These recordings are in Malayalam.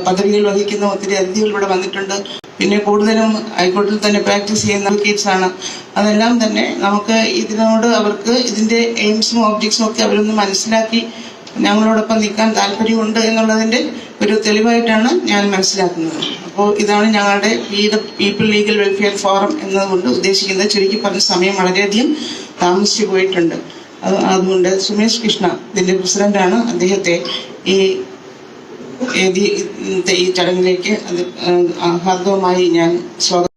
പദവികൾ വഹിക്കുന്ന ഒത്തിരി അതിഥികൾ ഇവിടെ വന്നിട്ടുണ്ട്. പിന്നെ കൂടുതലും ഹൈക്കോടതിയിൽ തന്നെ പ്രാക്ടീസ് ചെയ്യുന്ന അഡ്വക്കേറ്റ്സ് ആണ്. അതെല്ലാം തന്നെ നമുക്ക് ഇതിനോട് അവർക്ക് ഇതിന്റെ എയിംസും ഒബ്ജക്ട്സും ഒക്കെ അവരൊന്ന് മനസ്സിലാക്കി ഞങ്ങളോടൊപ്പം നിൽക്കാൻ താല്പര്യമുണ്ട് എന്നുള്ളതിന്റെ ഒരു തെളിവായിട്ടാണ് ഞാൻ മനസ്സിലാക്കുന്നത്. അപ്പോൾ ഇതാണ് ഞങ്ങളുടെ പീപ്പിൾ ലീഗൽ വെൽഫെയർ ഫോറം എന്നതുകൊണ്ട് ഉദ്ദേശിക്കുന്നത്. ചുരുക്കി പറഞ്ഞ സമയം വളരെയധികം താമസിച്ചു പോയിട്ടുണ്ട്. അതുകൊണ്ട് സുമേഷ് കൃഷ്ണ ഇതിന്റെ പ്രസിഡന്റാണ്. അദ്ദേഹത്തെ ഈ ചടങ്ങിലേക്ക് ഹാർദവമായി ഞാൻ സ്വാഗതം.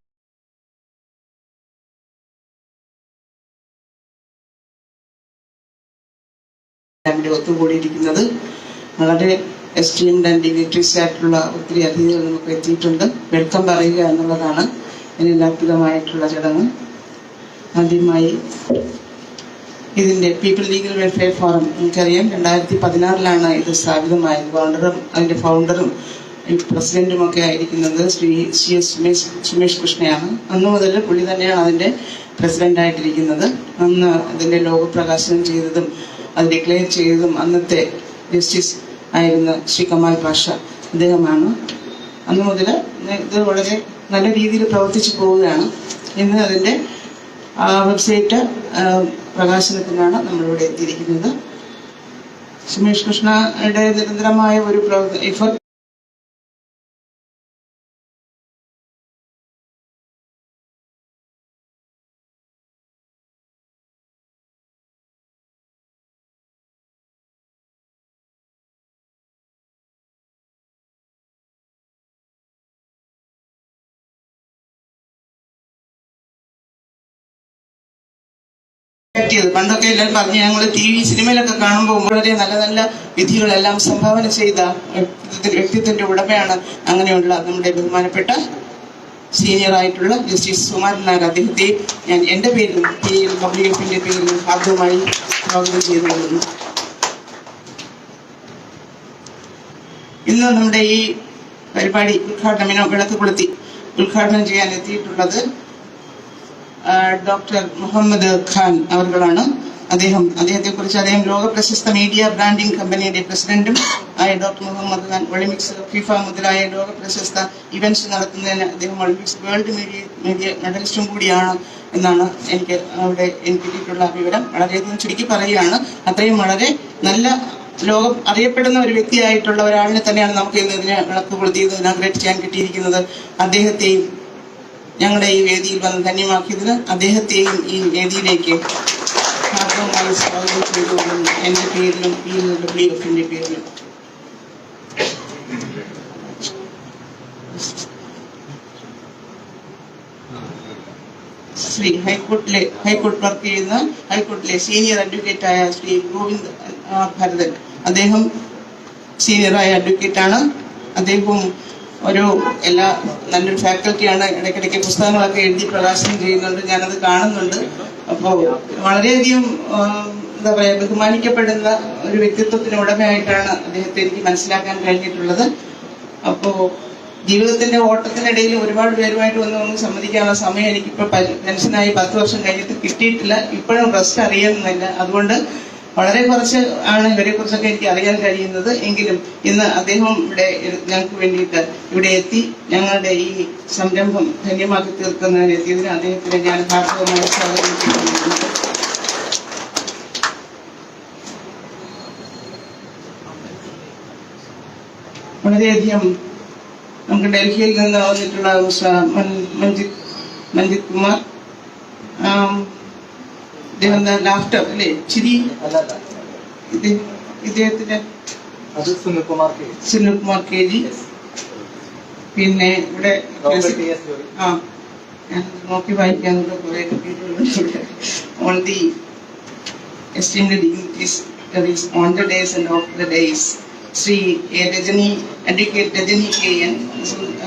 ഇവിടെ ഒത്തുകൂടിയിരിക്കുന്നത് വളരെ എസ്റ്റീംഡ് ആൻഡ് ഡിഗ്നിറ്ററീസ് ആയിട്ടുള്ള ഒത്തിരി അതിഥികൾ നമുക്ക് എത്തിയിട്ടുണ്ട്. വെൽക്കം പറയുക എന്നുള്ളതാണ് ഇതിനർത്ഥിതമായിട്ടുള്ള ചടങ്ങ്. ആദ്യമായി ഇതിന്റെ പീപ്പിൾ ലീഗൽ വെൽഫെയർ ഫോറം നമുക്കറിയാം 2016 ഇത് സ്ഥാപിതമായത്. അതിന്റെ ഫൗണ്ടറും പ്രസിഡന്റും ഒക്കെ ആയിരിക്കുന്നത് സുമേഷ് കൃഷ്ണയാണ്. അന്നു മുതൽ പുള്ളി തന്നെയാണ് അതിന്റെ പ്രസിഡന്റായിട്ടിരിക്കുന്നത്. അന്ന് അതിന്റെ ലോകപ്രകാശനം ചെയ്തതും അത് ഡിക്ലെയർ ചെയ്തതും അന്നത്തെ ജസ്റ്റിസ് ആയിരുന്ന ശ്രീ കമാൽ പാഷ അദ്ദേഹമാണ്. അന്നു മുതൽ ഇത് വളരെ നല്ല രീതിയിൽ പ്രവർത്തിച്ചു പോവുകയാണ്. ഇന്ന് അതിന്റെ വെബ്സൈറ്റ് പ്രകാശനത്തിനാണ് നമ്മളിവിടെ എത്തിയിരിക്കുന്നത്. സുമേഷ് കൃഷ്ണയുടെ നിരന്തരമായ ഒരു എഫർട്ട് പണ്ടൊക്കെ എല്ലാവരും പറഞ്ഞ് ഞങ്ങൾ TV സിനിമയിലൊക്കെ കാണുമ്പോൾ വളരെ നല്ല നല്ല വിധികളെല്ലാം സംഭാവന ചെയ്ത വ്യക്തിത്വത്തിന്റെ ഉടമയാണ് അങ്ങനെയുള്ള നമ്മുടെ ബഹുമാനപ്പെട്ട സീനിയർ ആയിട്ടുള്ള ജസ്റ്റിസ് സുകുമാരൻ നായർ. അദ്ദേഹത്തെ ഞാൻ എൻ്റെ പേരിലും PLWF-ന്റെ പേരിലും ആദ്യമായി സ്വാഗതം ചെയ്തുകൊള്ളുന്നു. ഇന്ന് നമ്മുടെ ഈ പരിപാടി വിളക്ക് കൊളുത്തി ഉദ്ഘാടനം ചെയ്യാൻ എത്തിയിട്ടുള്ളത് Dr.mohammedKhan അവർകളാണ്. അദ്ദേഹത്തെക്കുറിച്ച് അദ്ദേഹം ലോക പ്രശസ്ത മീഡിയ ബ്രാൻഡിംഗ് കമ്പനിയുടെ പ്രസിഡന്റും ആയ Dr.mohammedKhan ഒളിമ്പിക്സ് ഫിഫ മുതലായ ലോക പ്രശസ്ത ഇവന്റ്സ് നടത്തുന്നതിന് അദ്ദേഹം ഒളിമ്പിക്സ് വേൾഡ് മീഡിയ മെഡലിസ്റ്റും കൂടിയാണ് എന്നാണ് എനിക്ക് കിട്ടിയിട്ടുള്ള വിവരം. വളരെയധികം ചുരുക്കി പറയുകയാണ്. അത്രയും വളരെ നല്ല ലോകം അറിയപ്പെടുന്ന ഒരു വ്യക്തിയായിട്ടുള്ള ഒരാളിനെ തന്നെയാണ് നമുക്ക് ഇന്ന് ഇതിനെ വിളക്ക് കൊളുത്തിയത് ഇനാഗ്രേറ്റ് ചെയ്യാൻ കിട്ടിയിരിക്കുന്നത്. അദ്ദേഹത്തെയും ഞങ്ങളുടെ ഈ വേദിയിൽ വന്ന് ധന്യമാക്കിയതിന് അദ്ദേഹത്തെയും ഈ വേദിയിലേക്ക് ഹാർദവമായി സ്വാഗതം ചെയ്തുകൊള്ളുന്നു. എൻ്റെ പേരിലും PLWF-ന്റെ പേരിലും. ഹൈക്കോർട്ട് വർക്ക് ചെയ്യുന്ന ഹൈക്കോർട്ടിലെ സീനിയർ അഡ്വക്കേറ്റായ Shri.Govid K.Bharatan അദ്ദേഹം സീനിയറായ അഡ്വക്കേറ്റാണ്. അദ്ദേഹവും നല്ലൊരു ഫാക്കൽറ്റിയാണ്. ഇടയ്ക്കിടയ്ക്ക് പുസ്തകങ്ങളൊക്കെ എഴുതി പ്രകാശനം ചെയ്യുന്നുണ്ട്, ഞാനത് കാണുന്നുണ്ട്. അപ്പോൾ വളരെയധികം എന്താ പറയുക ബഹുമാനിക്കപ്പെടുന്ന ഒരു വ്യക്തിത്വത്തിന് ഉടമയായിട്ടാണ് അദ്ദേഹത്തെ എനിക്ക് മനസ്സിലാക്കാൻ കഴിഞ്ഞിട്ടുള്ളത്. അപ്പോൾ ജീവിതത്തിന്റെ ഓട്ടത്തിനിടയിൽ ഒരുപാട് പേരുമായിട്ട് ഒന്ന് സംവദിക്കാനുള്ള സമയം എനിക്കിപ്പോൾ പെൻഷനായി 10 വർഷം കഴിഞ്ഞിട്ട് കിട്ടിയിട്ടില്ല. ഇപ്പോഴും റെസ്റ്റ് അറിയുന്നില്ല. അതുകൊണ്ട് വളരെ കുറച്ച് ആണ് ഇവരെ കുറിച്ചൊക്കെ എനിക്ക് അറിയാൻ കഴിയുന്നത്. എങ്കിലും ഇന്ന് അദ്ദേഹം ഞങ്ങൾക്ക് വേണ്ടിയിട്ട് ഇവിടെ എത്തി ഞങ്ങളുടെ ഈ സംരംഭം ധന്യമാക്കി തീർക്കുന്നതിന് എത്തിയതിന് അദ്ദേഹത്തിന് ഞാൻ ഹാർദവമായി സ്വാഗതം ചെയ്യുന്നു. വളരെയധികം നമുക്ക് ഡൽഹിയിൽ നിന്ന് വന്നിട്ടുള്ള മഞ്ജിത് കുമാർ ലാഫ്റ്റർ അല്ലേ ചിരി ഇദ്ദേഹത്തിന്റെ സുനിൽകുമാർ K.G. പിന്നെ ഇവിടെ നോക്കി വായിക്കാനുള്ള കുറെ പേരുകളുണ്ട്. On the esteemed dignitaries on the days and off the days Shri advocate Rajani K.N.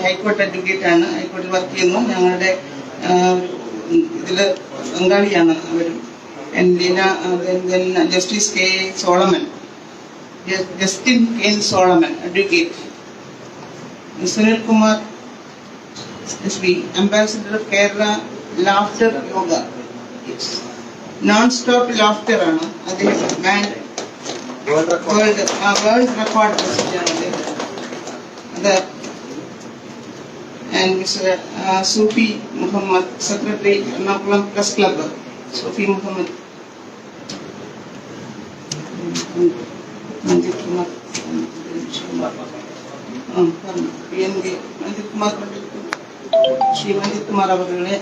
High court advocate ആണ്. ഹൈക്കോർട്ടിൽ വർക്ക് ചെയ്യുന്നു. ഞങ്ങളുടെ ഇതില് ബംഗാളിയാണ് അവരും. Justice Justin K. Solomon, advocate. Sunil Kumar, Ambassador of Kerala, Laughter Yoga. Non-stop laughter ആണ്. World record Brother and Mr. Sufi Muhammad, Secretary, Ernakulam Press Club, Sufi Muhammad. Manjit Kumar, Shri Manjit Kumar Avarale.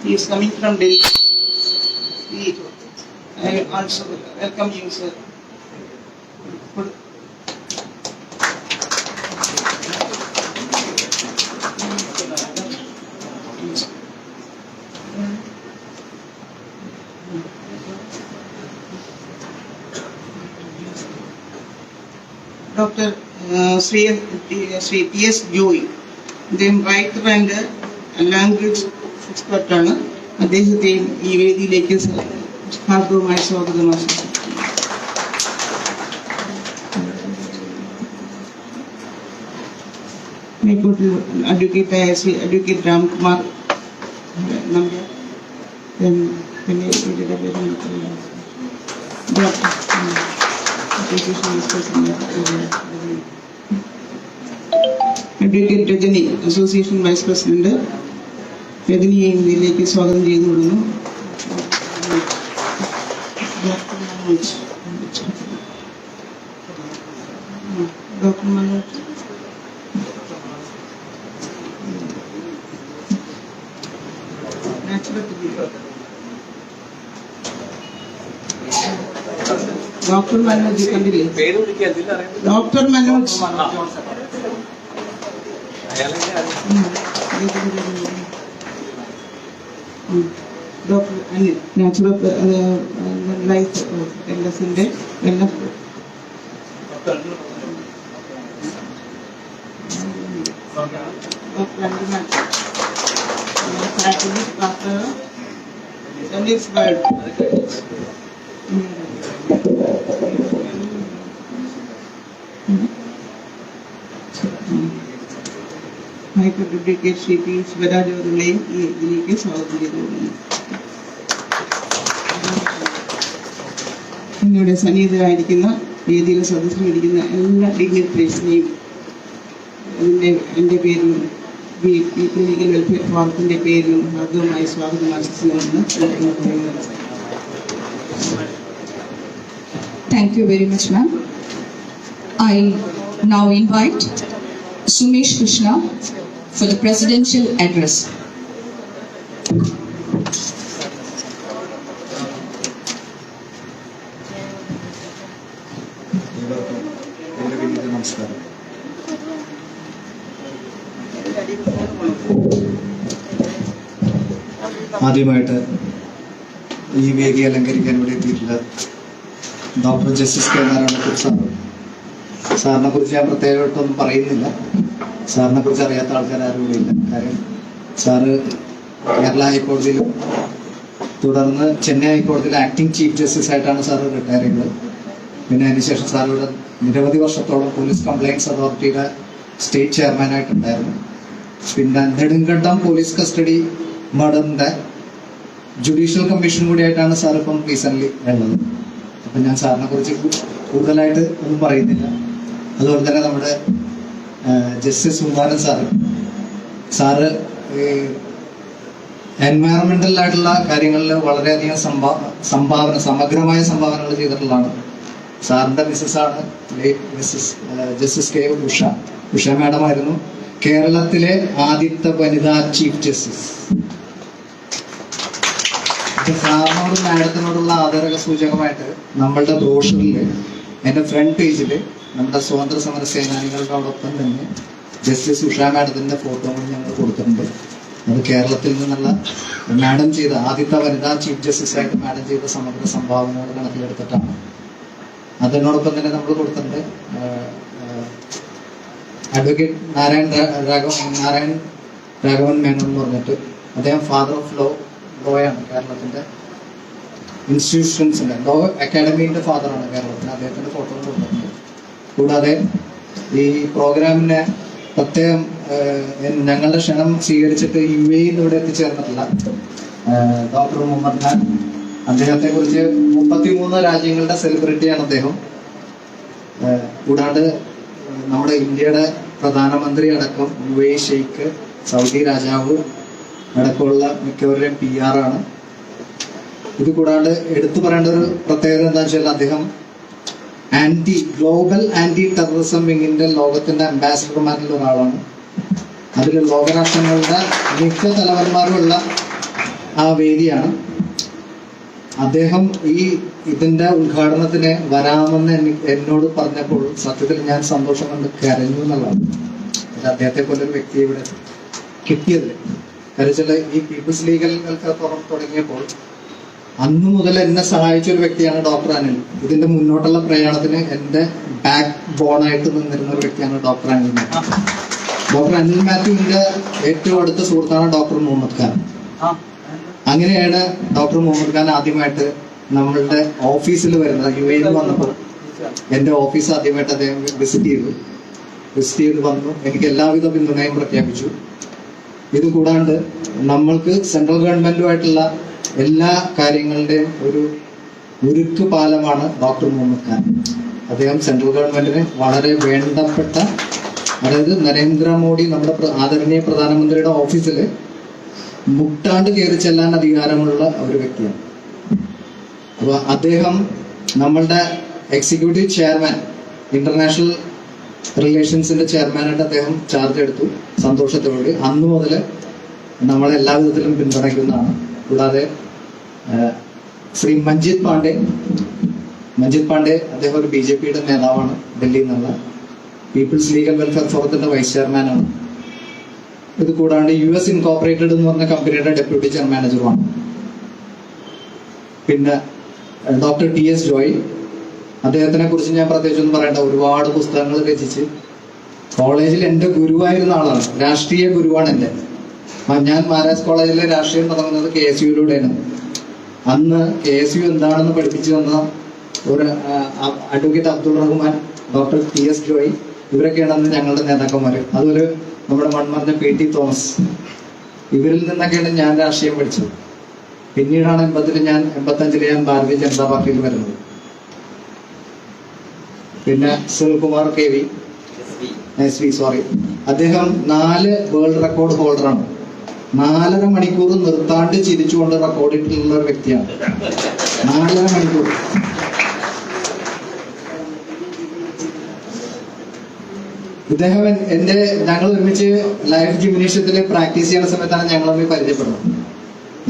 He is coming from Delhi. I also welcome you, sir. Dr. Shri P.S. Joy, അദ്ദേഹം റൈറ്റർ ആൻഡ് ലാംഗ്വേജ് എക്സ്പെർട്ടാണ്. അദ്ദേഹത്തെയും ഈ വേദിയിലേക്ക് ഹാർദവുമായി സ്വാഗതം ആശംസിക്കുന്നു. അഡ്വക്കേറ്റായ ശ്രീ അഡ്വക്കേറ്റ് രാംകുമാർ നമ്പ്യാർ, പിന്നെ advocate Rajani, association vice president. രജനിയെയും ഇതിലേക്ക് സ്വാഗതം ചെയ്തു കൊടുക്കുന്നു. ഡോക്ടർ മനോജ്, ഡോക്ടർ മനോജ് കണ്ടില്ലേ? Doctor Manoj doctor Anil, natural life വെൽനസിന്റെ wellness doctor Anil, doctor Dennis Bird, advocate Shri P Sivaraj അവരുടെയും ഈ ഇതിലേക്ക് സ്വാഗതം ചെയ്തുകൊള്ളുന്നു. ഇന്നിവിടെ സന്നിഹിതരായിരിക്കുന്ന വേദിയിൽ സദസ്സിലിരിക്കുന്ന എല്ലാ ഡിഗ്നിറ്ററീസിനെയും എൻ്റെ പേരിലും ലീഗൽ വെൽഫെയർ ഫോറത്തിൻ്റെ പേരിലും ഹാർദവുമായി സ്വാഗതം ആശംസിക്കുന്നു. Thank you very much, ma'am. I now invite Sumesh Krishna for the presidential address. ആദ്യമായിട്ട് ഈ വേദി അലങ്കരിക്കാൻ ഇവിടെ എത്തിയിട്ടുള്ള ഡോക്ടർ ജസ്റ്റിസ് K.Narayana സാറിനെ കുറിച്ച് ഞാൻ പ്രത്യേകമായിട്ടൊന്നും പറയുന്നില്ല. സാറിനെ കുറിച്ച് അറിയാത്ത ആൾക്കാർ ആരും ഇവിടെ ഇല്ല. കാര്യം സാറ് കേരള ഹൈക്കോടതിയിലും തുടർന്ന് ചെന്നൈ ഹൈക്കോടതിയിലെ ആക്ടിംഗ് ചീഫ് ജസ്റ്റിസ് ആയിട്ടാണ് സാറ് റിട്ടയർ ചെയ്തത്. പിന്നെ അതിനുശേഷം സാർ ഇവിടെ നിരവധി വർഷത്തോളം പോലീസ് കംപ്ലയിൻസ് അതോറിറ്റിയുടെ സ്റ്റേറ്റ് ചെയർമാനായിട്ടുണ്ടായിരുന്നു. പിന്നെ നെടുങ്കണ്ടം പോലീസ് കസ്റ്റഡി മർഡറിന്റെ ജുഡീഷ്യൽ കമ്മീഷൻ കൂടിയായിട്ടാണ് സാർ ഇപ്പം റീസെന്റ് ഉള്ളത്. അപ്പം ഞാൻ സാറിനെ കുറിച്ച് കൂടുതലായിട്ട് ഒന്നും പറയുന്നില്ല. അതുപോലെ തന്നെ നമ്മുടെ ജസ്റ്റിസ് സുകുമാരൻ സാറ് എൻവയറമെന്റൽ ആയിട്ടുള്ള കാര്യങ്ങളിൽ വളരെയധികം സമഗ്രമായ സംഭാവനകൾ ചെയ്തിട്ടുള്ളതാണ്. സാറിന്റെ മിസ്സസാണ് Mrs justice K Usha madam ആയിരുന്നു കേരളത്തിലെ ആദ്യത്തെ വനിതാ ചീഫ് ജസ്റ്റിസ്. സാറിനോടും മാഡത്തിനോടുള്ള ആദരക സൂചകമായിട്ട് നമ്മളുടെ ബ്രോഷറിൽ എൻ്റെ ഫ്രണ്ട് പേജിൽ നമ്മുടെ സ്വാതന്ത്ര്യ സമര സേനാനികളോടൊപ്പം തന്നെ ജസ്റ്റിസ് ഉഷ മാഡത്തിൻ്റെ ഫോട്ടോ കൂടി ഞങ്ങൾ കൊടുത്തിട്ടുണ്ട്. അത് കേരളത്തിൽ നിന്നുള്ള മാഡം ചെയ്ത ആദ്യത്തെ വനിതാ ചീഫ് ജസ്റ്റിസ് ആയിട്ട് മാഡം ചെയ്ത സമഗ്ര സംഭാവനകൾ കണക്കിലെടുത്തിട്ടാണ്. അതിനോടൊപ്പം തന്നെ നമ്മൾ കൊടുത്തിട്ടുണ്ട് അഡ്വക്കേറ്റ് നാരായൺ രാഘവൻ മേനോൻ എന്ന് പറഞ്ഞിട്ട് അദ്ദേഹം ഫാദർ ഓഫ് ലോയാണ്. കേരളത്തിൻ്റെ ഇൻസ്റ്റിറ്റ്യൂഷൻസിൻ്റെ ലോ അക്കാഡമീൻ്റെ ഫാദറാണ് കേരളത്തിന്. അദ്ദേഹത്തിൻ്റെ ഫോട്ടോ കൊടുത്തിട്ടുണ്ട്. കൂടാതെ ഈ പ്രോഗ്രാമിനെ പ്രത്യേകം ഞങ്ങളുടെ ക്ഷണം സ്വീകരിച്ചിട്ട് UAE ഇവിടെ എത്തിച്ചേർന്നിട്ടുള്ള ഡോക്ടർ മുഹമ്മദ് ഖാൻ, അദ്ദേഹത്തെ കുറിച്ച് 33 രാജ്യങ്ങളുടെ സെലിബ്രിറ്റിയാണ് അദ്ദേഹം. കൂടാണ്ട് നമ്മുടെ ഇന്ത്യയുടെ പ്രധാനമന്ത്രി അടക്കം UAE ഷെയ്ഖ്, സൗദി രാജാവ് അടക്കമുള്ള മിക്കവരുടെയും PR ആണ്. ഇത് കൂടാണ്ട് എടുത്തു പറയേണ്ട ഒരു പ്രത്യേകത എന്താ വെച്ചാൽ അദ്ദേഹം ഗ്ലോബൽ ആന്റി ടെററിസം വിങ്ങിന്റെ ലോകത്തിന്റെ അംബാസിഡർമാരിൽ ഒരാളാണ്. അതിൽ ലോകരാഷ്ട്രങ്ങളുടെ മിക്ക തലവന്മാരുമുള്ള ആ വേദിയാണ്. അദ്ദേഹം ഇതിന്റെ ഉദ്ഘാടനത്തിന് വരാമെന്ന് എന്നോട് പറഞ്ഞപ്പോൾ സത്യത്തിൽ ഞാൻ സന്തോഷം കൊണ്ട് കരഞ്ഞു എന്നുള്ളതാണ്. അദ്ദേഹത്തെ പോലെ ഒരു വ്യക്തിയെ ഇവിടെ കിട്ടിയതിൽ കരച്ചിൽ ഈ പീപ്പിൾസ് ലീഗൽ വെൽഫെയർ ഫോറം തുടങ്ങിയപ്പോൾ അന്നു മുതൽ എന്നെ സഹായിച്ച ഒരു വ്യക്തിയാണ് ഡോക്ടർ അനിൽ. ഇതിന്റെ മുന്നോട്ടുള്ള പ്രയാണത്തിന് എന്റെ ബാക്ക് ബോണായിട്ട് നിന്നിരുന്ന ഒരു വ്യക്തിയാണ് ഡോക്ടർ അനിൽ മാത്യു. ഡോക്ടർ അനിൽ മാത്യുവിന്റെ ഏറ്റവും അടുത്ത സുഹൃത്താണ് ഡോക്ടർ മുഹമ്മദ് ഖാൻ. അങ്ങനെയാണ് ഡോക്ടർ മുഹമ്മദ് ഖാൻ ആദ്യമായിട്ട് നമ്മളുടെ ഓഫീസിൽ വരുന്നത്. UAE വന്നപ്പോൾ എന്റെ ഓഫീസ് ആദ്യമായിട്ട് അദ്ദേഹം വിസിറ്റ് ചെയ്ത് വന്നു. എനിക്ക് എല്ലാവിധ പിന്തുണയും പ്രഖ്യാപിച്ചു. ഇത് കൂടാണ്ട് നമ്മൾക്ക് സെൻട്രൽ ഗവൺമെന്റുമായിട്ടുള്ള എല്ലാ കാര്യങ്ങളുടെയും ഒരു ഉരുക്ക് പാലമാണ് ഡോക്ടർ മുഹമ്മദ് ഖാൻ. അദ്ദേഹം സെൻട്രൽ ഗവൺമെന്റിന് വളരെ വേണ്ടപ്പെട്ട, അതായത് നരേന്ദ്രമോദി നമ്മുടെ ആദരണീയ പ്രധാനമന്ത്രിയുടെ ഓഫീസിൽ മുട്ടാണ്ട് കയറി ചെല്ലാൻ അധികാരമുള്ള ഒരു വ്യക്തിയാണ്. അപ്പൊ അദ്ദേഹം നമ്മളുടെ എക്സിക്യൂട്ടീവ് ചെയർമാൻ, ഇന്റർനാഷണൽ റിലേഷൻസിന്റെ ചെയർമാനായിട്ട് അദ്ദേഹം ചാർജ് എടുത്തു. സന്തോഷത്തോടെ അന്നു മുതൽ നമ്മളെ എല്ലാ വിധത്തിലും പിന്തുണയ്ക്കുന്നതാണ്. കൂടാതെ ശ്രീ മഞ്ജിത് പാണ്ഡെ അദ്ദേഹം ഒരു BJPയുടെ നേതാവാണ്. ഡൽഹിയിൽ നിന്നുള്ള പീപ്പിൾസ് ലീഗൽ വെൽഫെയർ ഫോറത്തിന്റെ വൈസ് ചെയർമാനാണ്. ഇത് കൂടാണ്ട് US ഇൻകോർപ്പറേറ്റഡ് എന്ന് പറഞ്ഞ കമ്പനിയുടെ ഡെപ്യൂട്ടി ജനറൽ മാനേജറുമാണ്. പിന്നെ ഡോക്ടർ TS ജോയ്, അദ്ദേഹത്തിനെ കുറിച്ച് ഞാൻ പ്രത്യേകിച്ചൊന്നും പറയേണ്ട. ഒരുപാട് പുസ്തകങ്ങൾ രചിച്ച് കോളേജിൽ എൻ്റെ ഗുരുവായിരുന്ന ആളാണ്. രാഷ്ട്രീയ ഗുരുവാണ് എൻ്റെ. ഞാൻ മഹാരാജ് കോളേജിലെ രാഷ്ട്രീയം തുടങ്ങുന്നത് KSUയിലൂടെയാണ്. അന്ന് KSU എന്താണെന്ന് പഠിപ്പിച്ചു തന്ന ഒരു advocate Abdul Rahman, doctor TS Joy, ഇവരൊക്കെയാണ് അന്ന് ഞങ്ങളുടെ നേതാക്കന്മാർ. അതുപോലെ നമ്മുടെ മൺമറഞ്ഞ PT തോമസ്, ഇവരിൽ നിന്നൊക്കെയാണ് ഞാൻ രാഷ്ട്രീയം പഠിച്ചത്. പിന്നീടാണ് 85 ഞാൻ ഭാരതീയ ജനതാ പാർട്ടിയിൽ വരുന്നത്. പിന്നെ സുനിൽകുമാർ SV അദ്ദേഹം 4 വേൾഡ് റെക്കോർഡ് ഹോൾഡറാണ്. 4.5 മണിക്കൂർ നിർത്താണ്ട് ചിരിച്ചുകൊണ്ട് റെക്കോർഡ് ഇട്ടിട്ടുള്ള ഒരു വ്യക്തിയാണ്. 4.5 മണിക്കൂർ. ഇദ്ദേഹം ഞങ്ങൾ ഒരുമിച്ച് ലൈഫ് ജിംനേഷ്യത്തിൽ പ്രാക്ടീസ് ചെയ്യുന്ന സമയത്താണ് ഞങ്ങൾ തമ്മിൽ പരിചയപ്പെടുന്നത്.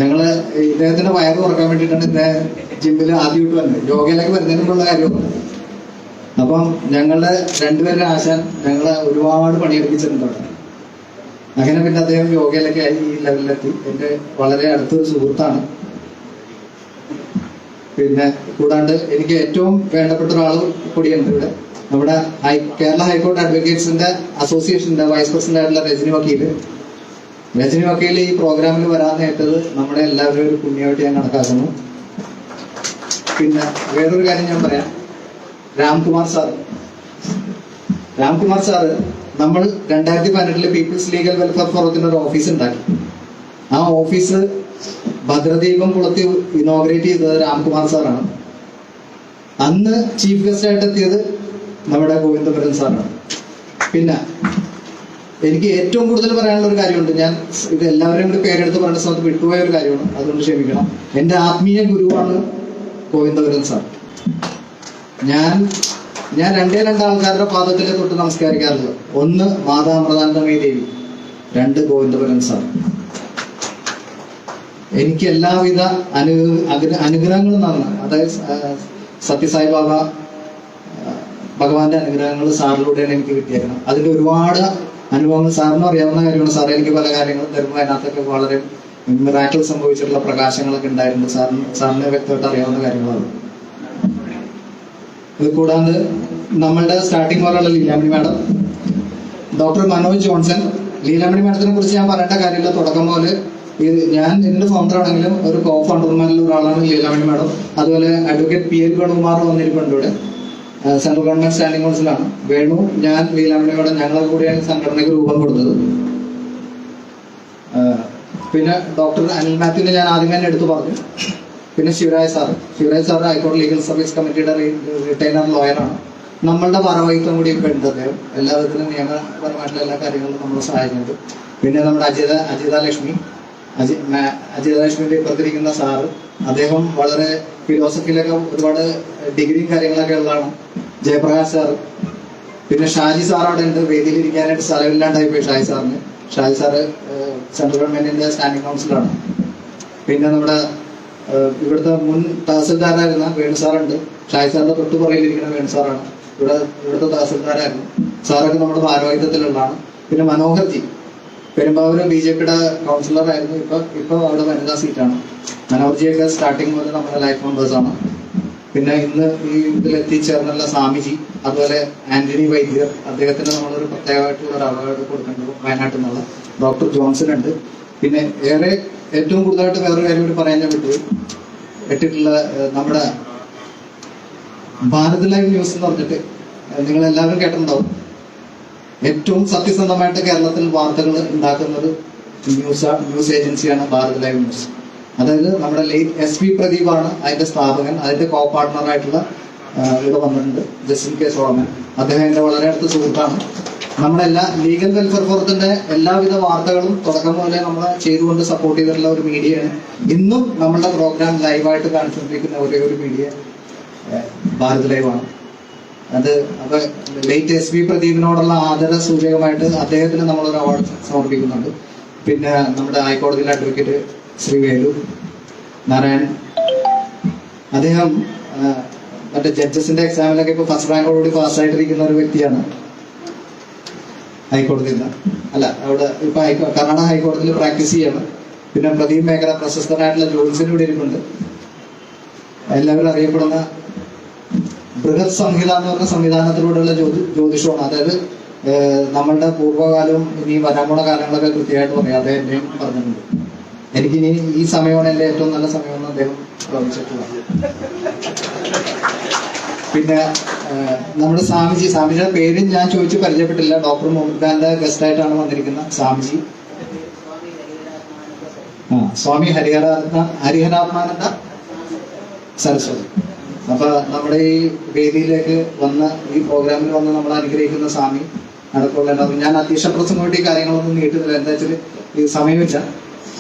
ഞങ്ങള് ഇദ്ദേഹത്തിന്റെ വയറ് തുറക്കാൻ വേണ്ടിയിട്ടാണ് ഇദ്ദേഹം ജിമ്മിൽ ആദ്യമായിട്ട് വന്നത്. യോഗയിലേക്ക് വരുന്നതിന് മുമ്പുള്ള കാര്യമൊന്നും. അപ്പം ഞങ്ങളുടെ രണ്ടുപേരുടെ ആശാൻ ഞങ്ങളെ ഒരുപാട് പണിയെടുപ്പിച്ചിട്ടുണ്ട് അവിടെ. അങ്ങനെ പിന്നെ അദ്ദേഹം യോഗയിലൊക്കെ ആയി ഈ ലെവലിലെത്തി. എൻ്റെ വളരെ അടുത്തൊരു സുഹൃത്താണ്. പിന്നെ കൂടാണ്ട് എനിക്ക് ഏറ്റവും വേണ്ടപ്പെട്ട ഒരാൾ കൂടിയുണ്ട് ഇവിടെ. നമ്മുടെ കേരള ഹൈക്കോടതി അഡ്വക്കേറ്റ്സിന്റെ അസോസിയേഷന്റെ വൈസ് പ്രസിഡന്റ് ആയിട്ടുള്ള രജനി വക്കീൽ ഈ പ്രോഗ്രാമിൽ വരാൻ നേട്ടത് നമ്മുടെ എല്ലാവരും ഒരു പുണ്യമായിട്ട് ഞാൻ കണക്കാക്കുന്നു. പിന്നെ വേറൊരു കാര്യം ഞാൻ പറയാം. രാംകുമാർ സാറ് നമ്മൾ 2018 പീപ്പിൾസ് ലീഗൽ വെൽഫെയർ ഫോറത്തിന്റെ ഒരു ഓഫീസ് ഉണ്ടാക്കി. ആ ഓഫീസ് ഭദ്രദീപം കൊളുത്തി ഇനോഗ്രേറ്റ് ചെയ്തത് രാംകുമാർ സാറാണ്. അന്ന് ചീഫ് ഗസ്റ്റ് ആയിട്ട് എത്തിയത് നമ്മുടെ ഗോവിന്ദപുരൻ സാറാണ്. പിന്നെ എനിക്ക് ഏറ്റവും കൂടുതൽ പറയാനുള്ള ഒരു കാര്യമുണ്ട്. ഞാൻ ഇത് എല്ലാവരെയും കൂടി പേരെടുത്ത് പറയുന്ന സമയത്ത് വിട്ടുപോയ ഒരു കാര്യമാണ്, അതുകൊണ്ട് ക്ഷമിക്കണം. എൻ്റെ ആത്മീയ ഗുരുവാണ് ഗോവിന്ദപുരൻ സാർ. ഞാൻ 2 ആൾക്കാരുടെ പാദത്തിലെ തൊട്ട് നമസ്കരിക്കാറുള്ളത്. 1 മാതാമൃതാനന്ദമയി ദേവി, 2 ഗോവിന്ദപുരൻ സാർ. എനിക്ക് എല്ലാവിധ അനുഗ്രഹങ്ങളും നന്ദി. അതായത് സത്യസായി ബാബ ഭഗവാന്റെ അനുഗ്രഹങ്ങൾ സാറിലൂടെയാണ് എനിക്ക് കിട്ടിയേക്കണം. അതിന്റെ ഒരുപാട് അനുഭവങ്ങൾ സാറിനും അറിയാവുന്ന കാര്യമാണ്. സാർ എനിക്ക് പല കാര്യങ്ങളും തരുമ്പോൾ അതിനകത്തൊക്കെ വളരെ മിറാക്കിൾ സംഭവിച്ചിട്ടുള്ള പ്രകാശങ്ങളൊക്കെ ഉണ്ടായിട്ടുണ്ട്. സാറിന് വ്യക്തമായിട്ട് അറിയാവുന്ന കാര്യങ്ങളാണ്. ഇത് കൂടാണ്ട് നമ്മളുടെ സ്റ്റാർട്ടിംഗ് പോലുള്ള Leelamani madam, doctor Manoj Johnson. Leelamani മാഡത്തിനെ കുറിച്ച് ഞാൻ പറയേണ്ട കാര്യമില്ല. തുടക്കം പോലെ ഞാൻ ഇതിന്റെ ഫൗണ്ടർ ആണെങ്കിലും ഒരു കോ ഫൗണ്ടർമാരിൽ ഒരാളാണ് ലീലാമണി മാഡം. അതുപോലെ അഡ്വക്കേറ്റ് PL വേണുകുമാർ വന്നിരിപ്പുണ്ട് ഇവിടെ. സെൻട്രൽ ഗവൺമെന്റ് സ്റ്റാൻഡിംഗ് കൗൺസിലാണ്. വേണു, ഞാൻ, ലീലാമണി മാഡം ഞങ്ങളെ കൂടിയാണ് സംഘടനയ്ക്ക് രൂപം കൊടുത്തത്. പിന്നെ ഡോക്ടർ അനിൽ മാത്യുവിനെ ഞാൻ ആദ്യം തന്നെ എടുത്തു പറഞ്ഞു. പിന്നെ ശിവരാജ് സാർ ഹൈക്കോടതി ലീഗൽ സർവീസ് കമ്മിറ്റിയുടെ റിട്ടൈനർ ലോയറാണ്. നമ്മളുടെ ഭാരവാഹിത്വം കൂടി ഇപ്പൊ ഉണ്ട്. അദ്ദേഹം എല്ലാവിധത്തിലും നിയമപരമായിട്ടുള്ള എല്ലാ കാര്യങ്ങളും നമ്മളെ സഹായിക്കുന്നുണ്ട്. പിന്നെ നമ്മുടെ അജിതലക്ഷ്മിന്റെ ഇപ്പുറത്തിരിക്കുന്ന സാറ്, അദ്ദേഹം വളരെ ഫിലോസഫിയിലൊക്കെ ഒരുപാട് ഡിഗ്രിയും കാര്യങ്ങളൊക്കെ ഉള്ളതാണ്. ജയപ്രകാശ് സാർ, പിന്നെ ഷാജി സാർ അവിടെ ഉണ്ട്. വേദിയിലിരിക്കാനായിട്ട് സ്ഥലമില്ലാണ്ടായി പോയി ഷാജി സാറിന്. ഷാജി സാറ് സെൻട്രൽ ഗവൺമെന്റിന്റെ സ്റ്റാൻഡിംഗ് കൗൺസിലാണ്. പിന്നെ നമ്മുടെ ഇവിടുത്തെ മുൻ തഹസിൽദാരായിരുന്ന വേണു സാറുണ്ട്. ഷാജി സാറിന്റെ തൊട്ട് പുറകിലിരിക്കുന്ന വേണു സാറാണ് ഇവിടുത്തെ തഹസിൽദാരായിരുന്നു. സാറൊക്കെ നമ്മുടെ ഭാരവാഹിത്വത്തിലുള്ളതാണ്. പിന്നെ മനോഹർജി പെരുമ്പാവൂര് BJPയുടെ കൗൺസിലറായിരുന്നു. ഇപ്പൊ അവിടെ വനിതാ സീറ്റാണ്. മനോഹർജിയൊക്കെ സ്റ്റാർട്ടിങ് മുതൽ നമ്മുടെ ലൈഫ് മെമ്പേഴ്സാണ്. പിന്നെ ഇന്ന് ഈ ഇതിൽ എത്തിച്ചേർന്നുള്ള സ്വാമിജി, അതുപോലെ ആന്റണി വൈദ്യർ, അദ്ദേഹത്തിന് നമ്മളൊരു പ്രത്യേകമായിട്ടുള്ള ഒരു അവാർഡ് കൊടുക്കേണ്ടത് വയനാട്ടിൽ നിന്നുള്ള ഡോക്ടർ ജോൺസൺ ഉണ്ട്. പിന്നെ ഏറ്റവും കൂടുതലായിട്ട് വേറൊരു കാര്യം കൂടി പറയാൻ ഞാൻ ഇട്ടിട്ടുള്ള നമ്മുടെ ഭാരത് ലൈവ് ന്യൂസ് എന്ന് പറഞ്ഞിട്ട് നിങ്ങൾ എല്ലാവരും കേട്ടിട്ടുണ്ടാവും. ഏറ്റവും സത്യസന്ധമായിട്ട് കേരളത്തിൽ വാർത്തകൾ ഉണ്ടാക്കുന്ന ഒരു ന്യൂസ് ഏജൻസിയാണ് ഭാരത് ലൈവ് ന്യൂസ്. അതായത് നമ്മുടെ ലേറ്റ് SP പ്രദീപാണ് അതിന്റെ സ്ഥാപകൻ. അതിന്റെ കോ പാർട്ട്ണറായിട്ടുള്ള ഇവിടെ വന്നിട്ടുണ്ട് ജസ്റ്റിസ് K. സോളമൻ. അദ്ദേഹം എന്റെ വളരെ അടുത്ത സുഹൃത്താണ്. നമ്മുടെ എല്ലാ ലീഗൽ വെൽഫെയർ ഫോറത്തിന്റെ എല്ലാവിധ വാർത്തകളും തുടക്കം മുതലേ നമ്മൾ ചെയ്തുകൊണ്ട് സപ്പോർട്ട് ചെയ്തിട്ടുള്ള ഒരു മീഡിയയാണ്. ഇന്നും നമ്മളുടെ പ്രോഗ്രാം ലൈവായിട്ട് കാണിച്ചുകൊണ്ടിരിക്കുന്ന ഒരേ ഒരു മീഡിയ ഭാരത് ലൈവ് ആണ്. അത് അപ്പൊ ലേറ്റ് SP പ്രദീപിനോടുള്ള ആദര സൂചകമായിട്ട് അദ്ദേഹത്തിന് നമ്മളൊരു അവാർഡ് സമർപ്പിക്കുന്നുണ്ട്. പിന്നെ നമ്മുടെ ഹൈക്കോടതിയിലെ അഡ്വക്കേറ്റ് ശ്രീ വേലു നാരായണൻ, അദ്ദേഹം മറ്റേ ജഡ്ജസിന്റെ എക്സാമിലൊക്കെ ഇപ്പൊ ഫസ്റ്റ് റാങ്കോടുകൂടി പാസ്സായിട്ടിരിക്കുന്ന ഒരു വ്യക്തിയാണ്. ഹൈക്കോടതിയിൽ അവിടെ ഇപ്പൊ കർണാടക ഹൈക്കോടതിയിൽ പ്രാക്ടീസ് ചെയ്യണം. പിന്നെ പ്രദീപ് മേഖല പ്രശസ്തനായിട്ടുള്ള ജോലിസിന് ഇവിടെ ഇരിപ്പുണ്ട്. എല്ലാവരും അറിയപ്പെടുന്ന ബൃഹത് സംഹിത എന്ന് പറഞ്ഞ സംവിധാനത്തിലൂടെയുള്ള ജ്യോതിഷമാണ്. അതായത് നമ്മളുടെ പൂർവ്വകാലവും ഇനി വരാൻ പോണ കാലങ്ങളൊക്കെ കൃത്യമായിട്ട് പറയാം. അദ്ദേഹം എന്നെയും പറഞ്ഞിട്ടുണ്ട്. എനിക്കിനി ഈ സമയമാണ് എൻ്റെ ഏറ്റവും നല്ല സമയമെന്ന് അദ്ദേഹം പ്രവചിച്ചിട്ടുള്ളത്. പിന്നെ നമ്മുടെ സ്വാമിജിയുടെ പേരും ഞാൻ ചോദിച്ച് പരിചയപ്പെട്ടില്ല. ഡോക്ടർ മുഹമ്മദ് ഖാന്റെ ഗസ്റ്റ് ആയിട്ടാണ് വന്നിരിക്കുന്നത് സ്വാമിജി. സ്വാമി ഹരിഹരാത്മാനന്ദ സരസ്വതി. അപ്പൊ നമ്മുടെ ഈ വേദിയിലേക്ക് വന്ന് ഈ പ്രോഗ്രാമിൽ വന്ന് നമ്മൾ അനുഗ്രഹിക്കുന്ന സ്വാമി നടക്കുള്ളൂ. ഞാൻ അധ്യക്ഷ പ്രസംഗമായിട്ട് ഈ കാര്യങ്ങളൊന്നും നീട്ടുന്നില്ല, എന്താ വെച്ചാൽ ഈ സമയമില്ല.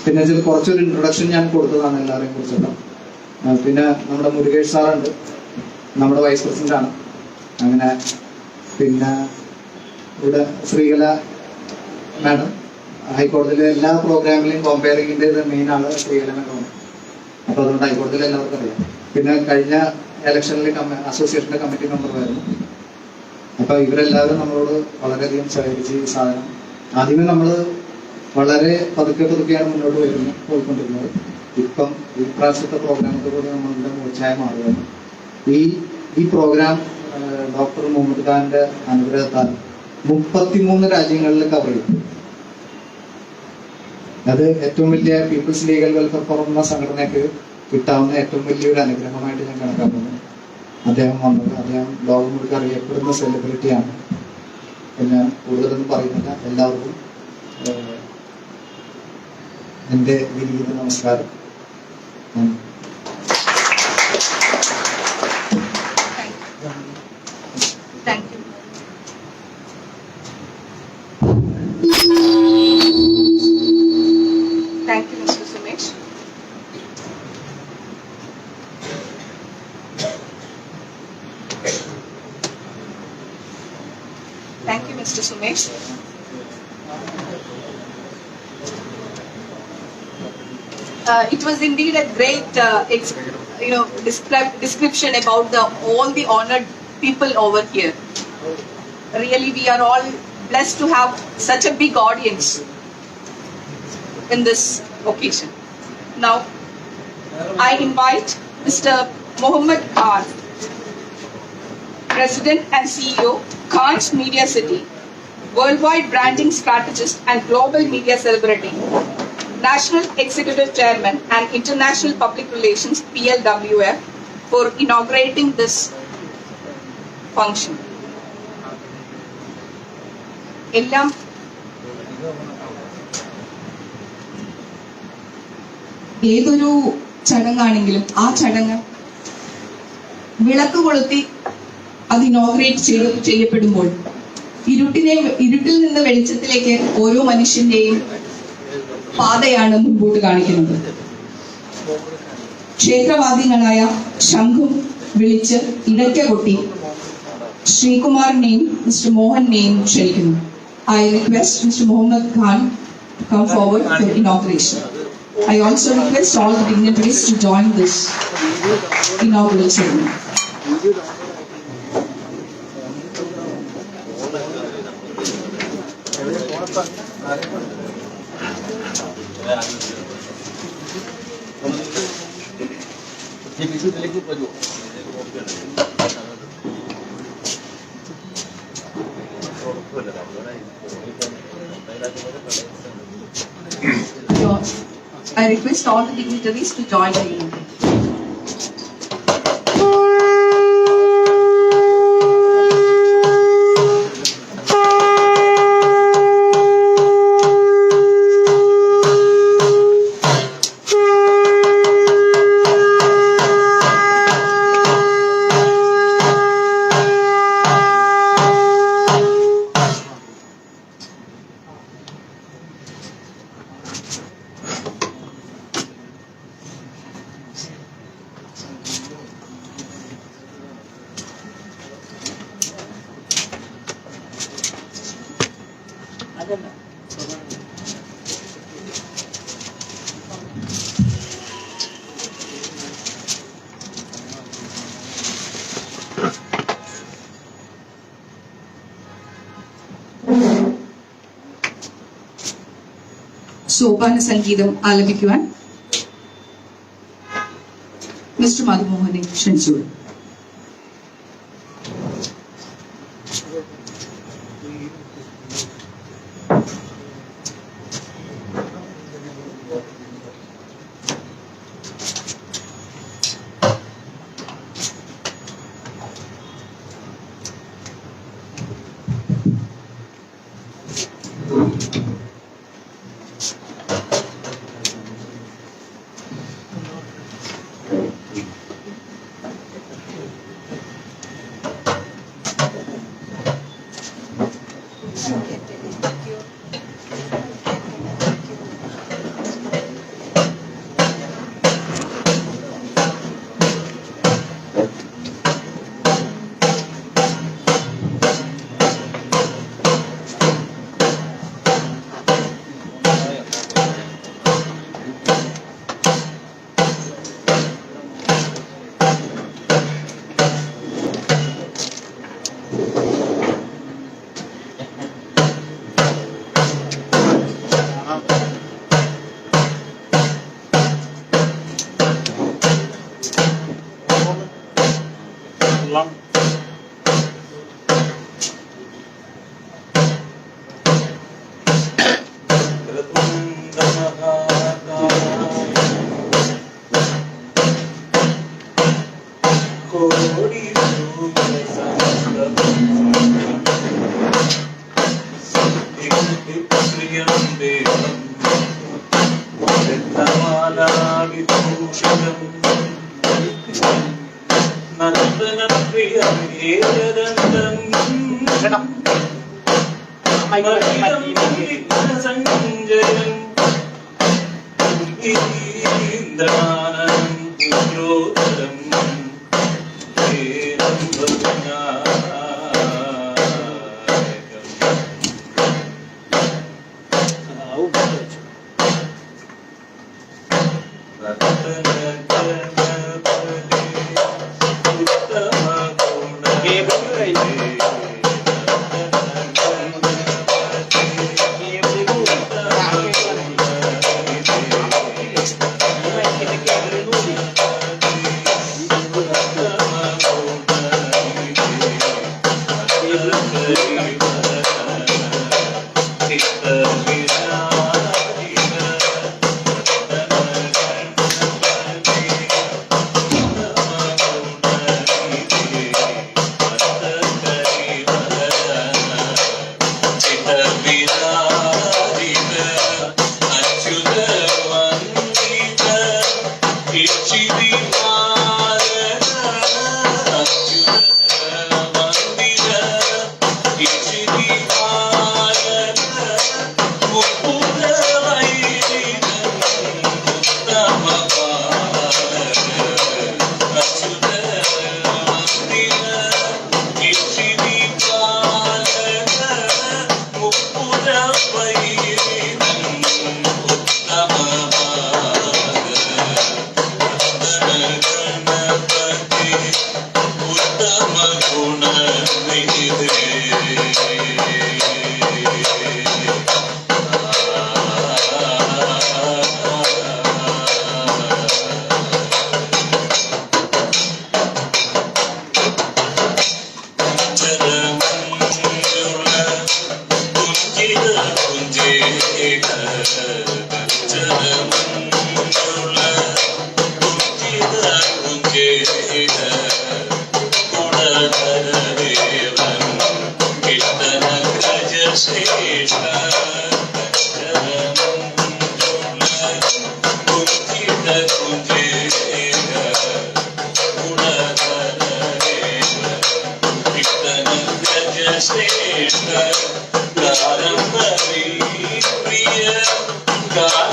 പിന്നെ വെച്ചാൽ കുറച്ചൊരു ഇൻട്രൊഡക്ഷൻ ഞാൻ കൊടുത്തതാണ് എല്ലാവരെയും കുറിച്ചുള്ള. പിന്നെ നമ്മുടെ മുരുകേഷ് സാറുണ്ട്, നമ്മുടെ വൈസ് പ്രസിഡന്റ് ആണ്. അങ്ങനെ പിന്നെ ഇവിടെ ശ്രീകല മാഡം, ഹൈക്കോടതിയിലെ എല്ലാ പ്രോഗ്രാമിലെയും കോമ്പയറിംഗിന്റെ മെയിൻ ആള് ശ്രീകല മാഡമാണ്. അപ്പൊ അതുകൊണ്ട് ഹൈക്കോടതിയിൽ എല്ലാവർക്കും അറിയാം. പിന്നെ കഴിഞ്ഞ ഇലക്ഷനിൽ അസോസിയേഷന്റെ കമ്മിറ്റി മെമ്പറായിരുന്നു. അപ്പൊ ഇവരെല്ലാവരും നമ്മളോട് വളരെയധികം സഹകരിച്ച് ഈ സാധനം ആദ്യമേ നമ്മൾ വളരെ പതുക്കെയാണ് മുന്നോട്ട് പോയിക്കൊണ്ടിരുന്നത്. ഇപ്പം ഈ പ്രാവശ്യത്തെ പ്രോഗ്രാമത്തെ കൂടി നമ്മളുടെ മൂർച്ചയായി മാറുകയാണ്. ഈ പ്രോഗ്രാം ഡോക്ടർ മുഹമ്മദ് ഖാന്റെ അനുഗ്രഹത്താൽ 33 രാജ്യങ്ങളിൽ കവർ ചെയ്തു. അത് ഏറ്റവും വലിയ പീപ്പിൾസ് ലീഗൽ വെൽഫെയർ ഫോറം എന്ന സംഘടനയ്ക്ക് കിട്ടാവുന്ന ഏറ്റവും വലിയൊരു അനുഗ്രഹമായിട്ട് ഞാൻ കണക്കാക്കുന്നു. അദ്ദേഹം വന്നത്, അദ്ദേഹം ലോകം മുഴുവൻ അറിയപ്പെടുന്ന സെലിബ്രിറ്റിയാണ്. ഞാൻ കൂടുതലൊന്നും പറയുന്നില്ല. എല്ലാവർക്കും എൻ്റെ വിനീത നമസ്കാരം. Thank you. Thank you, Mr. Sumesh. Thank you, Mr. Sumesh. It was indeed a great, description about all the honored people over here. Really, we are all blessed to have such a big audience in this occasion. Now, I invite Mr. MohammedKhan, President and CEO, Khan's Media City, worldwide branding strategist and global media celebrity, National Executive Chairman and International Public Relations PLWF, for inaugurating this function. എല്ലാം ഏതൊരു ചടങ്ങാണെങ്കിലും ആ ചടങ്ങ് വിളക്ക് കൊളുത്തി അത് ഇനോഗ്രേറ്റ് ചെയ്യപ്പെടുമ്പോൾ ഇരുട്ടിൽ നിന്ന് വെളിച്ചത്തിലേക്ക് ഓരോ മനുഷ്യന്റെയും പാതയാണ് മുൻപോട്ട് കാണിക്കുന്നത്. ക്ഷേത്രവാദികളായ ശംഖും വിളിച്ച് ഇടയ്ക്ക കൊട്ടി ശ്രീകുമാറിനെയും മിസ്റ്റർ മോഹനെയും ക്ഷണിക്കുന്നു. I request Mr. Mohammed Khan to come forward for inauguration. I also request all the dignitaries to join this inaugural ceremony. I request all the dignitaries to join the inauguration. സോപാന സംഗീതം ആലപിക്കുവാൻ മിസ്റ്റർ മധുമോഹനെ ക്ഷണിച്ചു. Priya,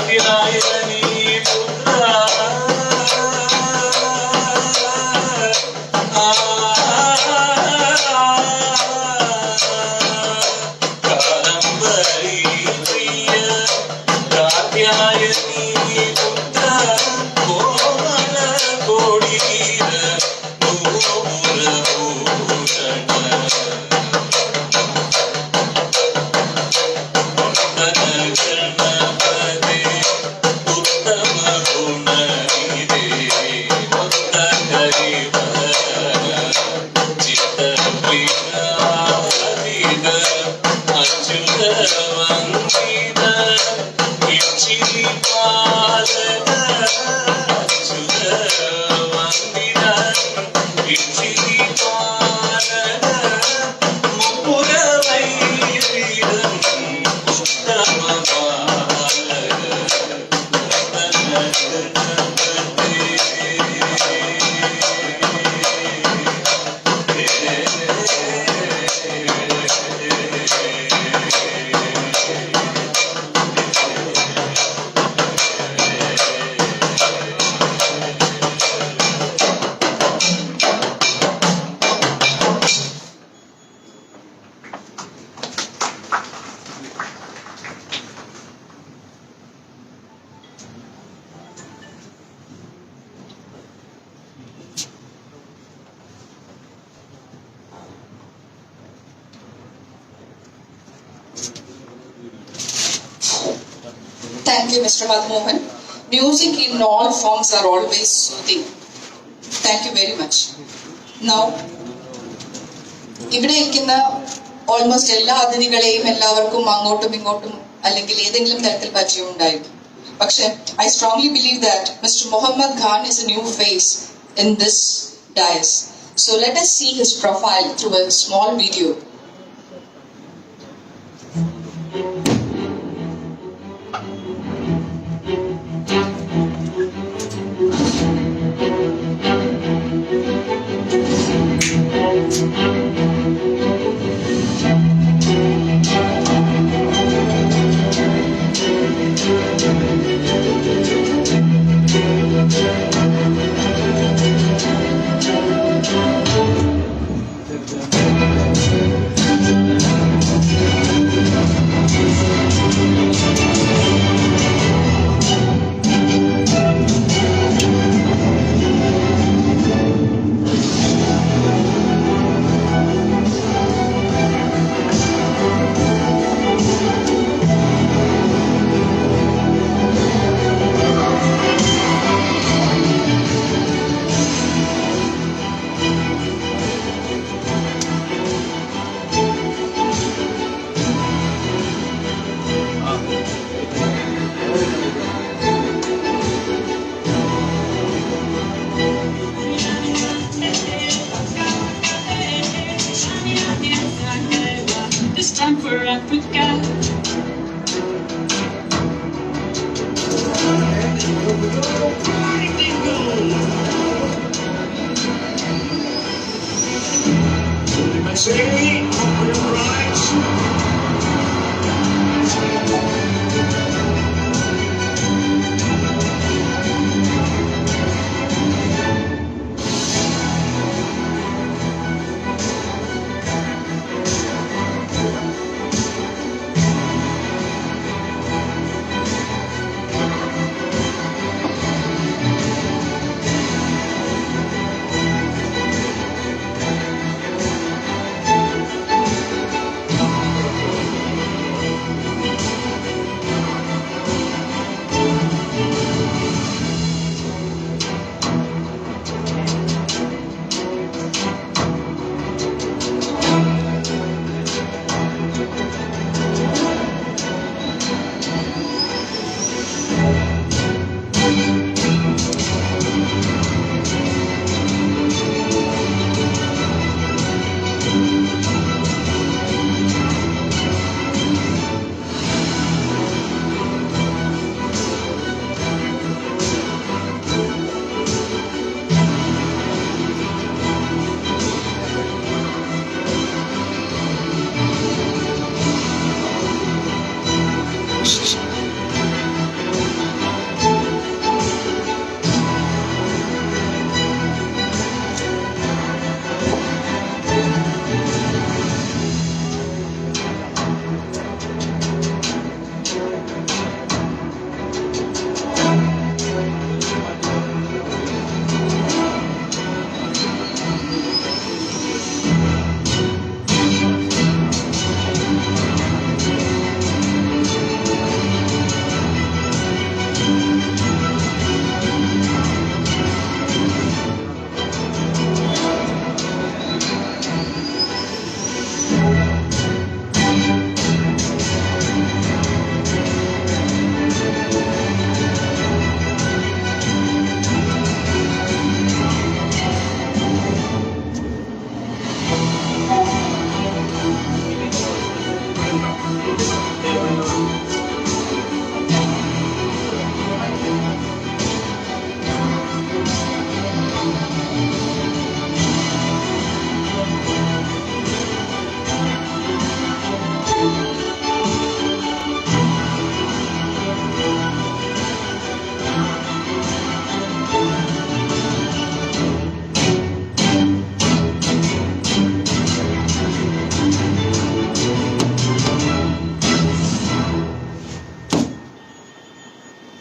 K.Narayani, Thank you, Mr. Madmohan. Music in all forms are always soothing. Thank you very much. Now, ഇവിടെ ഇരിക്കുന്ന ഓൾമോസ്റ്റ് എല്ലാ അതിഥികളെയും എല്ലാവർക്കും അങ്ങോട്ടും ഇങ്ങോട്ടും അല്ലെങ്കിൽ ഏതെങ്കിലും തരത്തിൽ പരിചയം ഉണ്ടായിരിക്കും. പക്ഷെ I strongly believe that Mr. Mohammed Khan is a new face in this dais. So let us see his profile through a small video.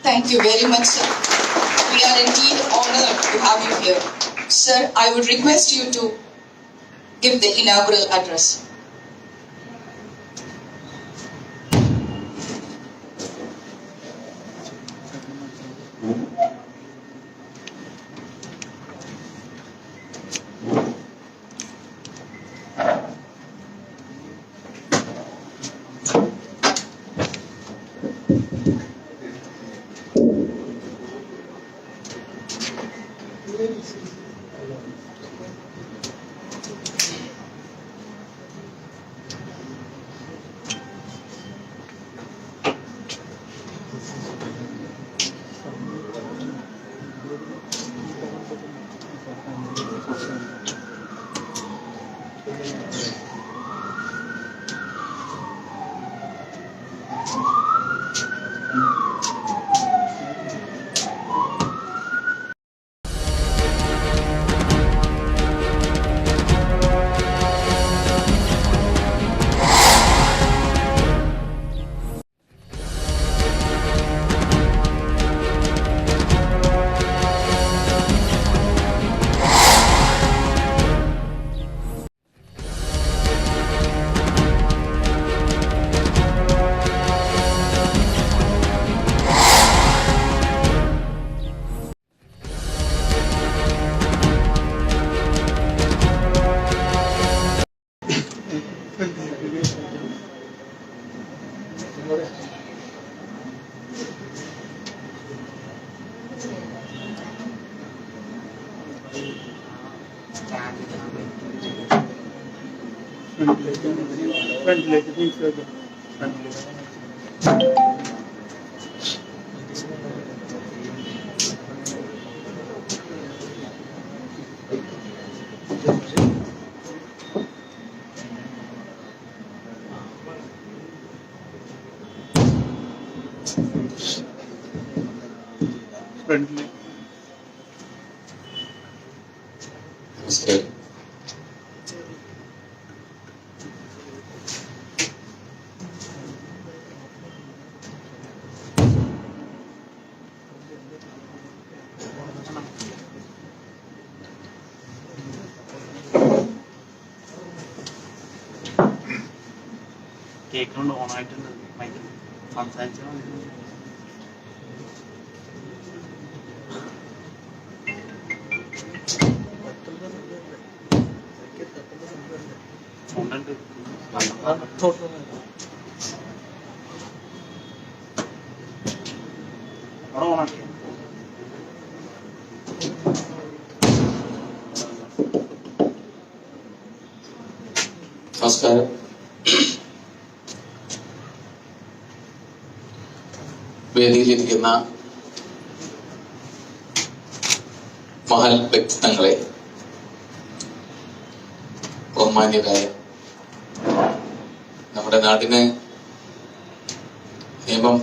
Thank you very much, sir. We are indeed honored to have you here. Sir, I would request you to give the inaugural address. നമസ്കാരം. കേൾക്കുന്നുണ്ട്, ഓണായിട്ടുണ്ട് മൈക്കിൽ സംസാരിച്ചാൽ മതി. സൗണ്ടുണ്ട്. അവിടെ ഓണാക്കി. നമസ്കാരം. വേദിയിലിരിക്കുന്ന മഹൽ വ്യക്തിത്വങ്ങളെ, ബഹുമാന്യരായ നമ്മുടെ നാടിന് നിയമം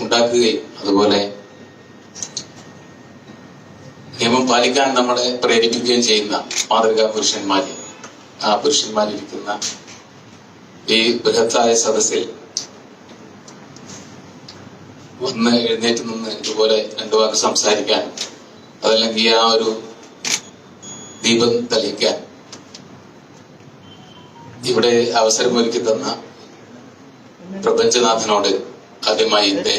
ഉണ്ടാക്കുകയും അതുപോലെ നിയമം പാലിക്കാൻ നമ്മളെ പ്രേരിപ്പിക്കുകയും ചെയ്യുന്ന മാതൃകാ പുരുഷന്മാരെ, ആ പുരുഷന്മാരിരിക്കുന്ന ഈ ബൃഹത്തായ സദസ്സിൽ വന്ന് എഴുന്നേറ്റ് നിന്ന് ഇതുപോലെ രണ്ടു വാക്ക് സംസാരിക്കാൻ, അതല്ലെങ്കിൽ ആ ഒരു ദീപം തെളിയിക്കാൻ ഇവിടെ അവസരമൊരുക്കി തന്ന പ്രപഞ്ചനാഥനോട് ആദ്യമായി എന്റെ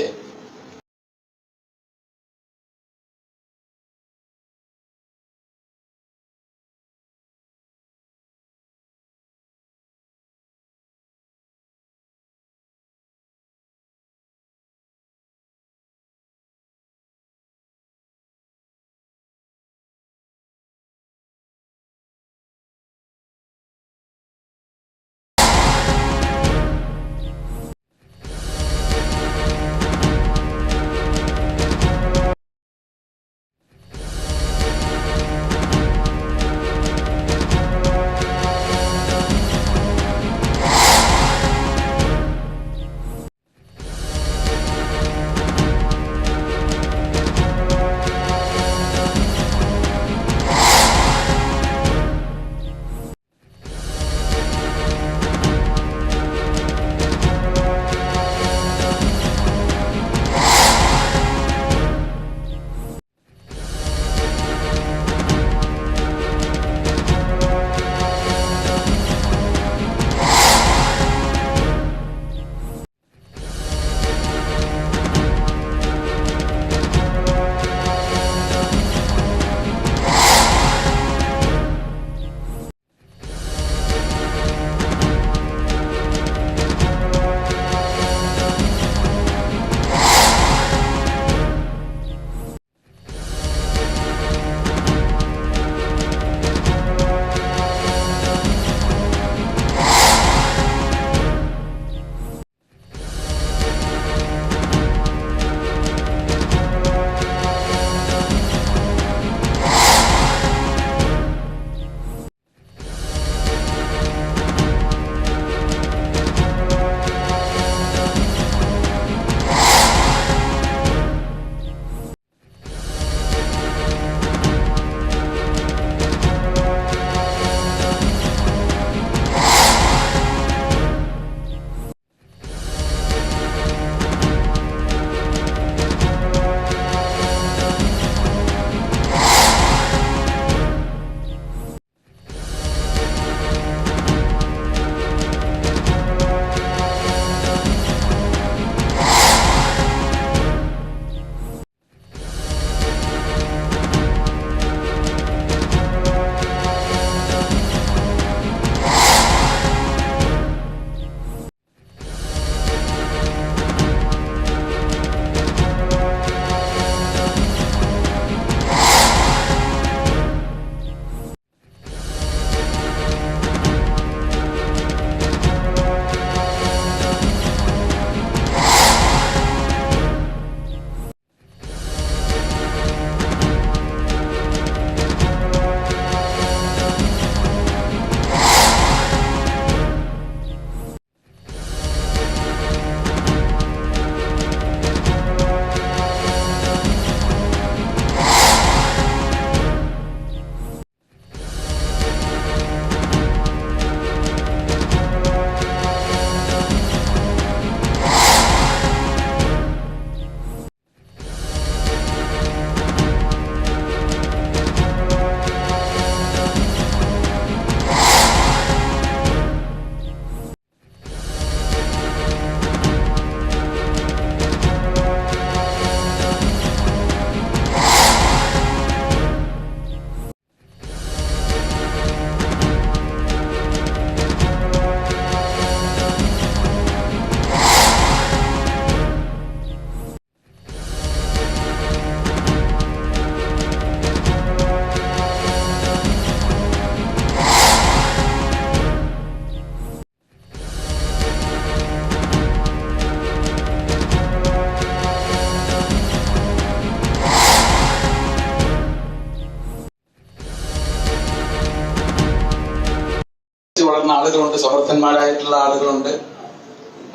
വളർന്ന ആളുകളുണ്ട്, സമർത്ഥന്മാരായിട്ടുള്ള ആളുകളുണ്ട്.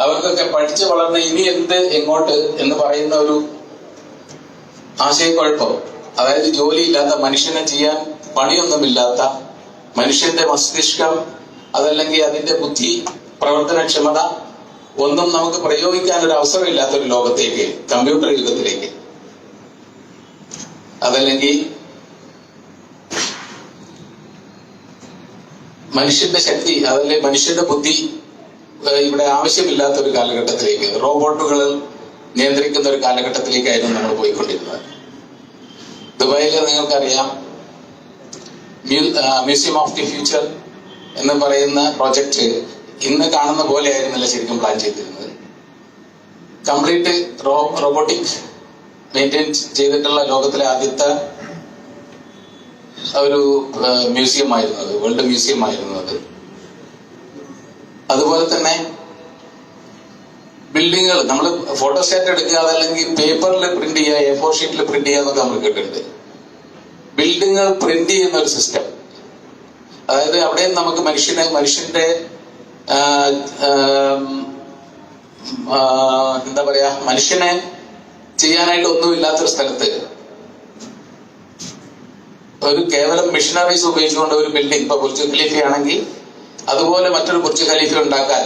അവർക്കൊക്കെ പഠിച്ചു വളർന്ന് ഇനി എന്ത് എങ്ങോട്ട് എന്ന് പറയുന്ന ഒരു ആശയക്കുഴപ്പം, അതായത് ജോലിയില്ലാത്ത, മനുഷ്യനെ ചെയ്യാൻ പണിയൊന്നുമില്ലാത്ത, മനുഷ്യന്റെ മസ്തിഷ്കം അതല്ലെങ്കിൽ അതിന്റെ ബുദ്ധി പ്രവർത്തനക്ഷമത ഒന്നും നമുക്ക് പ്രയോഗിക്കാൻ ഒരു അവസരമില്ലാത്തൊരു ലോകത്തേക്ക്, കമ്പ്യൂട്ടർ യുഗത്തിലേക്ക്, അതല്ലെങ്കിൽ മനുഷ്യന്റെ ശക്തി അതല്ലെങ്കിൽ മനുഷ്യന്റെ ബുദ്ധി ഇവിടെ ആവശ്യമില്ലാത്ത ഒരു കാലഘട്ടത്തിലേക്ക്, റോബോട്ടുകൾ നിയന്ത്രിക്കുന്ന ഒരു കാലഘട്ടത്തിലേക്കായിരുന്നു നമ്മൾ പോയിക്കൊണ്ടിരുന്നത്. ദുബായിൽ നിങ്ങൾക്കറിയാം മ്യൂസിയം ഓഫ് ദി ഫ്യൂച്ചർ എന്ന് പറയുന്ന പ്രോജക്റ്റ് ഇന്ന് കാണുന്ന പോലെ ആയിരുന്നില്ല ശരിക്കും പ്ലാൻ ചെയ്തിരുന്നത്. കംപ്ലീറ്റ് റോബോട്ടിക് മെയിൻറ്റെയിൻ ചെയ്തിട്ടുള്ള ലോകത്തിലെ ആദ്യത്തെ ഒരു മ്യൂസിയം ആയിരുന്നു അത്, വേൾഡ് മ്യൂസിയം ആയിരുന്നു അത്. അതുപോലെ തന്നെ ബിൽഡിങ്ങുകൾ നമ്മൾ ഫോട്ടോസ്റ്റാറ്റ് എടുക്കുക, അതല്ലെങ്കിൽ പേപ്പറിൽ പ്രിന്റ് ചെയ്യുക, A4 ഷീറ്റിൽ പ്രിന്റ് ചെയ്യുക എന്നൊക്കെ നമ്മൾ കേട്ടിട്ടുണ്ട്. ബിൽഡിങ്ങുകൾ പ്രിന്റ് ചെയ്യുന്ന ഒരു സിസ്റ്റം, അതായത് അവിടെയും നമുക്ക് മനുഷ്യന്റെ എന്താ പറയാ, മനുഷ്യനെ ചെയ്യാനായിട്ട് ഒന്നുമില്ലാത്തൊരു സ്ഥലത്ത് ഒരു കേവലം മെഷീനറീസ് ഉപയോഗിച്ചുകൊണ്ട് ഒരു ബിൽഡിംഗ്, ഇപ്പൊ ബുർജ് ഖലീഫ ആണെങ്കിൽ അതുപോലെ മറ്റൊരു ബുർജ് ഖലീഫ ഉണ്ടാക്കാൻ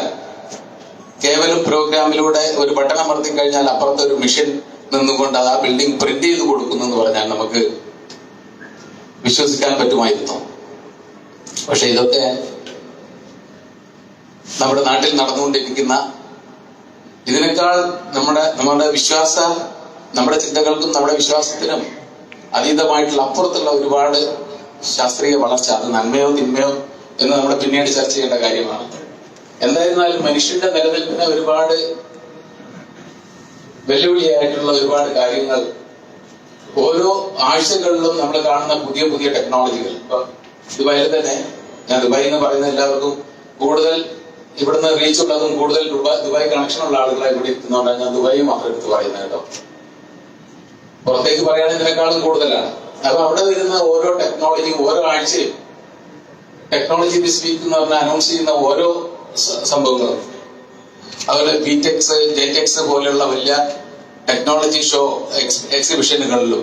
കേവലം പ്രോഗ്രാമിലൂടെ ഒരു ബട്ടൺ അമർത്തി കഴിഞ്ഞാൽ അപ്പുറത്തെ ഒരു മെഷീൻ നിന്നുകൊണ്ട് അത് ആ ബിൽഡിംഗ് പ്രിന്റ് ചെയ്ത് കൊടുക്കുന്നു എന്ന് പറഞ്ഞാൽ നമുക്ക് വിശ്വസിക്കാൻ പറ്റുമായിരുന്നു. പക്ഷെ ഇതൊക്കെ നമ്മുടെ നാട്ടിൽ നടന്നുകൊണ്ടിരിക്കുന്ന, ഇതിനേക്കാൾ നമ്മുടെ ചിന്തകൾക്കും നമ്മുടെ വിശ്വാസത്തിനും അതീതമായിട്ടുള്ള അപ്പുറത്തുള്ള ഒരുപാട് ശാസ്ത്രീയ വളർച്ച, അത് നന്മയോ തിന്മയോ എന്ന് നമ്മൾ പിന്നീട് ചർച്ച ചെയ്യേണ്ട കാര്യമാണ്. എന്തായിരുന്നാലും മനുഷ്യന്റെ നിലനിൽപ്പിന് ഒരുപാട് വെല്ലുവിളിയായിട്ടുള്ള ഒരുപാട് കാര്യങ്ങൾ ഓരോ ആഴ്ചകളിലും നമ്മൾ കാണുന്ന പുതിയ പുതിയ ടെക്നോളജികൾ. ഇപ്പൊ ദുബായിൽ തന്നെ, ഞാൻ ദുബായ് എന്ന് പറയുന്ന എല്ലാവർക്കും കൂടുതൽ ഇവിടുന്ന് റീച്ച് ഉള്ളതും കൂടുതൽ ദുബായ് കണക്ഷൻ ഉള്ള ആളുകളെ ഇവിടെ ഇരിക്കുന്നതുകൊണ്ടാണ് ഞാൻ ദുബായ് മാത്രം എടുത്ത് പറയുന്നത് കേട്ടോ. പുറത്തേക്ക് പറയുന്നതിനേക്കാളും കൂടുതലാണ്. അപ്പൊ അവിടെ വരുന്ന ഓരോ ടെക്നോളജിയും ഓരോ ആഴ്ചയും ടെക്നോളജി ദിസ് വീക്ക് എന്ന് പറഞ്ഞാൽ അനൗൺസ് ചെയ്യുന്ന ഓരോ സംഭവങ്ങളും, അതുപോലെ ബിടെക്സ് ജെടെക്സ് പോലെയുള്ള വലിയ ടെക്നോളജി ഷോ എക്സിബിഷനുകളിലും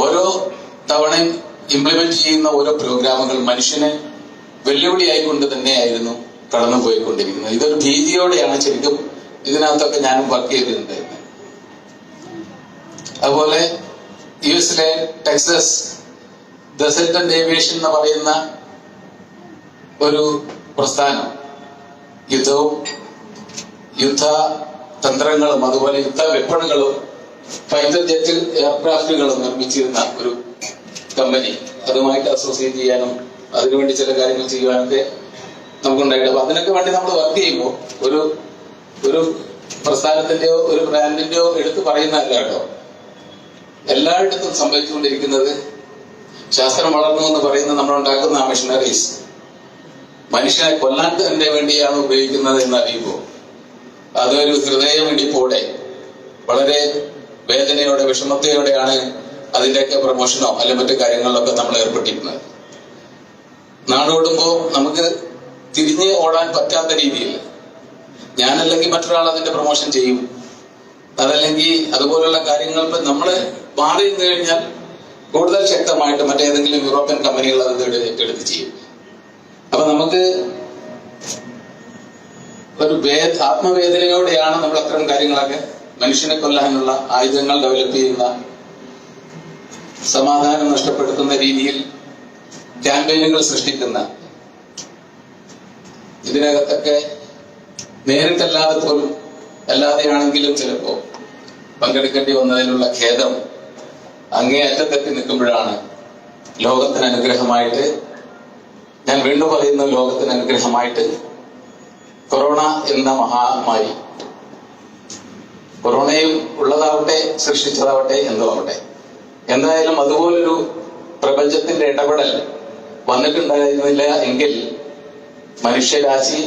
ഓരോ തവണയും ഇംപ്ലിമെന്റ് ചെയ്യുന്ന ഓരോ പ്രോഗ്രാമുകൾ മനുഷ്യനെ വെല്ലുവിളിയായിക്കൊണ്ട് തന്നെയായിരുന്നു കടന്നുപോയിക്കൊണ്ടിരിക്കുന്നത്. ഇതൊരു ഭീതിയോടെയാണ് ശരിക്കും ഇതിനകത്തൊക്കെ ഞാനും വർക്ക് ചെയ്തിട്ടുണ്ടായിരുന്നത്. അതുപോലെ യുഎസിലെ ടെക്സസ് ഡെസൽട്ടന്റ് ഏവിയേഷൻ എന്ന് പറയുന്ന ഒരു പ്രസ്ഥാനം യുദ്ധ തന്ത്രങ്ങളും അതുപോലെ യുദ്ധ വെപ്പണുകളും ഫൈറ്റർ ജെറ്റ് എയർക്രാഫ്റ്റുകളും നിർമ്മിച്ചിരുന്ന ഒരു കമ്പനി, അതുമായിട്ട് അസോസിയേറ്റ് ചെയ്യാനും അതിനുവേണ്ടി ചില കാര്യങ്ങൾ ചെയ്യുവാനൊക്കെ നമുക്കുണ്ടായിട്ട്, അപ്പൊ അതിനൊക്കെ വേണ്ടി നമ്മൾ വർക്ക് ചെയ്യുമ്പോൾ ഒരു പ്രസ്ഥാനത്തിന്റെയോ ഒരു ബ്രാൻഡിന്റെയോ എടുത്ത് പറയുന്നതല്ല കേട്ടോ. എല്ലായിടത്തും സംഭവിച്ചുകൊണ്ടിരിക്കുന്നത് ശാസ്ത്രം വളർന്നു എന്ന് പറയുന്നത് നമ്മൾ ഉണ്ടാക്കുന്ന ആ മെഷീനറീസ് മനുഷ്യനെ കൊല്ലാൻ തന്നെ വേണ്ടിയാണ് ഉപയോഗിക്കുന്നത് എന്നറിയുമ്പോൾ അതൊരു ഹൃദയമിടിപ്പോടെ വളരെ വേദനയോടെ വിഷമതയോടെയാണ് അതിന്റെയൊക്കെ പ്രൊമോഷനോ അല്ലെങ്കിൽ മറ്റു കാര്യങ്ങളിലൊക്കെ നമ്മൾ ഏർപ്പെട്ടിരുന്നത്. നാടോടുമ്പോൾ നമുക്ക് തിരിഞ്ഞ് ഓടാൻ പറ്റാത്ത രീതിയിൽ ഞാനല്ലെങ്കിൽ മറ്റൊരാൾ അതിന്റെ പ്രൊമോഷൻ ചെയ്യും, അതല്ലെങ്കിൽ അതുപോലുള്ള കാര്യങ്ങൾ നമ്മൾ മാറി നിന്ന് കഴിഞ്ഞാൽ കൂടുതൽ ശക്തമായിട്ട് മറ്റേതെങ്കിലും യൂറോപ്യൻ കമ്പനികൾ അത് ഏറ്റെടുത്ത് ചെയ്യും. അപ്പൊ നമുക്ക് ഒരു ആത്മവേദനയോടെയാണ് നമ്മൾ അത്തരം കാര്യങ്ങളൊക്കെ മനുഷ്യനെ കൊല്ലാനുള്ള ആയുധങ്ങൾ ഡെവലപ്പ് ചെയ്യുന്ന, സമാധാനം നഷ്ടപ്പെടുത്തുന്ന രീതിയിൽ ക്യാമ്പയിനുകൾ സൃഷ്ടിക്കുന്ന, ഇതിനകത്തൊക്കെ നേരിട്ടല്ലാതെ പോലും അല്ലാതെയാണെങ്കിലും ചിലപ്പോ പങ്കെടുക്കേണ്ടി വന്നതിലുള്ള ഖേദം അങ്ങേയറ്റത്തെത്തി നിൽക്കുമ്പോഴാണ് ലോകത്തിന് അനുഗ്രഹമായിട്ട്, ഞാൻ വീണ്ടും പറയുന്ന ലോകത്തിന് അനുഗ്രഹമായിട്ട് കൊറോണ എന്ന മഹാമാരി, കൊറോണയും ഉള്ളതാവട്ടെ സൃഷ്ടിച്ചതാവട്ടെ എന്തോ ആവട്ടെ, എന്തായാലും അതുപോലൊരു പ്രപഞ്ചത്തിന്റെ ഇടപെടൽ വന്നിട്ടുണ്ടായിരുന്നില്ല എങ്കിൽ മനുഷ്യരാശി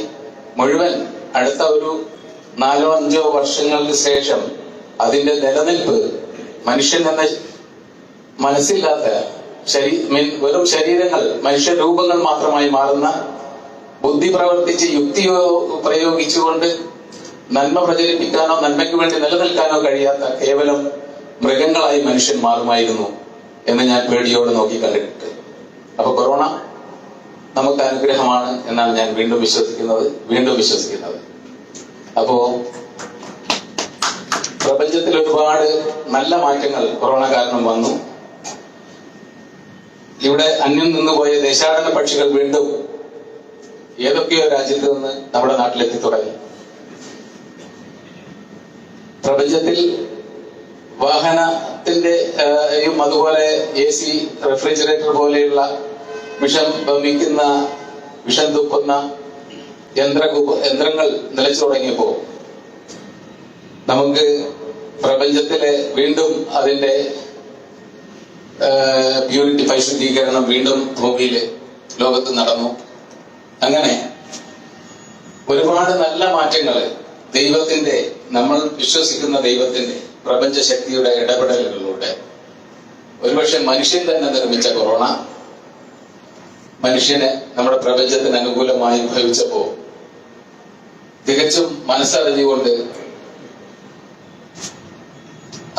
മുഴുവൻ അടുത്ത ഒരു 4-5 വർഷങ്ങൾക്ക് ശേഷം അതിന്റെ നിലനിൽപ്പ് മനുഷ്യൻ എന്ന മനസ്സില്ലാത്ത വെറും ശരീരങ്ങൾ, മനുഷ്യ രൂപങ്ങൾ മാത്രമായി മാറുന്ന ബുദ്ധി പ്രവർത്തിച്ച് യുക്തിയോ പ്രയോഗിച്ചുകൊണ്ട് നന്മ പ്രചരിപ്പിക്കാനോ നന്മയ്ക്ക് വേണ്ടി നിലനിൽക്കാനോ കഴിയാത്ത കേവലം മൃഗങ്ങളായി മനുഷ്യൻ മാറുമായിരുന്നു എന്ന് ഞാൻ പേടിയോട് നോക്കി കണ്ടിട്ടുണ്ട്. അപ്പൊ കൊറോണ നമുക്ക് അനുഗ്രഹമാണ് എന്നാണ് ഞാൻ വീണ്ടും വിശ്വസിക്കുന്നത്. അപ്പോ പ്രപഞ്ചത്തിൽ ഒരുപാട് നല്ല മാറ്റങ്ങൾ കൊറോണ കാരണം വന്നു. ഇവിടെ അന്യം നിന്നുപോയ ദേശാടന പക്ഷികൾ വീണ്ടും ഏതൊക്കെയോ രാജ്യത്ത് നിന്ന് നമ്മുടെ നാട്ടിലെത്തി തുടങ്ങി. പ്രപഞ്ചത്തിൽ വാഹനത്തിന്റെ അതുപോലെ AC, റെഫ്രിജറേറ്റർ പോലെയുള്ള വിഷം വമിക്കുന്ന, വിഷം തുപ്പുന്ന യന്ത്രങ്ങൾ നിലച്ചു തുടങ്ങിയപ്പോ നമുക്ക് പ്രപഞ്ചത്തിലെ വീണ്ടും അതിന്റെ പ്യൂരിറ്റി, പരിശുദ്ധീകരണം വീണ്ടും ഭൂമിയില് ലോകത്ത് നടന്നു. അങ്ങനെ ഒരുപാട് നല്ല മാറ്റങ്ങൾ ദൈവത്തിന്റെ, നമ്മൾ വിശ്വസിക്കുന്ന ദൈവത്തിന്റെ പ്രപഞ്ച ശക്തിയുടെ ഇടപെടലുകളിലൂടെ, ഒരുപക്ഷെ മനുഷ്യൻ തന്നെ നിർമ്മിച്ച കൊറോണ മനുഷ്യന് നമ്മുടെ പ്രപഞ്ചത്തിന് അനുകൂലമായി ഭവിച്ചപ്പോ തികച്ചും മനസ്സറിഞ്ഞുകൊണ്ട്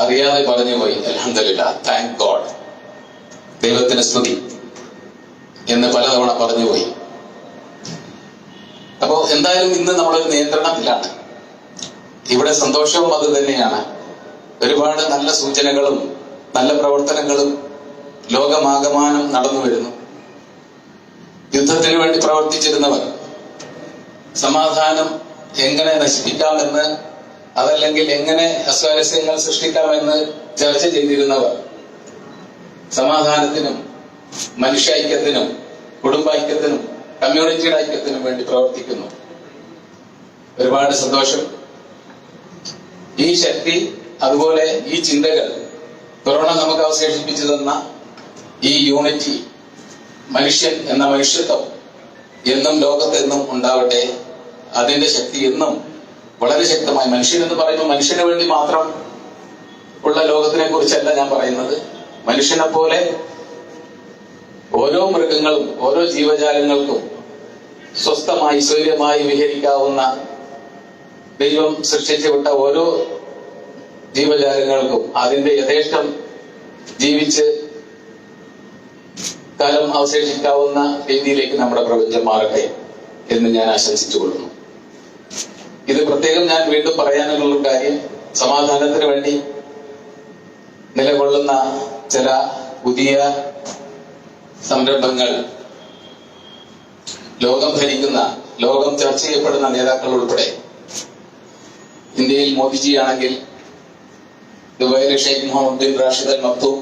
അറിയാതെ പറഞ്ഞുപോയി അൽഹംദുലില്ലാഹ്, താങ്ക് ഗോഡ്, ദൈവത്തിന് സ്തുതി എന്ന് പലതവണ പറഞ്ഞുപോയി. അപ്പോ എന്തായാലും ഇന്ന് നമ്മളൊരു നിയന്ത്രണത്തിലാണ്. ഇവിടെ സന്തോഷവും അത് തന്നെയാണ്. ഒരുപാട് നല്ല സൂചനകളും നല്ല പ്രവർത്തനങ്ങളും ലോകമാകമാനം നടന്നു വരുന്നു. യുദ്ധത്തിന് വേണ്ടി പ്രവർത്തിച്ചിരുന്നവർ സമാധാനം എങ്ങനെ നശിപ്പിക്കാമെന്ന്, അതല്ലെങ്കിൽ എങ്ങനെ അസ്വാരസ്യങ്ങൾ സൃഷ്ടിക്കാമെന്ന് ചർച്ച ചെയ്തിരുന്നവർ സമാധാനത്തിനും മനുഷ്യൈക്യത്തിനും കുടുംബൈക്യത്തിനും കമ്മ്യൂണിറ്റിയുടെ ഐക്യത്തിനും വേണ്ടി പ്രവർത്തിക്കുന്നു. ഒരുപാട് സന്തോഷം. ഈ ശക്തി, അതുപോലെ ഈ ചിന്തകൾ, കൊറോണ നമുക്ക് അവശേഷിപ്പിച്ചു തന്ന ഈ യൂണിറ്റി, മനുഷ്യൻ എന്ന മനുഷ്യത്വം എന്നും ലോകത്തെന്നും ഉണ്ടാവട്ടെ. അതിന്റെ ശക്തി എന്നും വളരെ ശക്തമായി, മനുഷ്യൻ എന്ന് പറയുമ്പോൾ മനുഷ്യന് വേണ്ടി മാത്രം ഉള്ള ലോകത്തിനെ കുറിച്ചല്ല ഞാൻ പറയുന്നത്. മനുഷ്യനെ പോലെ ഓരോ മൃഗങ്ങളും ഓരോ ജീവജാലങ്ങൾക്കും സ്വസ്ഥമായി സ്വൈര്യമായി വിഹരിക്കാവുന്ന, ദൈവം സൃഷ്ടിച്ചു വിട്ട ഓരോ ജീവജാലങ്ങൾക്കും അതിന്റെ യഥേഷ്ടം ജീവിച്ച് കാലം അവശേഷിക്കാവുന്ന രീതിയിലേക്ക് നമ്മുടെ പ്രപഞ്ചം മാറട്ടെ എന്ന് ഞാൻ ആശംസിച്ചുകൊള്ളുന്നു. ഇത് പ്രത്യേകം ഞാൻ വീണ്ടും പറയാനുള്ള കാര്യം, സമാധാനത്തിന് വേണ്ടി നിലകൊള്ളുന്ന ചില പുതിയ സംരംഭങ്ങൾ, ലോകം ഭരിക്കുന്ന, ലോകം ചർച്ച ചെയ്യപ്പെടുന്ന നേതാക്കൾ ഉൾപ്പെടെ, ഇന്ത്യയിൽ മോദിജി ആണെങ്കിൽ ദുബായിലെ Sheikh Mohammed bin Rashid Al Maktoum,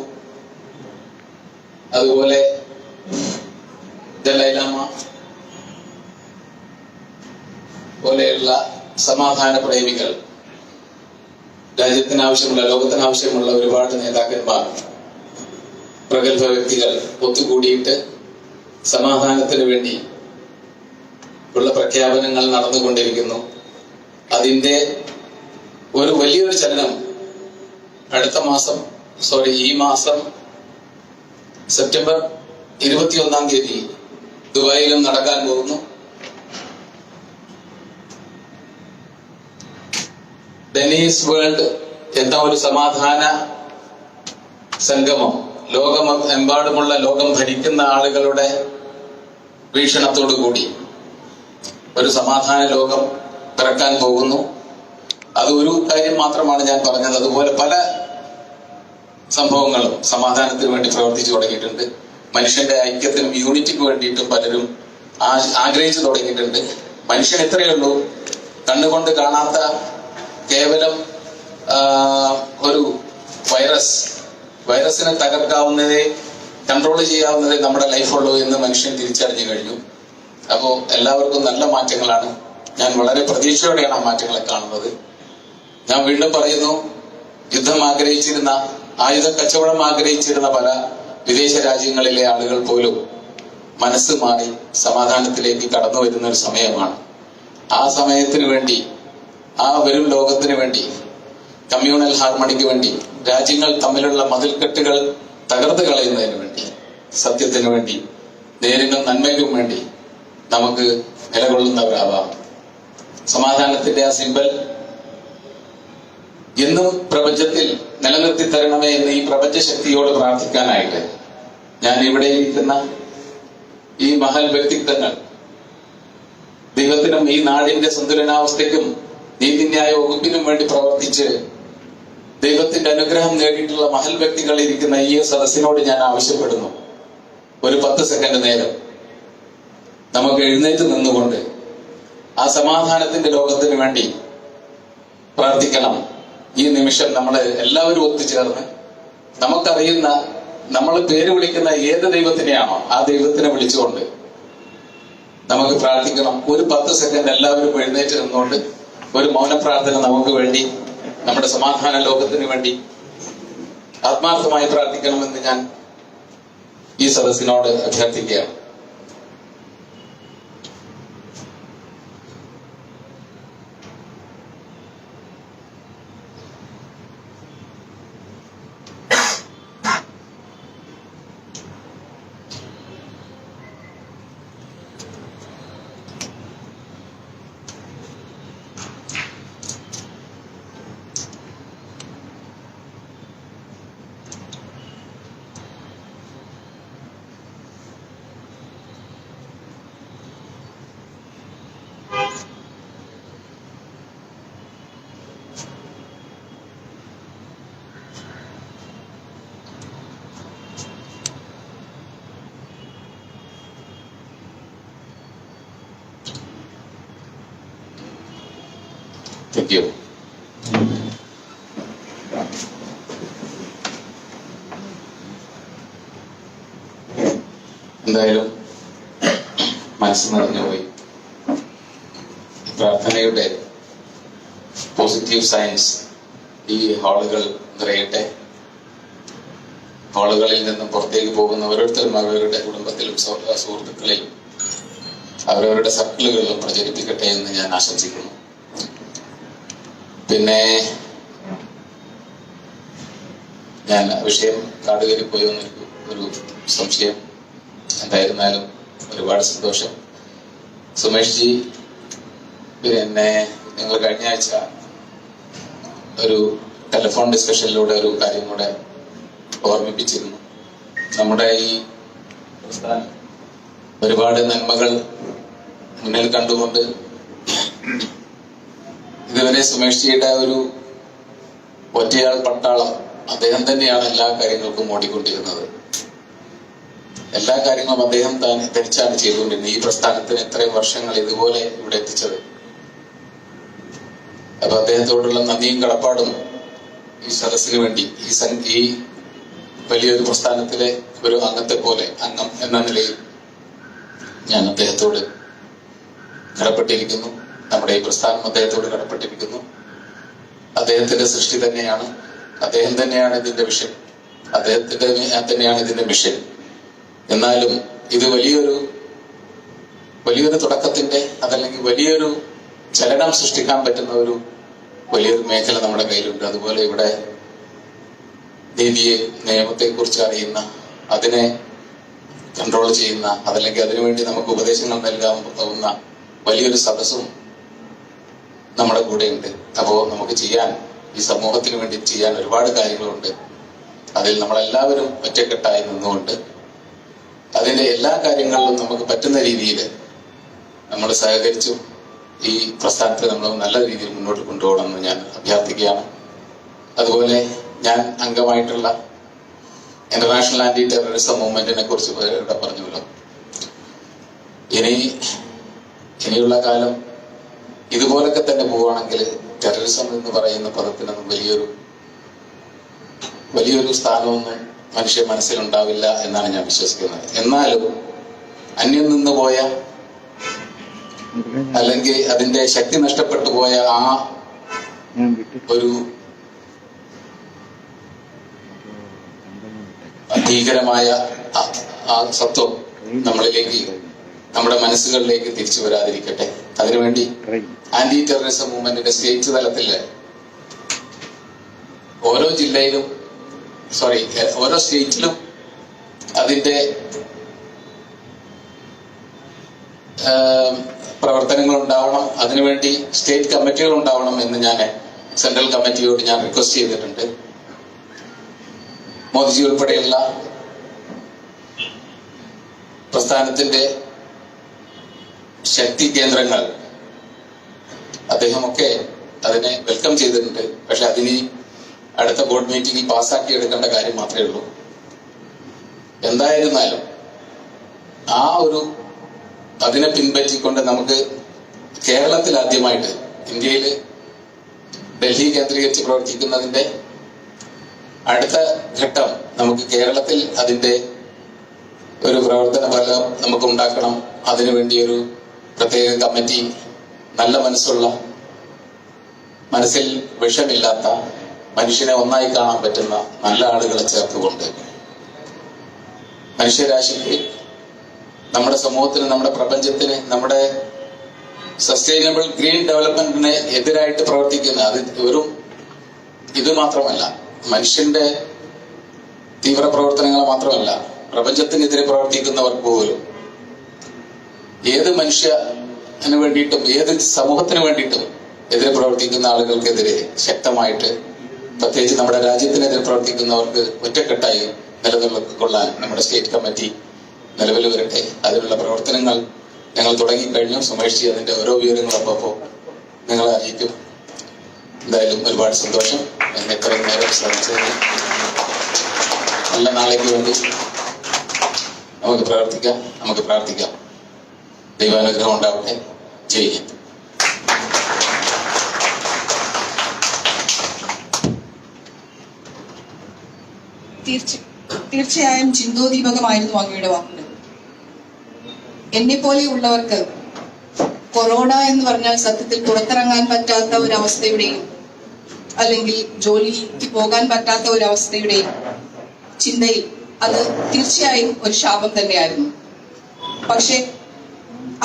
അതുപോലെ ദലൈലാമ പോലെയുള്ള സമാധാന പ്രേമികൾ, രാജ്യത്തിനാവശ്യമുള്ള, ലോകത്തിനാവശ്യമുള്ള ഒരുപാട് നേതാക്കന്മാർ, പ്രഗത്ഭ വ്യക്തികൾ ഒത്തുകൂടിയിട്ട് സമാധാനത്തിന് വേണ്ടി ഉള്ള പ്രഖ്യാപനങ്ങൾ നടന്നുകൊണ്ടിരിക്കുന്നു. അതിന്റെ ഒരു വലിയൊരു ചലനം ഈ മാസം സെപ്റ്റംബർ 21 തീയതി ദുബായിലും നടക്കാൻ പോകുന്നു. ഡെനീസ് വേൾഡ് എന്ന ഒരു സമാധാന സംഗമം, ലോകമെമ്പാടുമുള്ള ലോകം ഭരിക്കുന്ന ആളുകളുടെ വീക്ഷണത്തോടു കൂടി ഒരു സമാധാന ലോകം പിറക്കാൻ പോകുന്നു. അത് ഒരു കാര്യം മാത്രമാണ് ഞാൻ പറഞ്ഞത്. അതുപോലെ പല സംഭവങ്ങളും സമാധാനത്തിന് വേണ്ടി പ്രവർത്തിച്ചു തുടങ്ങിയിട്ടുണ്ട്. മനുഷ്യന്റെ ഐക്യത്തിനും യൂണിറ്റിക്ക് വേണ്ടിയിട്ടും പലരും ആഗ്രഹിച്ചു തുടങ്ങിയിട്ടുണ്ട്. മനുഷ്യൻ ഇത്രയേ ഉള്ളൂ, കണ്ണുകൊണ്ട് കാണാത്ത കേവലം ഒരു വൈറസിനെ തകർക്കാവുന്നതേ, കൺട്രോൾ ചെയ്യാവുന്നതേ നമ്മുടെ ലൈഫുള്ളൂ എന്ന് മനുഷ്യൻ തിരിച്ചറിഞ്ഞു കഴിഞ്ഞു. അപ്പോ എല്ലാവർക്കും നല്ല മാറ്റങ്ങളാണ്. ഞാൻ വളരെ പ്രതീക്ഷയോടെയാണ് ആ മാറ്റങ്ങളെ കാണുന്നത്. ഞാൻ വീണ്ടും പറയുന്നു, യുദ്ധം ആഗ്രഹിച്ചിരുന്ന, ആയുധ കച്ചവടം ആഗ്രഹിച്ചിരുന്ന പല വിദേശ രാജ്യങ്ങളിലെ ആളുകൾ പോലും മനസ്സ് മാറി സമാധാനത്തിലേക്ക് കടന്നു വരുന്ന ഒരു സമയമാണ്. ആ സമയത്തിന് വേണ്ടി, ആ വരും ലോകത്തിന് വേണ്ടി, കമ്മ്യൂണൽ ഹാർമണിക്ക് വേണ്ടി, രാജ്യങ്ങൾ തമ്മിലുള്ള മതിൽക്കെട്ടുകൾ തകർത്ത് കളയുന്നതിന് വേണ്ടി, സത്യത്തിന് വേണ്ടി, നേരിനും നന്മയ്ക്കും വേണ്ടി നമുക്ക് നിലകൊള്ളുന്നവരാവാം. സമാധാനത്തിന്റെ ആ സിമ്പൽ എന്നും പ്രപഞ്ചത്തിൽ നിലനിർത്തി തരണമേ എന്ന് ഈ പ്രപഞ്ച ശക്തിയോട് പ്രാർത്ഥിക്കാനായിട്ട് ഞാൻ ഇവിടെ ഇരിക്കുന്ന ഈ മഹൽ വ്യക്തിത്വങ്ങൾ ദൈവത്തിനും ഈ നാടിന്റെ സന്തുലനാവസ്ഥയ്ക്കും നീതിന്യായ വകുപ്പിനും വേണ്ടി പ്രവർത്തിച്ച് ദൈവത്തിന്റെ അനുഗ്രഹം നേടിയിട്ടുള്ള മഹൽ വ്യക്തികൾ ഇരിക്കുന്ന ഈ സദസ്സിനോട് ഞാൻ ആവശ്യപ്പെടുന്നു, ഒരു 10 സെക്കൻഡ് നേരം നമുക്ക് എഴുന്നേറ്റ് നിന്നുകൊണ്ട് ആ സമാധാനത്തിന്റെ ലോകത്തിന് വേണ്ടി പ്രാർത്ഥിക്കണം. ഈ നിമിഷം നമ്മൾ എല്ലാവരും ഒത്തുചേർന്ന് നമുക്കറിയുന്ന, നമ്മൾ പേര് വിളിക്കുന്ന ഏത് ദൈവത്തിനെയാണോ ആ ദൈവത്തിനെ വിളിച്ചുകൊണ്ട് നമുക്ക് പ്രാർത്ഥിക്കണം. ഒരു 10 സെക്കൻഡ് എല്ലാവരും എഴുന്നേറ്റ് നിന്നുകൊണ്ട് ഒരു മൗന പ്രാർത്ഥന നമുക്ക് വേണ്ടി, നമ്മുടെ സമാധാന ലോകത്തിന് വേണ്ടി ആത്മാർത്ഥമായി പ്രാർത്ഥിക്കണമെന്ന് ഞാൻ ഈ സദസ്സിനോട് അഭ്യർത്ഥിക്കുകയാണ്. Thank you. എന്തായാലും മനസ്സ് നിറഞ്ഞുപോയി. പ്രാർത്ഥനയുടെ പോസിറ്റീവ് സയൻസ് ഈ ഹാളുകൾ നിറയട്ടെ. ഹാളുകളിൽ നിന്നും പുറത്തേക്ക് പോകുന്ന ഓരോരുത്തരും അവരവരുടെ കുടുംബത്തിലും സുഹൃത്തുക്കളിലും അവരവരുടെ സർക്കിളുകളിലും പ്രചരിപ്പിക്കട്ടെ എന്ന് ഞാൻ ആശംസിക്കുന്നു. പിന്നെ ഞാൻ വിഷയം കാടുകയറി പോയി ഒരു സംശയം. എന്തായിരുന്നാലും ഒരുപാട് സന്തോഷം. സുമേഷ് ജി, പിന്നെ നിങ്ങൾ കഴിഞ്ഞ ആഴ്ച ഒരു ടെലിഫോൺ ഡിസ്കഷനിലൂടെ ഒരു കാര്യം കൂടെ ഓർമ്മിപ്പിച്ചിരുന്നു. നമ്മുടെ ഈ പ്രസ്ഥാനം ഒരുപാട് നന്മകൾ മുന്നിൽ കണ്ടുകൊണ്ട് ഇതുവരെ സുമേഷ് ജിയുടെ ഒരു ഒറ്റയാൾ പട്ടാളം, അദ്ദേഹം തന്നെയാണ് എല്ലാ കാര്യങ്ങൾക്കും ഓടിക്കൊണ്ടിരുന്നത്. എല്ലാ കാര്യങ്ങളും അദ്ദേഹം ധരിച്ചാണ് ചെയ്തുകൊണ്ടിരുന്നത്. ഈ പ്രസ്ഥാനത്തിന് എത്രയും വർഷങ്ങൾ ഇതുപോലെ ഇവിടെ എത്തിച്ചത്. അപ്പൊ അദ്ദേഹത്തോടുള്ള നന്ദിയും കടപ്പാടും ഈ സദസ്സിന് വേണ്ടി, ഈ വലിയൊരു പ്രസ്ഥാനത്തിലെ ഒരു അംഗത്തെ പോലെ, അംഗം എന്ന നിലയിൽ ഞാൻ അദ്ദേഹത്തോട് കടപ്പെട്ടിരിക്കുന്നു. നമ്മുടെ ഈ പ്രസ്ഥാനം അദ്ദേഹത്തോട് കടപ്പെട്ടിരിക്കുന്നു. അദ്ദേഹത്തിന്റെ സൃഷ്ടി തന്നെയാണ്, അദ്ദേഹം തന്നെയാണ് ഇതിന്റെ വിഷൻ, അദ്ദേഹത്തിന്റെ തന്നെയാണ് ഇതിന്റെ മിഷൻ. എന്നാലും ഇത് വലിയൊരു തുടക്കത്തിന്റെ, അതല്ലെങ്കിൽ വലിയൊരു ചലനം സൃഷ്ടിക്കാൻ പറ്റുന്ന വലിയൊരു മേഖല നമ്മുടെ കയ്യിലുണ്ട്. അതുപോലെ ഇവിടെ നീതിയെ, നിയമത്തെ കുറിച്ച് അറിയുന്ന, അതിനെ കൺട്രോൾ ചെയ്യുന്ന, അതല്ലെങ്കിൽ അതിനുവേണ്ടി നമുക്ക് ഉപദേശങ്ങൾ നൽകാവുന്ന വലിയൊരു സദസ്സും നമ്മുടെ കൂടെ ഉണ്ട്. അപ്പോ നമുക്ക് ചെയ്യാൻ, ഈ സമൂഹത്തിന് വേണ്ടി ചെയ്യാൻ ഒരുപാട് കാര്യങ്ങളുണ്ട്. അതിൽ നമ്മളെല്ലാവരും ഒറ്റക്കെട്ടായി നിന്നുകൊണ്ട് അതിന്റെ എല്ലാ കാര്യങ്ങളിലും നമുക്ക് പറ്റുന്ന രീതിയിൽ നമ്മൾ സഹകരിച്ചു ഈ പ്രസ്ഥാനത്തെ നമ്മൾ നല്ല രീതിയിൽ മുന്നോട്ട് കൊണ്ടുപോകണമെന്ന് ഞാൻ അഭ്യർത്ഥിക്കുകയാണ്. അതുപോലെ ഞാൻ അംഗമായിട്ടുള്ള ഇന്റർനാഷണൽ ആന്റി ടെററിസം മൂവ്മെന്റിനെ കുറിച്ച് ഇവിടെ പറഞ്ഞല്ലോ. ഇനിയുള്ള കാലം ഇതുപോലൊക്കെ തന്നെ പോവുകയാണെങ്കിൽ ടെററിസം എന്ന് പറയുന്ന പദത്തിനൊന്നും വലിയൊരു സ്ഥാനമൊന്നും മനുഷ്യ മനസ്സിലുണ്ടാവില്ല എന്നാണ് ഞാൻ വിശ്വസിക്കുന്നത്. എന്നാലും അന്യം നിന്ന് പോയ, അല്ലെങ്കിൽ അതിന്റെ ശക്തി നഷ്ടപ്പെട്ടു പോയ ആ ഒരു ഭീകരമായ ആ സത്വം നമ്മളിലേക്ക്, നമ്മുടെ മനസ്സുകളിലേക്ക് തിരിച്ചു വരാതിരിക്കട്ടെ. അതിനുവേണ്ടി ആന്റി ടെററിസം മൂവ്മെന്റിന്റെ സ്റ്റേറ്റ് തലത്തില് ഓരോ സ്റ്റേറ്റിലും അതിന്റെ പ്രവർത്തനങ്ങൾ ഉണ്ടാവണം, അതിനുവേണ്ടി സ്റ്റേറ്റ് കമ്മിറ്റികൾ ഉണ്ടാവണം എന്ന് ഞാൻ സെൻട്രൽ കമ്മിറ്റിയോട് ഞാൻ റിക്വസ്റ്റ് ചെയ്തിട്ടുണ്ട്. മോദിജി ഉൾപ്പെടെയുള്ള പ്രസ്ഥാനത്തിന്റെ ശക്തി കേന്ദ്രങ്ങൾ അദ്ദേഹമൊക്കെ അതിനെ വെൽക്കം ചെയ്തിട്ടുണ്ട്. പക്ഷെ അതിന് അടുത്ത ബോർഡ് മീറ്റിംഗിൽ പാസ്സാക്കി എടുക്കേണ്ട കാര്യം മാത്രമേ ഉള്ളൂ. എന്തായിരുന്നാലും അതിനെ പിൻപറ്റിക്കൊണ്ട് നമുക്ക് കേരളത്തിൽ ആദ്യമായിട്ട്, ഇന്ത്യയിൽ ഡൽഹി കേന്ദ്രീകരിച്ച് പ്രവർത്തിക്കുന്നതിന്റെ അടുത്ത ഘട്ടം നമുക്ക് കേരളത്തിൽ അതിന്റെ ഒരു പ്രവർത്തന ഫലം നമുക്ക് ഉണ്ടാക്കണം. അതിനുവേണ്ടി ഒരു പ്രത്യേക കമ്മിറ്റി, നല്ല മനസ്സുള്ള, മനസ്സിൽ വിഷമില്ലാത്ത, മനുഷ്യനെ ഒന്നായി കാണാൻ പറ്റുന്ന നല്ല ആളുകളെ ചേർത്തുകൊണ്ട് മനുഷ്യരാശിക്ക്, നമ്മുടെ സമൂഹത്തിന്, നമ്മുടെ പ്രപഞ്ചത്തിന്, നമ്മുടെ സസ്റ്റൈനബിൾ ഗ്രീൻ ഡെവലപ്മെന്റിന് എതിരായിട്ട് പ്രവർത്തിക്കുന്ന, അത് വെറും ഇത് മാത്രമല്ല, മനുഷ്യന്റെ തീവ്ര പ്രവർത്തനങ്ങൾ മാത്രമല്ല, പ്രപഞ്ചത്തിനെതിരെ പ്രവർത്തിക്കുന്നവർക്ക് പോലും, ഏത് മനുഷ്യന് വേണ്ടിയിട്ടും ഏത് സമൂഹത്തിന് വേണ്ടിയിട്ടും എതിരെ പ്രവർത്തിക്കുന്ന ആളുകൾക്കെതിരെ ശക്തമായിട്ട്, പ്രത്യേകിച്ച് നമ്മുടെ രാജ്യത്തിനെതിരെ പ്രവർത്തിക്കുന്നവർക്ക് ഒറ്റക്കെട്ടായി നിലനിൽക്കൊള്ളാൻ നമ്മുടെ സ്റ്റേറ്റ് കമ്മിറ്റി നിലവിൽ വരട്ടെ. അതിനുള്ള പ്രവർത്തനങ്ങൾ ഞങ്ങൾ തുടങ്ങിക്കഴിഞ്ഞു. സുമേഷ് ജി അതിന്റെ ഓരോ വിവരങ്ങളും അപ്പോൾ നിങ്ങളെ അറിയിക്കും. എന്തായാലും ഒരുപാട് സന്തോഷം എന്നെ ഇത്രയും നേരം ശ്രമിച്ചതിന്. നല്ല നാളേക്ക് വേണ്ടി നമുക്ക് പ്രാർത്ഥിക്കാം. ദൈവാനുഗ്രഹം ഉണ്ടാവട്ടെ. ജയ് ഹിന്ദ്. തീർച്ചയായും ചിന്തോദീപകമായിരുന്നു അങ്ങയുടെ വാക്കുകൾ. എന്നെ പോലെയുള്ളവർക്ക് കൊറോണ എന്ന് പറഞ്ഞാൽ സത്യത്തിൽ പുറത്തിറങ്ങാൻ പറ്റാത്ത ഒരവസ്ഥയുടെയും അല്ലെങ്കിൽ ജോലിക്ക് പോകാൻ പറ്റാത്ത ഒരവസ്ഥയുടെയും ചിന്തയിൽ അത് തീർച്ചയായും ഒരു ശാപം തന്നെയായിരുന്നു. പക്ഷെ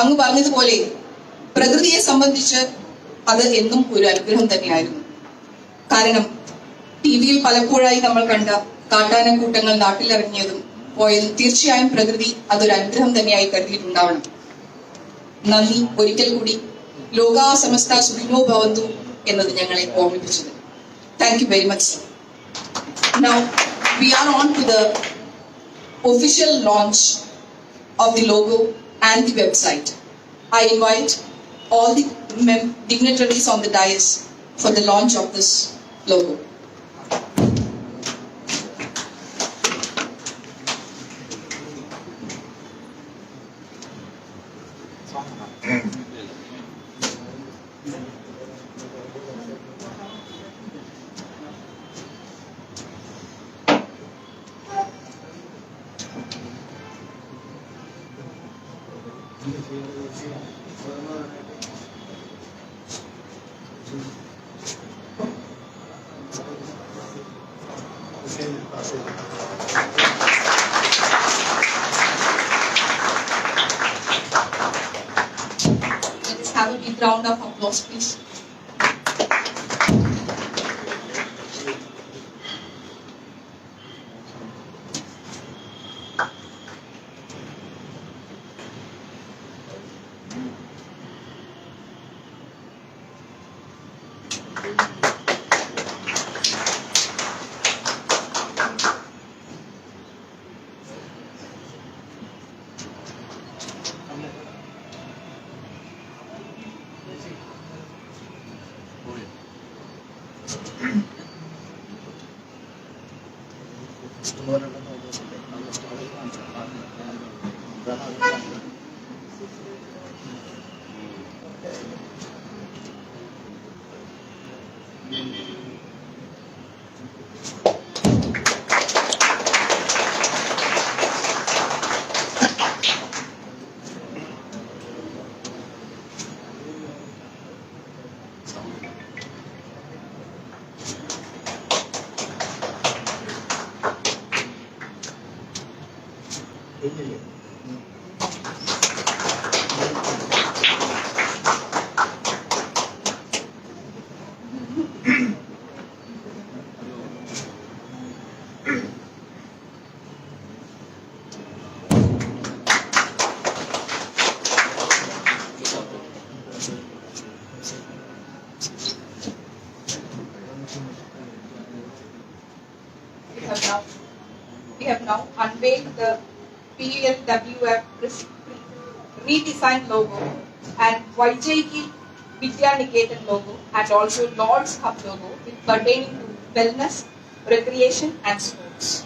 അങ്ങ് പറഞ്ഞതുപോലെ പ്രകൃതിയെ സംബന്ധിച്ച് അത് എന്നും ഒരു അനുഗ്രഹം തന്നെയായിരുന്നു. കാരണം ടിവിയിൽ പലപ്പോഴായി നമ്മൾ കണ്ട കാട്ടാനക്കൂട്ടങ്ങൾ നാട്ടിലിറങ്ങിയതും പോയതും തീർച്ചയായും പ്രകൃതി അതൊരു അനുഗ്രഹം തന്നെയായി കരുതിയിട്ടുണ്ടാവണം. നന്ദി ഒരിക്കൽ കൂടി. ലോകാ സമസ്ത സുഖിനോ ഭവന്തു എന്നത് ഞങ്ങളെ ഓർമ്മിപ്പിച്ചത്. Thank you very much. Now we are on to the official launch of the logo and the website. I invite all the dignitaries on the dais for the launch of this logo. Let's have a big round of applause, please. we have now unveiled the PLWF redesigned logo and Vijayan logo and also Lord's Hub logo pertaining to wellness, recreation and sports.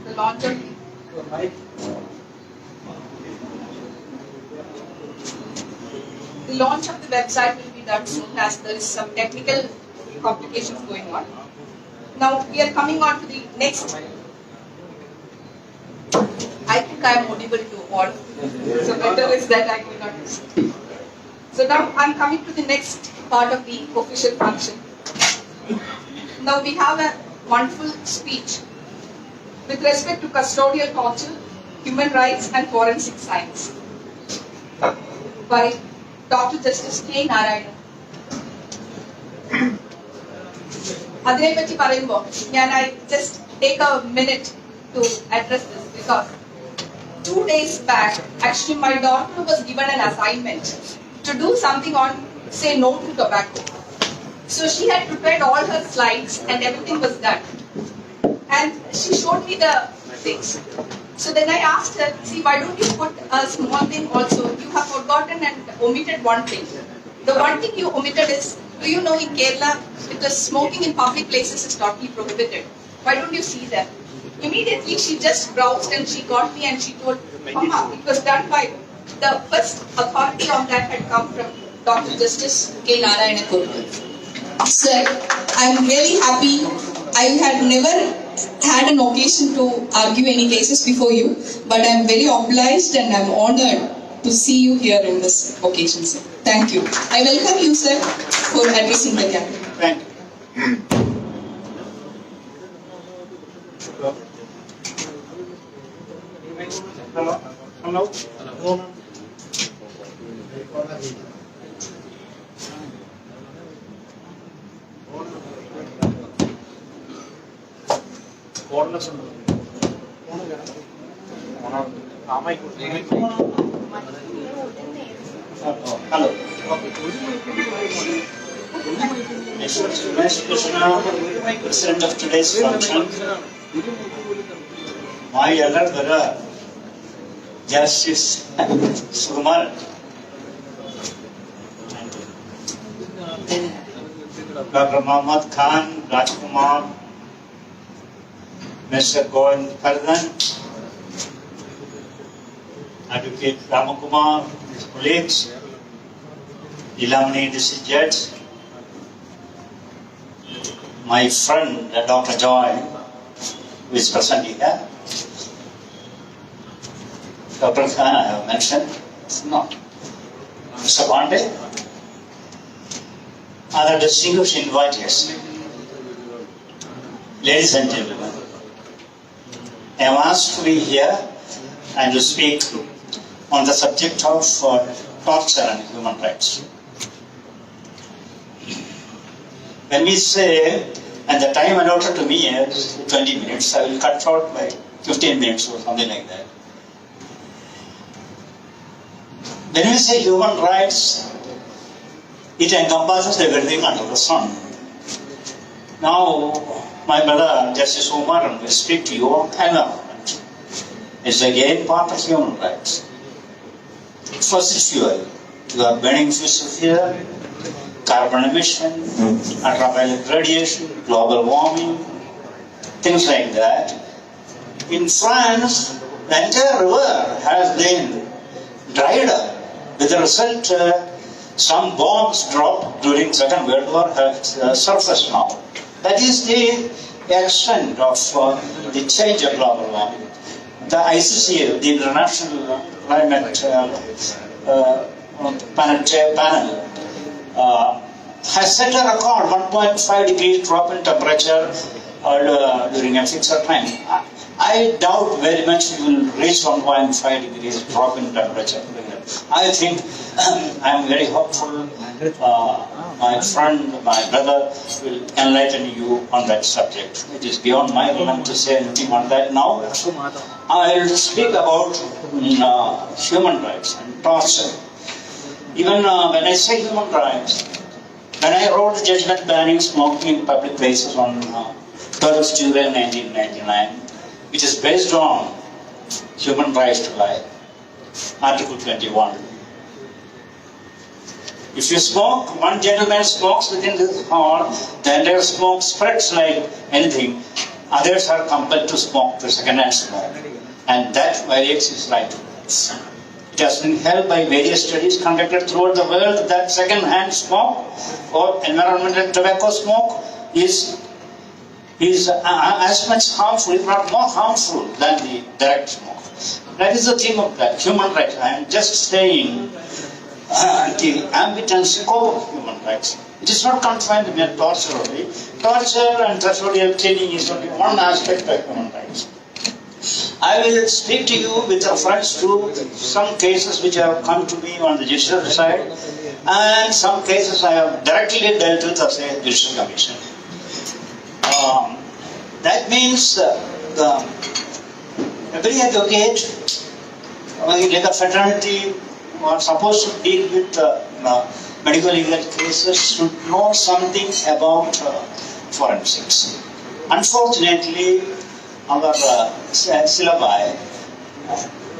The launch of the website will be done soon as there is some technical complications going on. Now we are coming on to the next. I think I am audible to all. So better is that I will not. So now I am coming to the next part of the official function. Now we have a wonderful speech with respect to custodial culture, human rights and forensic science by Dr.Justice K.Narayana. അതിനെപ്പറ്റി പറയുമ്പോൾ I just take a minute to address this because 2 days back, actually my daughter was given an assignment to do something on, say, no to tobacco. So she had prepared all her slides and everything was done. And she showed me the things. So then I asked her, see, why don't you put a small thing also? You have forgotten and omitted one thing. The one thing you omitted is, do you know in Kerala, because smoking in public places is totally prohibited. Why don't you see that? Immediately she just browsed and she got me and she told, Mama, it was done by, the first authority on that had come from Dr.Justice K.Narayana Kurup. Sir, I'm really happy. I had never had an occasion to argue any cases before you, but I'm very obliged and I'm honored to see you here in this occasion, sir. Thank you. I welcome you, sir, for addressing the gathering. Thank you. Hello. Hello. Mr. Krishna, President of today's function, my elder brother, Justice Sukumaran, Dr.mohammedKhan, Rajkumar, Mr.JusticecK.Sukumaran, Advocate Ramakumar, his colleagues, Illuminated District Judge, my friend Dr. Joy, who is present here. Dr. Khan, I have mentioned, no. Mr. Pandey, other distinguished invitees, ladies and gentlemen, I am asked to be here and to speak on the subject of torture and human rights. When we say, and the time allotted to me is 20 minutes, I will cut short by 15 minutes or something like that. When we say human rights, it encompasses everything under the sun. Now, my brother, Justice Sukumaran, will speak to you on environment. It's again part of human rights. Fossil fuel, you are burning fossil fuel, carbon emission, ultraviolet radiation, global warming, things like that. In France, the entire river has been dried up. With the result, some bombs dropped during Second World War have surfaced now. That is the extent of the change of global warming. The ICC, the International Climate Panel, has set a record 1.5 degrees drop in temperature during a fixed time. I doubt very much we will reach 1.5 degrees drop in temperature. I think I am very hopeful. My friend, my brother will enlighten you on that subject. It is beyond my realm to say anything on that now. I will speak about human rights and torture. Even when I say human rights, when I wrote the judgment banning smoking in public places on 12th July 1999, which is based on human rights to life, Article 21. If you smoke, one gentleman smokes within this hall, the entire smoke spreads like anything. Others are compelled to smoke the second-hand smoke, and that violates his right to life. It has been held by various studies conducted throughout the world that second-hand smoke or environmental tobacco smoke is as much harmful, if not more harmful, than the direct smoke. That is the theme of that, human rights. I am just saying the ambit and scope of human rights. It is not confined to mere torture only. Torture and custodial killing is only one aspect of human rights. I will speak to you with reference to some cases which have come to me on the judicial side, and some cases I have directly dealt with as a judicial commission. That means every advocate, like a fraternity, are supposed to deal with medical legal cases should know something about forensics. Unfortunately, our syllabi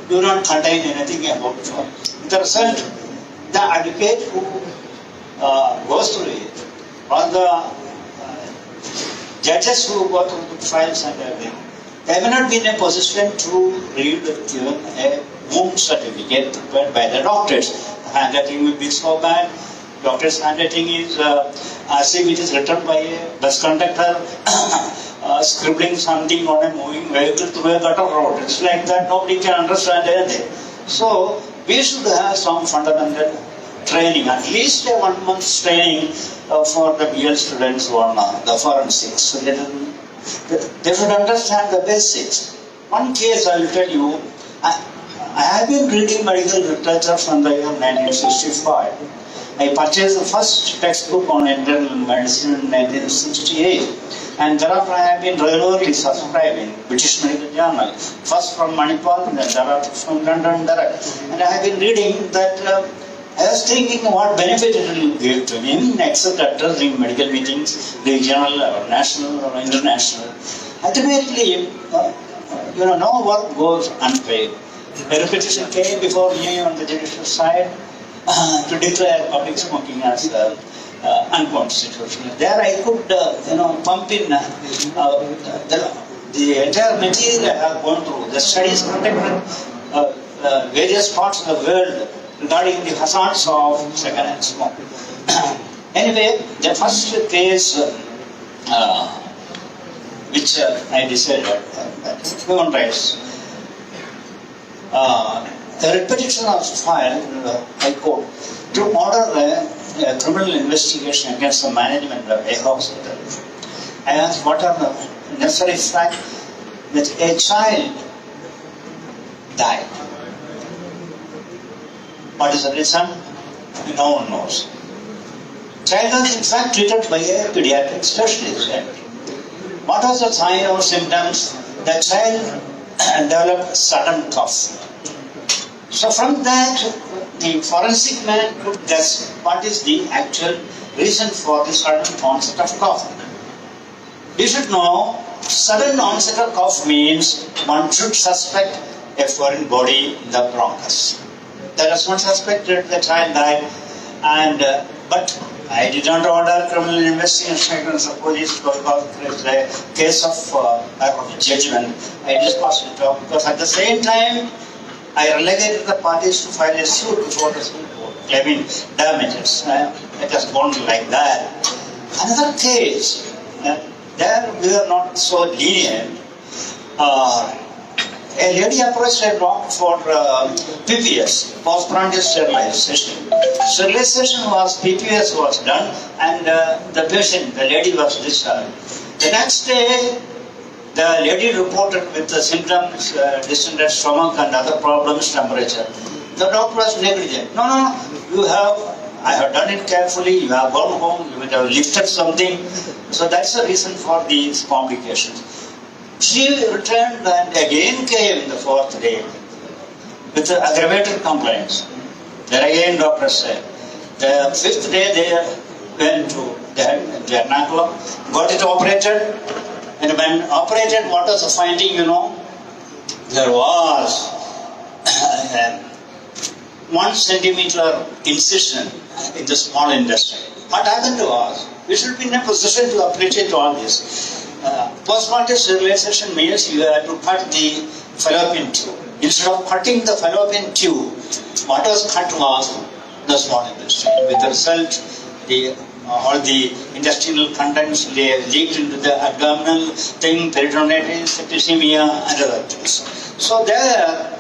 do not contain anything about forensics. The result, the advocate who goes through it, or the judges who go through the files and everything, they may not be in a position to read even a wound certificate prepared by the doctors. The handwriting will be so bad. Doctor's handwriting is as if it is written by a bus conductor scribbling something on a moving vehicle through a gutter road. It's like that, nobody can understand anything. So we should have some fundamental training, at least a 1 month's training for the BL students on the forensics. So they should understand the basics. One case I will tell you, I have been reading medical literature from the year 1965. I purchased the first textbook on internal medicine in 1968, and thereafter I have been regularly subscribing British Medical Journal, first from Manipal and then thereafter from London direct. And I have been reading that I was thinking what benefit it will give to me, except addressing medical meetings, regional or national or international. Ultimately, no work goes unpaid. A repetition came before me on the judicial side to declare public smoking as unconstitutional. There I could, pump in the entire material I have gone through. The studies conducted various parts of the world regarding the hazards of second-hand smoke. Anyway, the first case which I decided, human rights. The repetition of file in the High Court to order a criminal investigation against the management of a hospital. I asked what are the necessary facts that a child died. What is the reason? No one knows. Child was in fact treated by a pediatric specialist. What was the sign or symptoms? The child developed sudden cough. So from that, the forensic man could guess what is the actual reason for the sudden onset of cough. You should know, sudden onset of cough means one should suspect a foreign body in the bronchus. There is one suspected the child died, and but I did not order criminal investigation against the police because it's a case of judgment. I discussed it because at the same time I relegated the parties to file a suit before the Supreme Court claiming damages. It has gone like that. Another case, there we are not so lenient. A lady approached a doctor for PPS, postprandial sterilization. Sterilization was, PPS was done, and the patient, the lady was discharged. The next day, the lady reported with the symptoms, distended stomach and other problems, temperature. The doctor was negligent. No, I have done it carefully, you have gone home, you would have lifted something. So that's the reason for these complications. She returned and again came the fourth day with aggravated complaints. There again doctor said, The fifth day they went to Ernakulam, got it operated, and when operated, what was the finding, you know? There was 1 centimeter incision in the small intestine. What happened was, we should be in a position to appreciate all this. Postmortem sterilization means you have to cut the fallopian tube. Instead of cutting the fallopian tube, what was cut was the small intestine. With the result, all the intestinal contents leaked into the abdominal thing, peritonitis, septicemia, and other things. So there,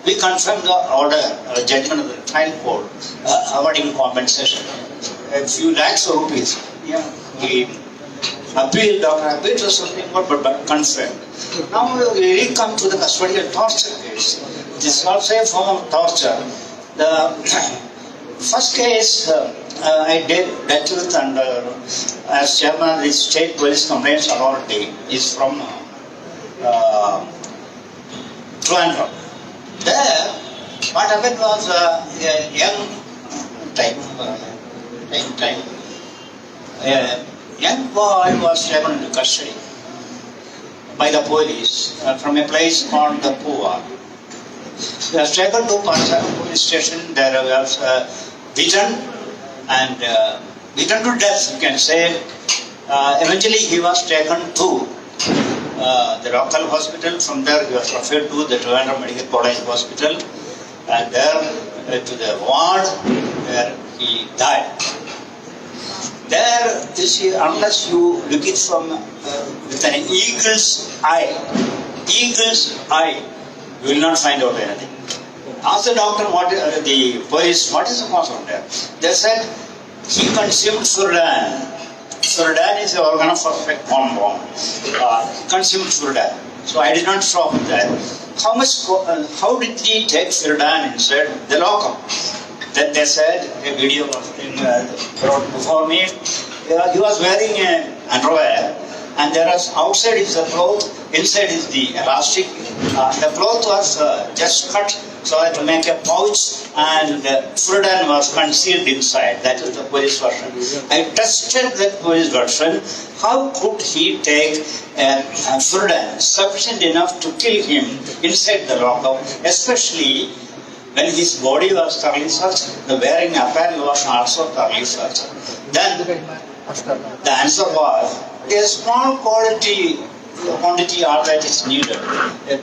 we confirmed the order, judgment of the trial court, awarding compensation, a few lakhs of rupees. Yeah, he appealed, Dr. appealed to the Supreme Court, but confirmed. Now we come to the custodial torture case. This is also a form of torture. The first case I dealt with under as chairman of the State Police Complaints Authority is from Trivandrum. There, what happened was a young young boy was taken into custody by the police from a place called the Pua. He was taken to Parsa police station. There was beaten and beaten to death, you can say. Eventually, he was taken to the local hospital. From there, he was referred to the Trivandrum Medical College Hospital, and there to the ward where he died. There, you see, unless you look it from with an eagle's eye, you will not find out anything. Ask the doctor, the police, what is the cause of death? They said he consumed Furdan. Furdan is the organ of perfect compound. Consumed Furdan. So I did not stop that. How did he take Furdan inside the lockup? Then they said, a video was brought before me. He was wearing an underwear, and there was outside is the cloth, inside is the elastic. The cloth was just cut so as to make a pouch, and Furdan was concealed inside. That is the police version. I tested that police version. How could he take Furdan sufficient enough to kill him inside the lockup, especially when his body was thoroughly searched, the wearing apparel was also thoroughly searched. Then the answer was a small quantity all that is needed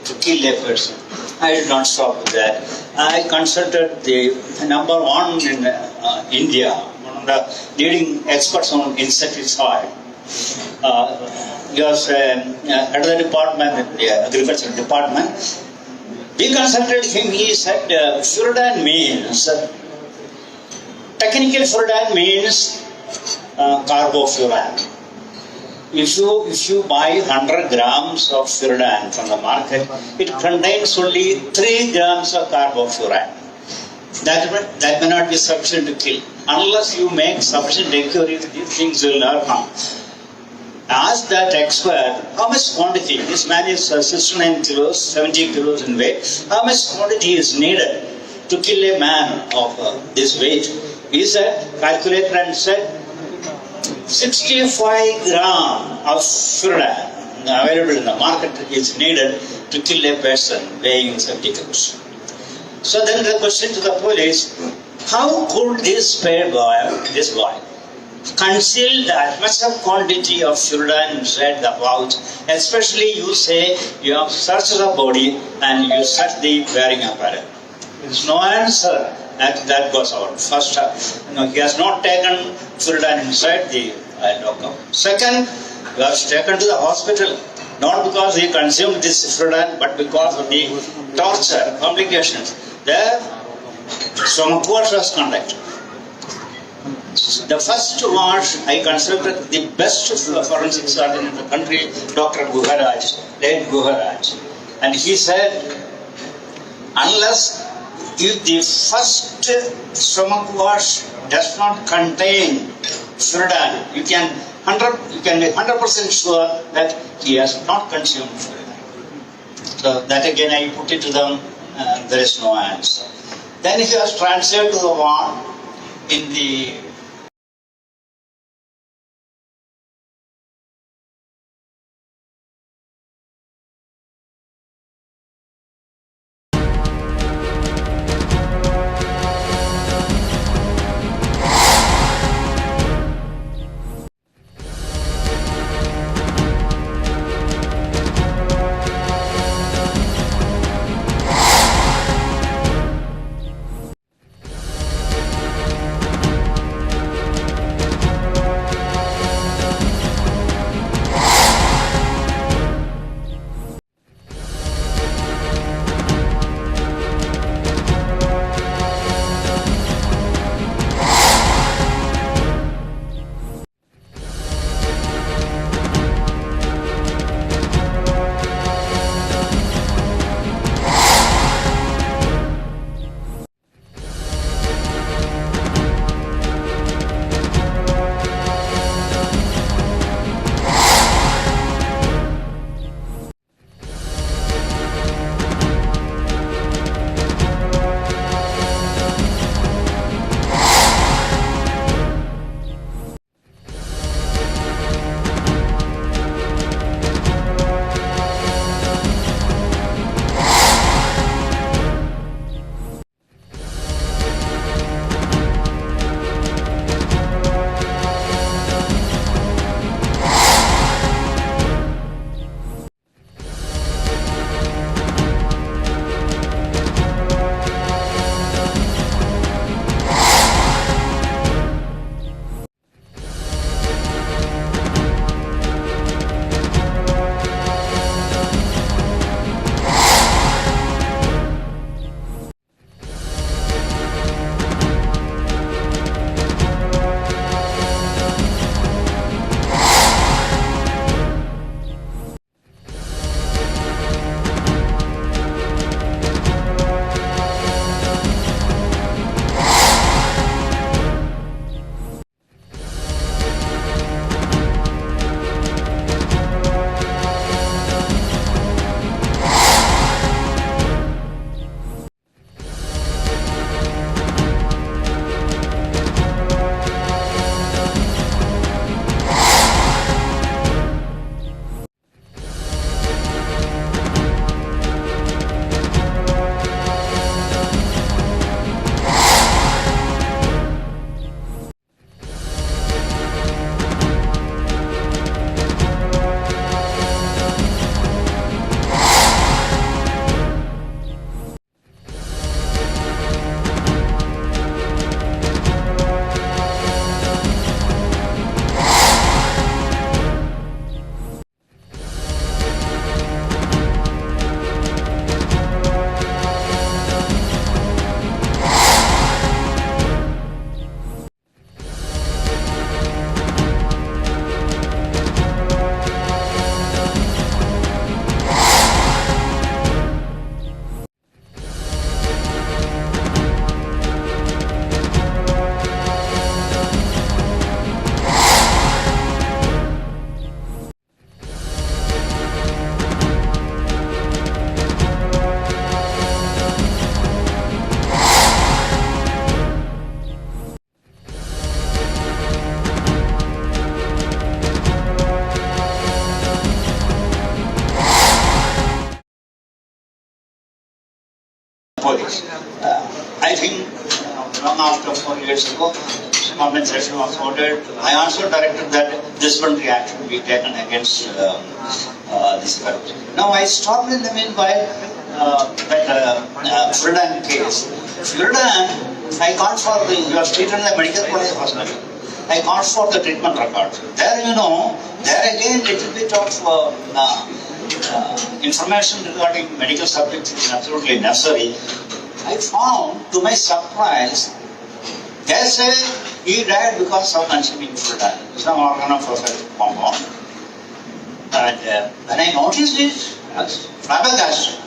to kill a person. I did not stop with that. I consulted the number one in India, one of the leading experts on insecticide. He was head of the department, the agricultural department. We consulted him. He said Furdan means, technical Furdan means carbofuran. If you buy 100 grams of Furdan from the market, it contains only 3 grams of carbofuran. That may not be sufficient to kill. Unless you make sufficient inquiry, these things will not come. Ask that expert, how much quantity, this man is 69 kilos, 70 kilos in weight, how much quantity is needed to kill a man of this weight? He said, calculated and said, 65 grams of Furdan available in the market is needed to kill a person weighing 70 kilos. So then the question to the police, how could this boy conceal that much of quantity of Furdan inside the pouch, especially you say you have searched the body and you search the wearing apparel? There is no answer. That goes out. First, he has not taken Furdan inside the lockup. Second, he was taken to the hospital, not because he consumed this Furdan, but because of the torture, complications. There, stomach wash was conducted. The first wash, I consulted the best forensic surgeon in the country, Dr. Guharaj, late Guharaj. And he said, unless if the first stomach wash does not contain Furdan, you can be 100% sure that he has not consumed Furdan. So that again I put it to them, there is no answer. Then he was transferred to the ward. in the police. I think long after 4 years ago, compensation was ordered. I also directed that disciplinary action be taken against this fellow. Now I stopped in the meanwhile that Freeland case. Freeland, I called for the, you are treated in the medical college hospital. I called for the treatment records. There, you know, there again little bit of information regarding medical subjects is absolutely necessary. I found, to my surprise, they say he died because of consuming Freeland, some organophosphatic compound. And when I noticed it, I was flabbergasted.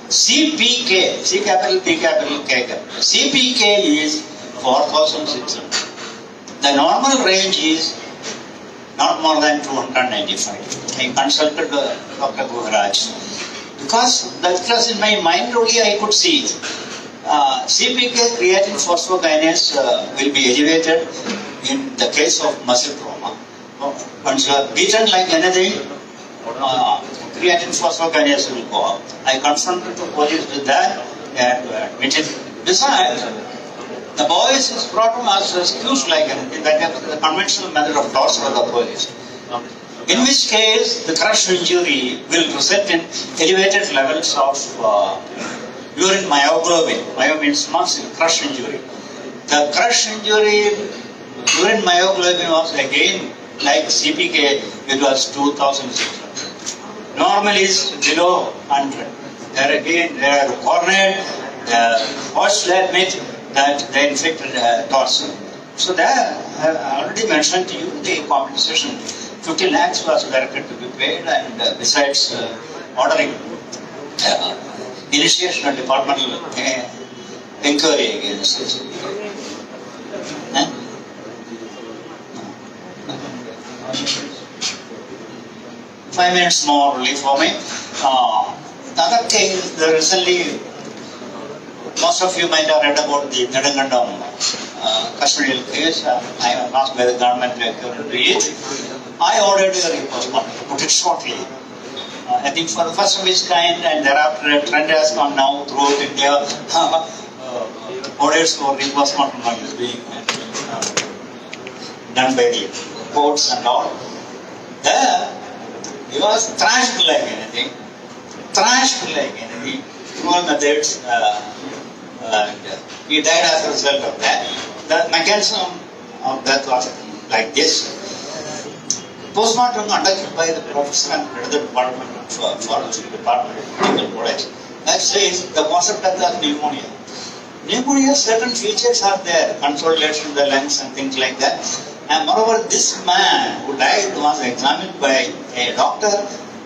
CPK, C capital, P capital, K capital. CPK is 4,600. The normal range is not more than 295. I consulted Dr. Bharatan because that was in my mind only I could see it. CPK creatine phosphokinase will be elevated in the case of muscle trauma. Once you are beaten like anything, creatine phosphokinase will go up. I confronted the police with that. They had to admit it. Besides, the boys is brought him as excuse like anything. That is the conventional method of torture of the police. In which case, the crush injury will result in elevated levels of urine myoglobin. Myo means muscle, crush injury. The crush injury, urine myoglobin was again like CPK, it was 2,600. Normally it's below 100. There again, they are cornered. First, they admit that they infected torso. So there, I have already mentioned to you the compensation. 50 lakhs was directed to be paid, and besides ordering initiation of departmental inquiry against this. 5 minutes more only for me. The other thing, recently, most of you might have read about the Nedangandam custodial case. I am asked by the government to it. I ordered a report, to put it shortly. I think for the first of its kind, and thereafter a trend has come now throughout India. Orders for reimbursement is being done by the courts and all. There, he was thrashed like anything. Cruel methods. He died as a result of that. The mechanism of death was like this. Postmortem conducted by the professor and the department of forensic department of medical college. That says the cause of death was pneumonia. Pneumonia, certain features are there, consolidation of the lungs and things like that. And moreover, this man who died was examined by a doctor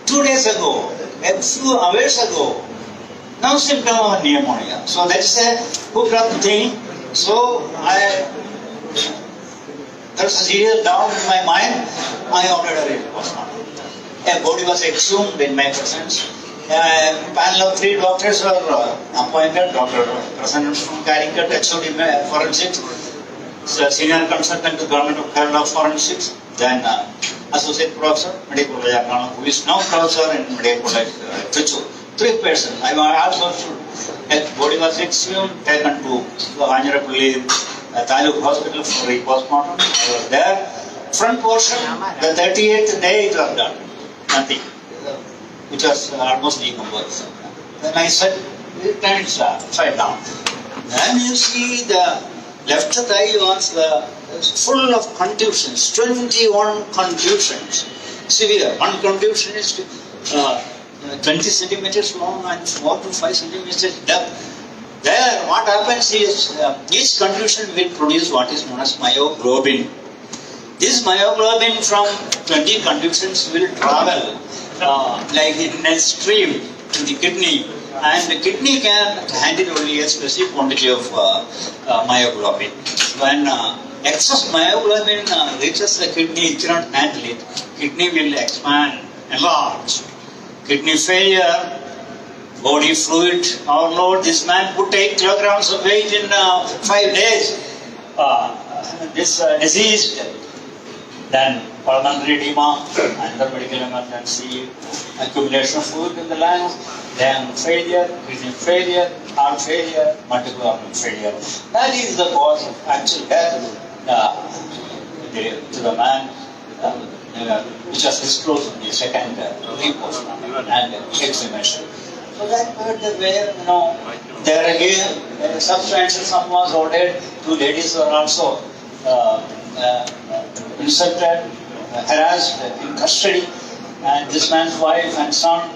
2 days ago, a few hours ago. No symptom of pneumonia. So that is a hooked up thing. So there's a serious doubt in my mind. I ordered a postmortem. A body was exhumed in my presence. A panel of 3 doctors were appointed. Dr. President from Caricut, HOD Forensics, Senior Consultant to the Government of Kerala Forensics, then Associate Professor, Medical College, who is now Professor in Medical College, Trichy. 3 persons. I also should. A body was exhumed, taken to Anjarapalli Taluk Hospital for a postmortem. I was there. Front portion, the 38th day it was done. Nothing. Which was almost decomposed. Then I said, turn it upside down. Then you see the left thigh was full of contusions, 21 contusions. Severe. One contusion is 20 centimeters long and 4 to 5 centimeters depth. There, what happens is each contusion will produce what is known as myoglobin. This myoglobin from 20 contusions will travel like in a stream to the kidney, and the kidney can handle only a specific quantity of myoglobin. When excess myoglobin reaches the kidney, it cannot handle it. Kidney will expand, enlarge. Kidney failure, body fluid overload. This man put 8 kilograms of weight in 5 days. This disease, then pulmonary edema, another medical emergency, accumulation of fluid in the lungs, then failure, kidney failure, heart failure, multiple organ failure. That is the cause of actual death to the man. Which was disclosed in the second report and examination. So that where, there again, substantial sum was ordered. 2 ladies were also insulted, harassed in custody, and this man's wife and son,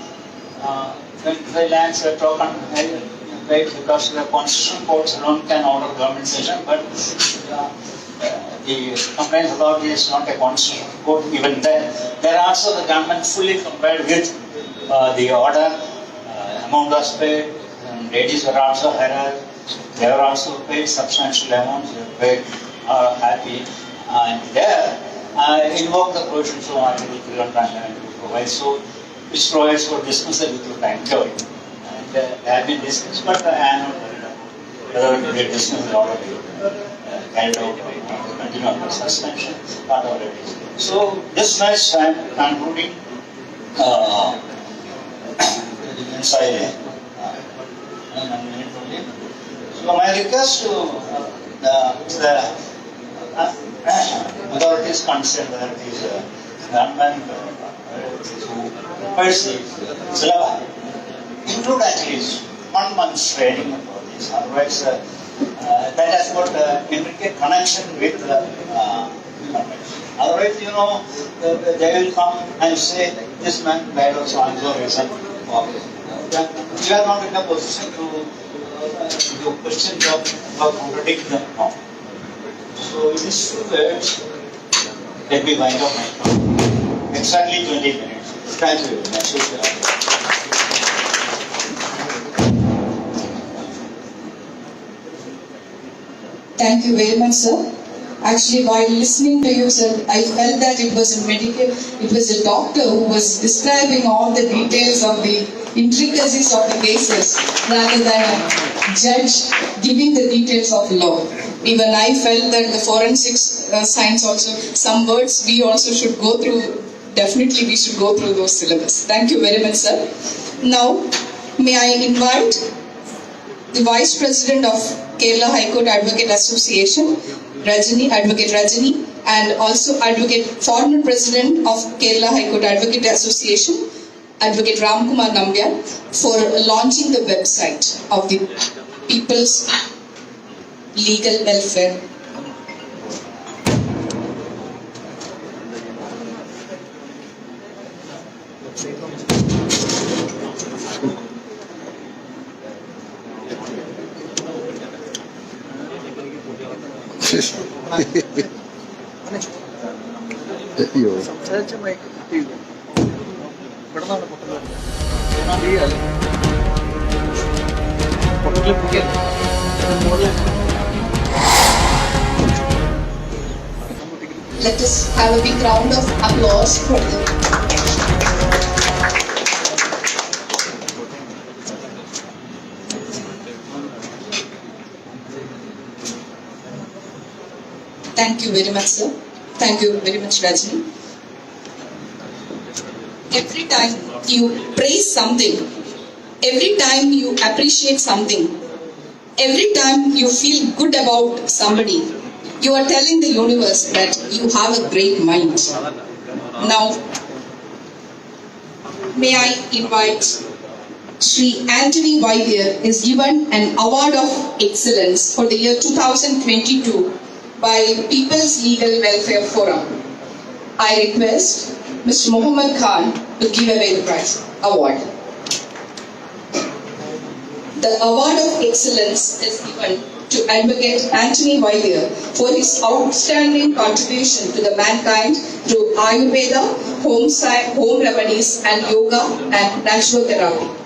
25 lakhs were token paid because the constitutional courts alone can order government session, but the complaint authority is not a constitutional court. Even then, there also the government fully complied with the order. Amount was paid, and ladies were also harassed. They were also paid substantial amounts. They were paid, happy. And there, I invoke the provisions of Article 311 which provides for dismissal without inquiry. And they have been dismissed, but I am not worried about it. whether the dismissal is already carried out or continued under suspension, not already. So this much I am concluding inside. So my request to the authorities concerned, whether it is government or whether it is who prepares the syllabus, include at least 1 month's training for this. Otherwise, that has got intricate connection with human rights. Otherwise, you know, they will come and say, this man died of so-and-so reason. You are not in a position to question or contradict them. No. So in these 2 words, let me wind up my talk. Exactly 20 minutes. Thank you very much. Thank you very much, sir. Actually, while listening to you, sir, I felt that it was a doctor who was describing all the details of the intricacies of the cases rather than a judge giving the details of law. Even I felt that the forensic science also, some words we also should go through, definitely we should go through those syllabus. Thank you very much, sir. Now, may I invite the Vice President of Kerala High Court Advocate Association, Advocate Rajani, and also former President of Kerala High Court Advocate Association, Advocate Ramkumar Nambyar, for launching the website of the People's Legal Welfare. Let us have a big round of applause for them. Thank you very much, sir. Thank you very much, Rajni. Every time you praise something, every time you appreciate something, every time you feel good about somebody, you are telling the universe that you have a great mind. Now, may I invite Sri Anthony Vaidya is given an award of excellence for the year 2022 by People's Legal Welfare Forum. I request Mr. Mohammed Khan to give away the prize award. The award of excellence is given to Advocate Anthony Vaidya for his outstanding contribution to the mankind through Ayurveda, home remedies, and yoga and natural therapy.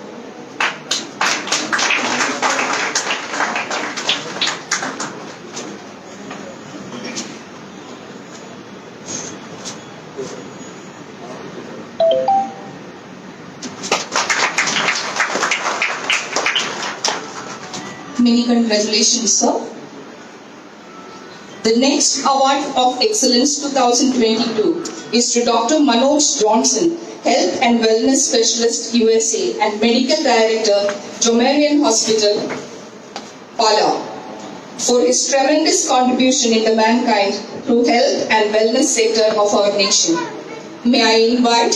Many congratulations, sir. The next Award of Excellence 2022 is to Dr. Manoj Johnson, Health and Wellness Specialist, USA, and Medical Director, Jomarian Hospital, Pala, for his tremendous contribution in the mankind through health and wellness sector of our nation. May I invite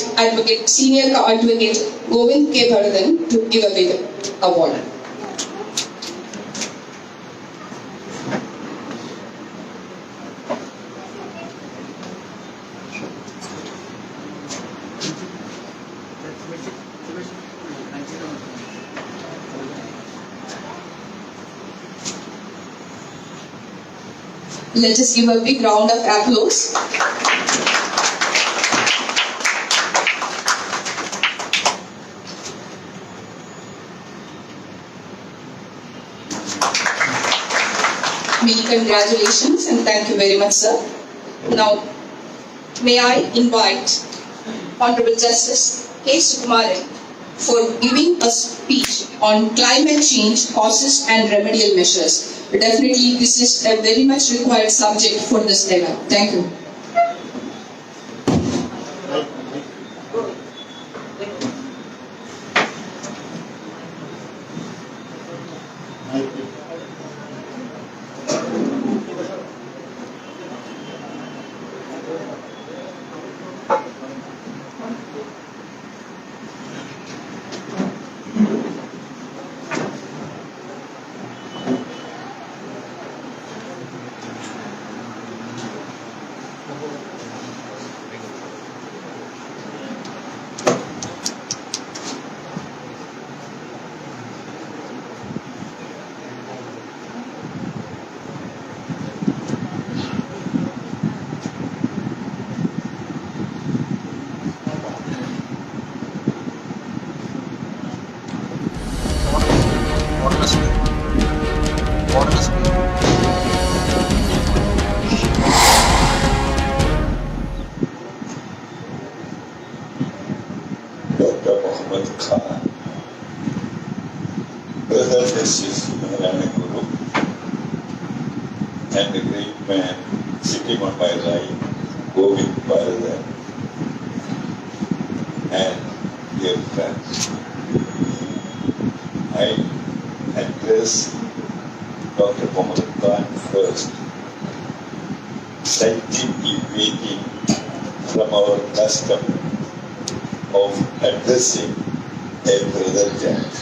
Senior Advocate Govid K.Bharatan to give away the award. Let us give a big round of applause. Many congratulations and thank you very much, sir. Now, may I invite Honorable Justice K.Sukumaran for giving a speech on climate change, causes and remedial measures. Definitely, this is a very much required subject for this era. Thank you. Dr.mohammedKhan, Brother Justice Kurup, and the great man sitting on my right, Govid K.Bharatan, and dear friends, I address Dr. mohammedKhan first, slightly deviating from our custom of addressing a brother judge.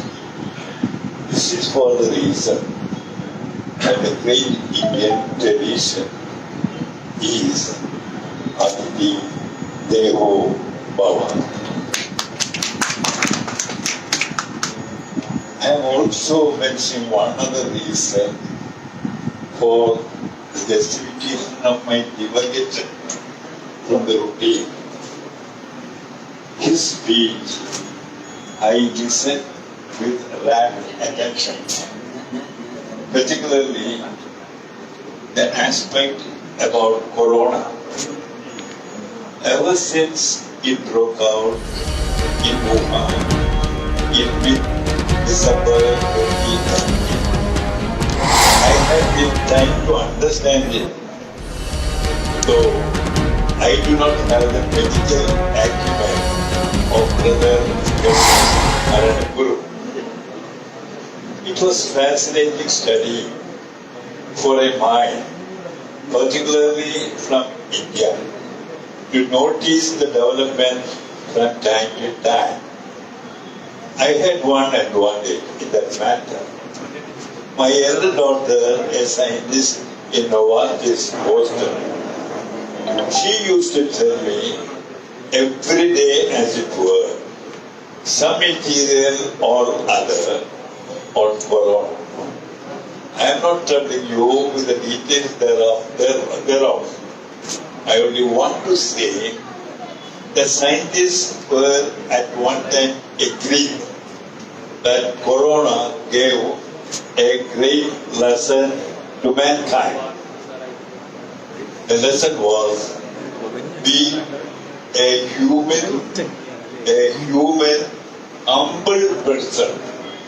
This is for the reason that the great Indian tradition is Aditi Devo Bhava. I am also mentioning one other reason for the justification of my diversion from the routine. His speech, I listened with rapt attention, particularly the aspect about Corona. Ever since it broke out in Wuhan in mid-December 2019, I had been trying to understand it, though I do not have the medical acumen of Brother Justice and Kurup. It was fascinating study for a mind, particularly from India, to notice the development from time to time. I had one advantage in that matter. My elder daughter, a scientist in Varghese, Boston, she used to tell me every day, as it were, some material or other on Corona. I am not troubling you with the details thereof. I only want to say that scientists were at one time agreed that Corona gave a great lesson to mankind. The lesson was, be a human, humble person.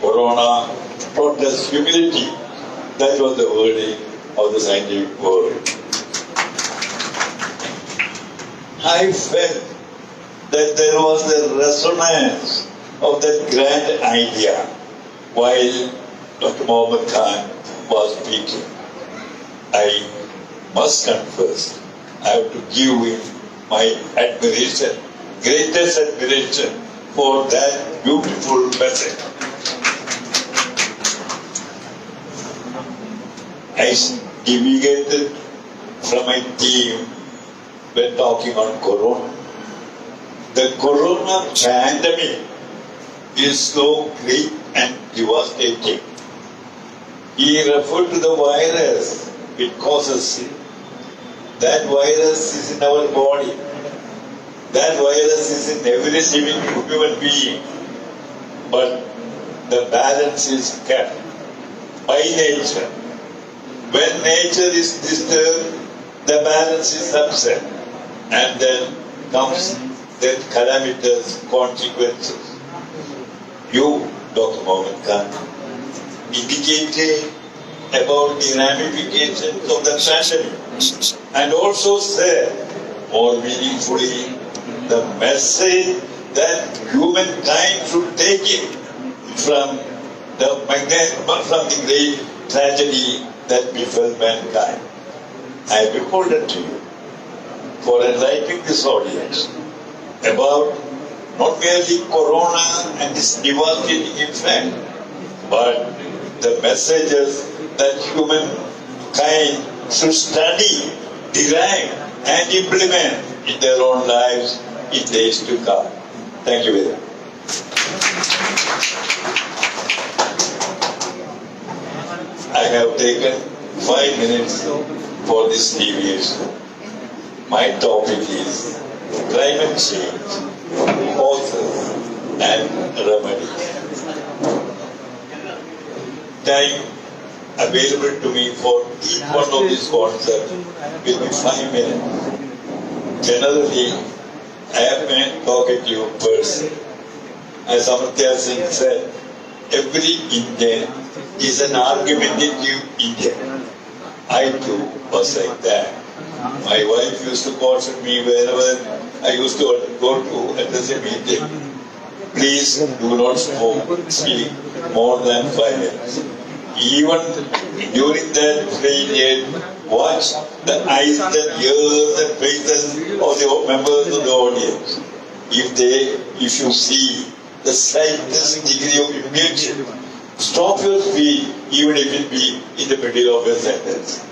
Corona taught us humility. That was the wording of the scientific world. I felt that there was a resonance of that grand idea while Dr. mohammedKhan was speaking. I must confess, I have to give him my admiration, greatest admiration for that beautiful message. I deviated from my theme when talking on Corona. The Corona pandemic is so great and devastating. He referred to the virus it causes. That virus is in our body. That virus is in every living human being. But the balance is kept by nature. When nature is disturbed, the balance is upset. And then comes the calamitous consequences. you, Dr. Mohammed Khan, indicated about the ramifications of the pandemic and also said more meaningfully the message that humankind should take it from the great tragedy that befell mankind. I am beholden to you for enlightening this audience about not merely corona and its devastating effect, but the messages that humankind should study, derive, and implement in their own lives in days to come. Thank you very much. I have taken 5 minutes for this deviation. My topic is climate change, causes and remedies. Time available to me for each one of these concepts will be 5 minutes. Generally, I am a talkative person. As Amartya Sen said, every Indian is an argumentative Indian. I too was like that. My wife used to caution me wherever I used to go to address a meeting. Please do not speak more than 5 minutes. Even during that period, watch the eyes, the ears, and faces of the members of the audience. If you see the slightest degree of emotion, stop your speech, even if it be in the middle of a sentence.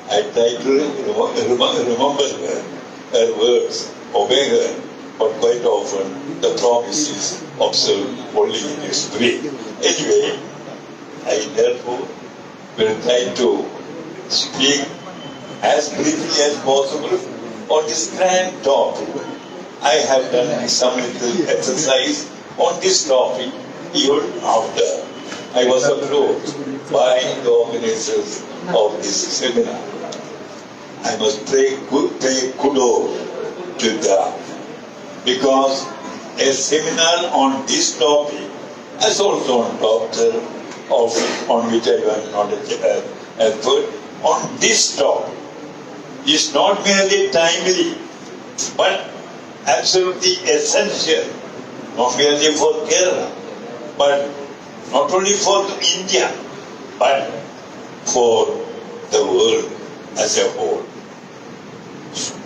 I try to remember her words, obey her, but quite often the promise is observed only in your spirit. Anyway, I therefore will try to speak as briefly as possible on this grand topic. I have done some little exercise on this topic even after I was approached by the organizers of this seminar. I must pay kudos to them, because a seminar on this topic, as also on doctor, on which I am not an expert, on this topic is not merely timely, but absolutely essential, not merely for Kerala, but not only for India, but for the world as a whole.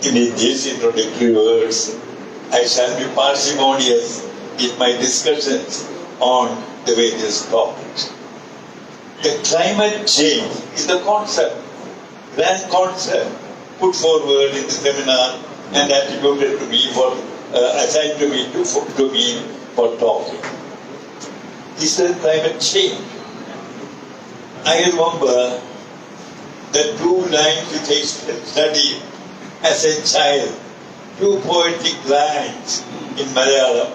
In these introductory words, I shall be parsimonious in my discussions on the various topics. The climate change is the concept, grand concept, put forward in the seminar and attributed to me assigned to me for talking. Is the climate change? I remember the 2 lines which I studied as a child, 2 poetic lines in Malayalam.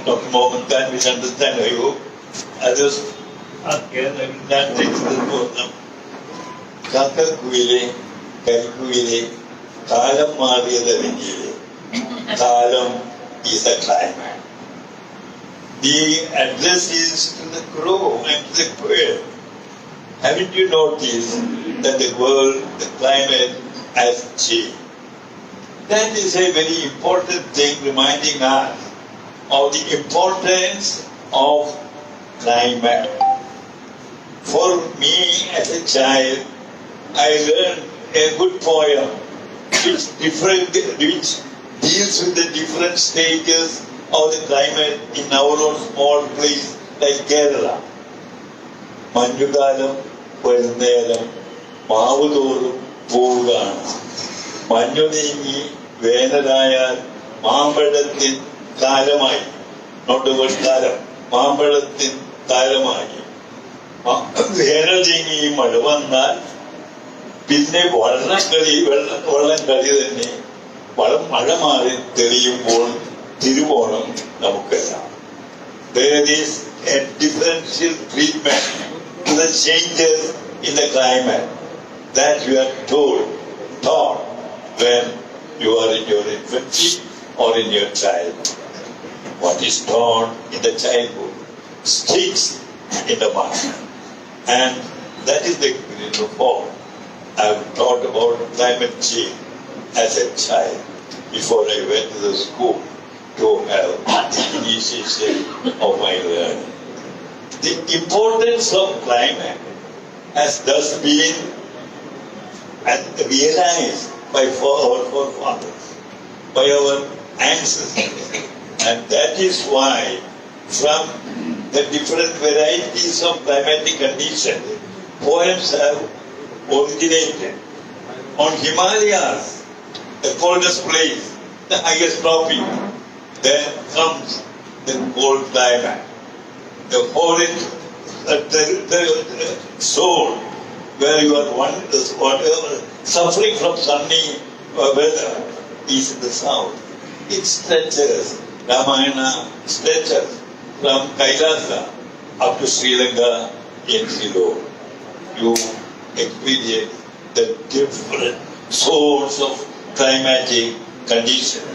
Dr. Mohammed Khan will understand, I hope. Others are here, I will not take the both. Kakakuile, Kalkuile, Kalam Mariyadavingile. Kalam is the climate. The address is to the crow and to the quail. Haven't you noticed that the world, the climate has changed? That is a very important thing, reminding us of the importance of climate. For me as a child, I learned a good poem which deals with the different stages of the climate in our own small place like Kerala. Manjukalam, Pernelam, Mavudorum, Pugana. Manju Ningi, Venarayal, Mambadatin, Kalamai. Not the word Kalam, Mambadatin, Kalamai. Venadingi, Madavana, പിന്നെ വെള്ളം കളി തന്നെ മഴ മാറി തെളിയുമ്പോൾ തിരുവോണം നമുക്കെല്ലാം. There is a differential treatment to the changes in the climate that you are taught when you are in your infancy or in your childhood. What is taught in the childhood sticks in the mud. And that is the experience of all. I've thought about climate change as a child before I went to the school to have the initiation of my learning. The importance of climate has thus been realized by our forefathers, by our ancestors. And that is why from the different varieties of climatic conditions, poems have originated. On Himalayas, the coldest place, the highest topic, then comes the cold climate. The horrid, the soul, where you are whatever, suffering from sunny weather, is in the south. It stretches, Ramayana stretches from Kailasa up to Sri Lanka in Silo. You experience the different sorts of climatic conditions.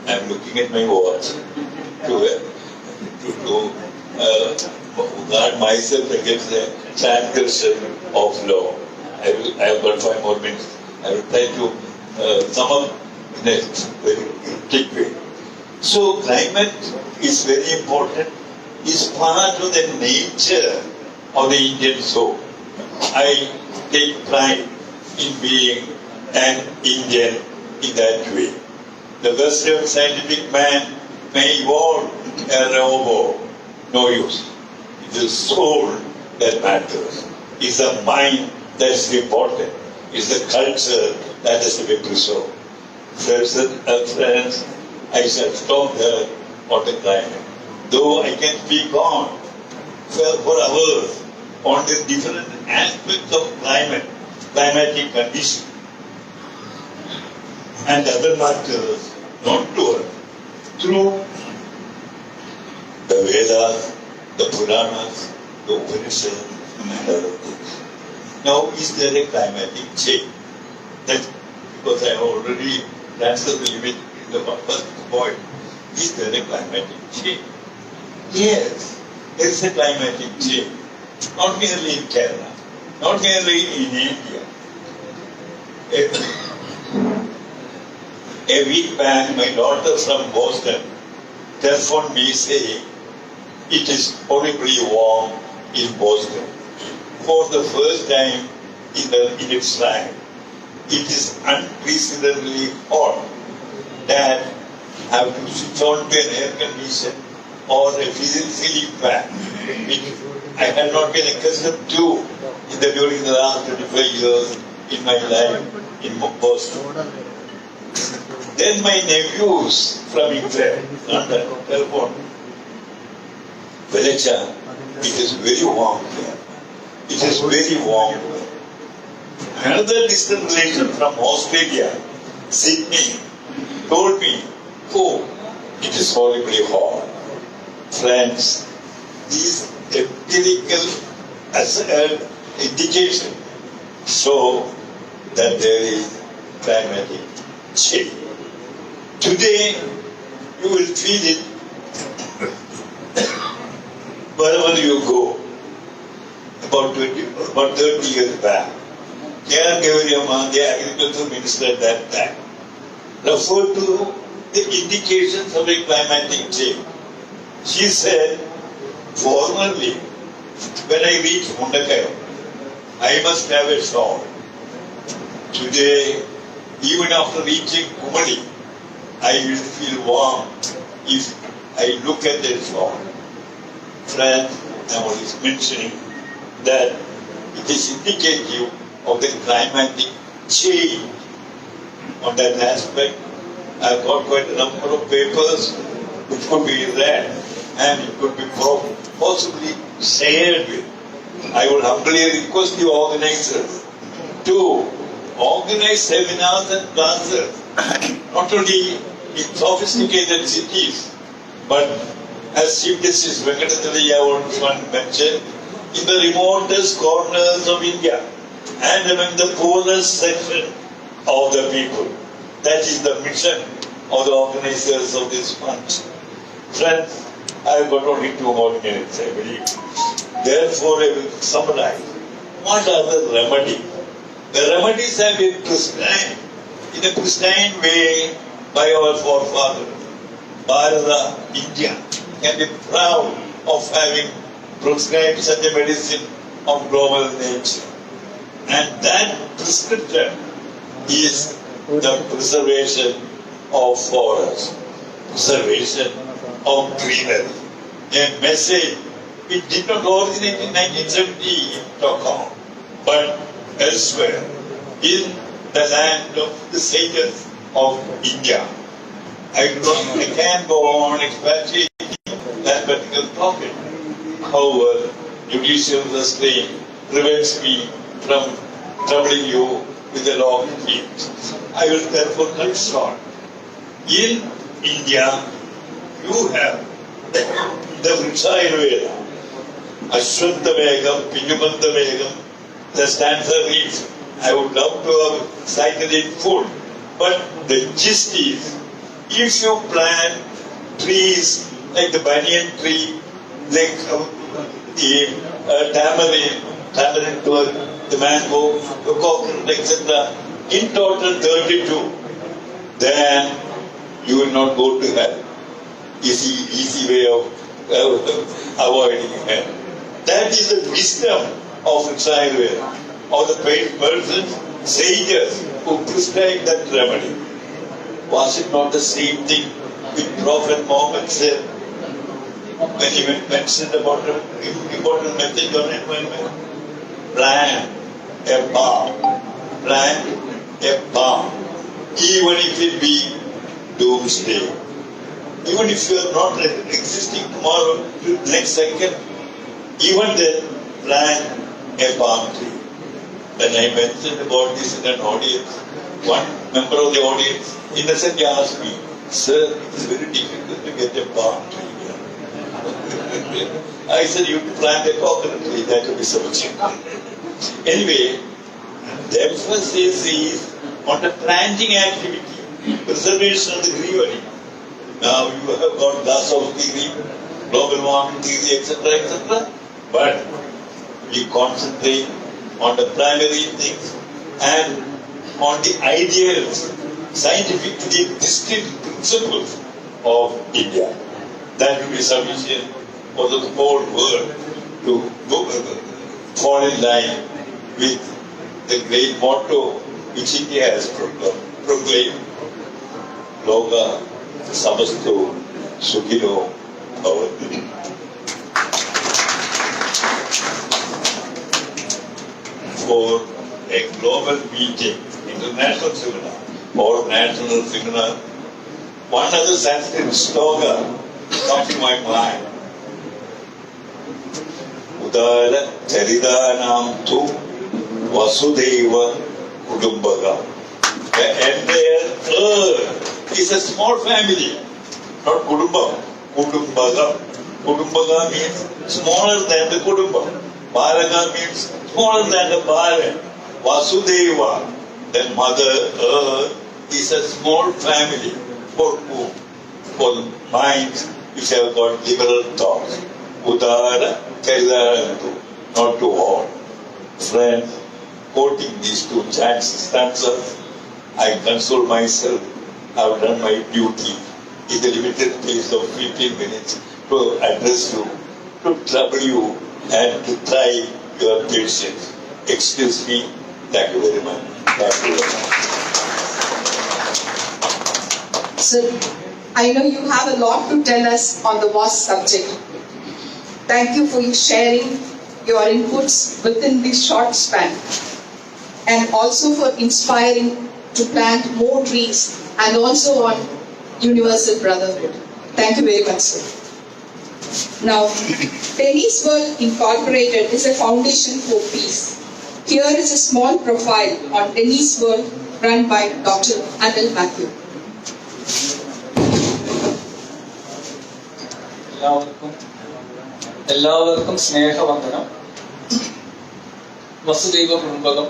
I am looking at my watch to guard myself against the transgression of law. I have got 5 more minutes. I will try to sum up in a very quick way. So climate is very important. It's part of the nature of the Indian soul. I take pride in being an Indian in that way. The Western scientific man may evolve a robot, no use. It is soul that matters. It's the mind that's important. It's the culture that is to be preserved. Friends, I shall stop there on the climate. Though I can speak on for hours on the different aspects of climatic conditions, and other matters not to us through the Vedas, the Puranas, the Upanishads, and other things. Now, is there a climatic change? That, because I have already answered the limit in the first point. Is there a climatic change? Yes, there is a climatic change. Not merely in Kerala, not merely in India. A week back, my daughter from Boston telephoned me saying, it is horribly warm in Boston. For the first time in its life, it is unprecedentedly hot. Dad have to switch on to an air conditioner or a ceiling fan, which I had not been accustomed to during the last 25 years in my life in Boston. Then my nephews from England, London, telephoned. Velacha, it is very warm here. It is very warm. Another distant relation from Australia, Sydney, told me, oh, it is horribly hot. Friends, these empirical indications show that there is climatic change. Today, you will feel it wherever you go. About 30 years back, K.Narayana, the agriculture minister at that time, referred to the indications of a climatic change. She said, formerly, when I reach Mundakaya, I must have a shawl. Today, even after reaching Kumali, I will feel warm if I look at the shawl. Friend, I was mentioning that it is indicative of the climatic change. On that aspect, I have got quite a number of papers which could be read and it could be possibly shared with. I will humbly request the organizers to organize seminars and classes, not only in sophisticated cities, but as Chief Justice Venkatacharya mentioned, in the remotest corners of India and among the poorest section of the people. That is the mission of the organizers of this fund. Friends, I've got only 2 more minutes, I believe. Therefore, I will summarize. What are the remedies? The remedies have been prescribed in a pristine way by our forefathers. Bharata, India, can be proud of having prescribed such a medicine of global nature. And that prescription is the preservation of forests, preservation of greenery. A message which did not originate in 1970 in Stockholm, but elsewhere in the land of the sages of India. I can't go on expatiating that particular topic. However, judicial restraint prevents me from troubling you with a long speech. I will therefore cut short. In India, you have the Vijayan, Ashwathamegam, Pinumandamegam, the stanza reads. I would love to have cited it full, but the gist is, if you plant trees like the banyan tree, like the tamarind, the mango, the coconut, etc., in total 32, then you will not go to hell. Easy way of avoiding hell. That is the wisdom of Vijayan, of the persons, sages who prescribed that remedy. Was it not the same thing which Prophet Muhammad said when he mentioned about an important message on environment? Plant a palm. Plant a palm. Even if it be doomsday. Even if you are not existing tomorrow, next second, even then, plant a palm tree. When I mentioned about this in an audience, one member of the audience innocently asked me, "Sir, it is very difficult to get a palm tree here." I said, "You plant a coconut tree, that will be sufficient." Anyway, the emphasis is on the planting activity, preservation of the greenery. Now you have got glass of theory, global warming theory, etc., etc. But we concentrate on the primary things and on the ideals, scientifically distinct principles of India. That will be sufficient for the whole world to fall in line with the great motto which India has proclaimed. Loka Samasto Sukhino Bhavantu. For a global meeting, international seminar or national seminar, one other Sanskrit slogan comes to my mind. Udara Charidanam Tu Vasudeva Kudumbaka. The entire earth is a small family, not Kudumbam. Kudumbaka. Kudumbaka means smaller than the Kudumbam. Bharaka means smaller than the Bharat. Vasudeva, the mother earth, is a small family. For whom? For the minds which have got liberal thoughts. Udara Charidanam, not to all. Friends, quoting these two stanzas, I console myself. I have done my duty in the limited space of 15 minutes to address you, to trouble you, and to try your patience. Excuse me. Thank you very much. Thank you very much. So, I know you have a lot to tell us on the vast subject. Thank you for sharing your inputs within this short span, and also for inspiring to plant more trees and also on universal brotherhood. Thank you very much, sir. Now, Tennis World Incorporated is a foundation for peace. Here is a small profile on Tennis World run by Dr. Matthew. എല്ലാവർക്കും സ്നേഹവന്ദനം. വസുദൈവ കുടുംബകം.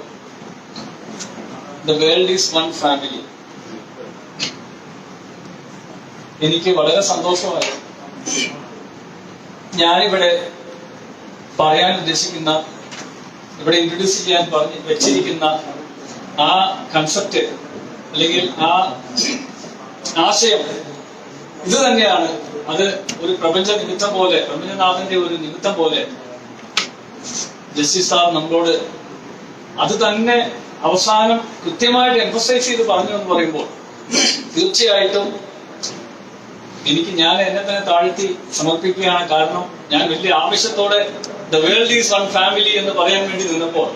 The world is one family. എനിക്ക് വളരെ സന്തോഷമായി ഞാനിവിടെ പറയാൻ ഉദ്ദേശിക്കുന്ന, ഇവിടെ ഇൻട്രൊഡ്യൂസ് ചെയ്യാൻ വെച്ചിരിക്കുന്ന ആ കൺസെപ്റ്റ് അല്ലെങ്കിൽ ആ ആശയം ഇത് തന്നെയാണ്. അത് ഒരു പ്രപഞ്ച നിമിത്തം പോലെ, പ്രപഞ്ചനാഥന്റെ ഒരു നിമിത്തം പോലെ ജസ്റ്റിസ് സാർ നമ്മളോട് അത് തന്നെ അവസാനം കൃത്യമായിട്ട് എംഫസൈസ് ചെയ്ത് പറഞ്ഞു എന്ന് പറയുമ്പോൾ തീർച്ചയായിട്ടും ഞാൻ എന്നെ തന്നെ താഴ്ത്തി സമർപ്പിക്കുകയാണ്. കാരണം ഞാൻ വലിയ ആവശ്യത്തോടെ the world is one family എന്ന് പറയാൻ വേണ്ടി നിന്നപ്പോൾ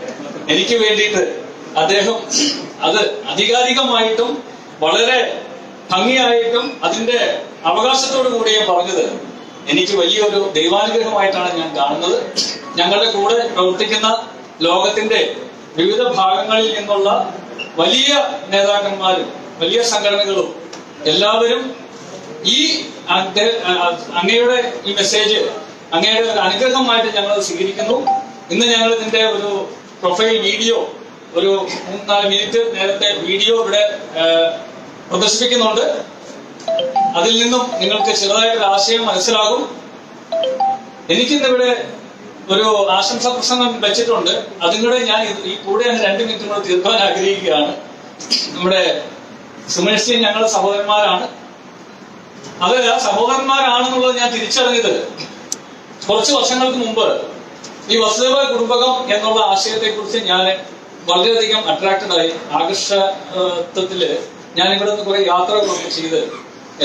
എനിക്ക് വേണ്ടിയിട്ട് അദ്ദേഹം അത് ആധികാരികമായിട്ടും വളരെ ഭംഗിയായിട്ടും അതിന്റെ അവകാശത്തോടു കൂടിയും പറഞ്ഞത് എനിക്ക് വലിയൊരു ദൈവാനുഗ്രഹമായിട്ടാണ് ഞാൻ കാണുന്നത്. ഞങ്ങളുടെ കൂടെ പ്രവർത്തിക്കുന്ന ലോകത്തിന്റെ വിവിധ ഭാഗങ്ങളിൽ നിന്നുള്ള വലിയ നേതാക്കന്മാരും വലിയ സംഘടനകളും എല്ലാവരും ഈ അങ്ങയുടെ ഈ മെസ്സേജ് അങ്ങയുടെ ഒരു അനുഗ്രഹമായിട്ട് ഞങ്ങൾ സ്വീകരിക്കുന്നു. ഇന്ന് ഞങ്ങൾ ഇതിന്റെ ഒരു പ്രൊഫൈൽ വീഡിയോ, ഒരു 3-4 മിനിറ്റ് നേരത്തെ വീഡിയോ ഇവിടെ പ്രദർശിപ്പിക്കുന്നുണ്ട്. അതിൽ നിന്നും നിങ്ങൾക്ക് ചെറുതായിട്ടൊരു ആശയം മനസ്സിലാകും. എനിക്കിന്നിവിടെ ഒരു ആശംസാ പ്രസംഗം വെച്ചിട്ടുണ്ട്. അതും കൂടെ ഞാൻ ഈ കൂടെ 2 മിനിറ്റ് കൂടെ തീർക്കാൻ ആഗ്രഹിക്കുകയാണ്. നമ്മുടെ സുമേഷ് ഞങ്ങളുടെ സഹോദരന്മാരാണ്. അത് സഹോദരന്മാരാണെന്നുള്ളത് ഞാൻ തിരിച്ചറിഞ്ഞത് കുറച്ച് വർഷങ്ങൾക്ക് മുമ്പ് ഈ വസുദേവ കുടുംബകം എന്നുള്ള ആശയത്തെ കുറിച്ച് ഞാൻ വളരെയധികം അട്രാക്റ്റഡ് ആയി. ആകർഷത്വത്തില് ഞാൻ ഇവിടെ നിന്ന് കുറെ യാത്രകളൊക്കെ ചെയ്ത്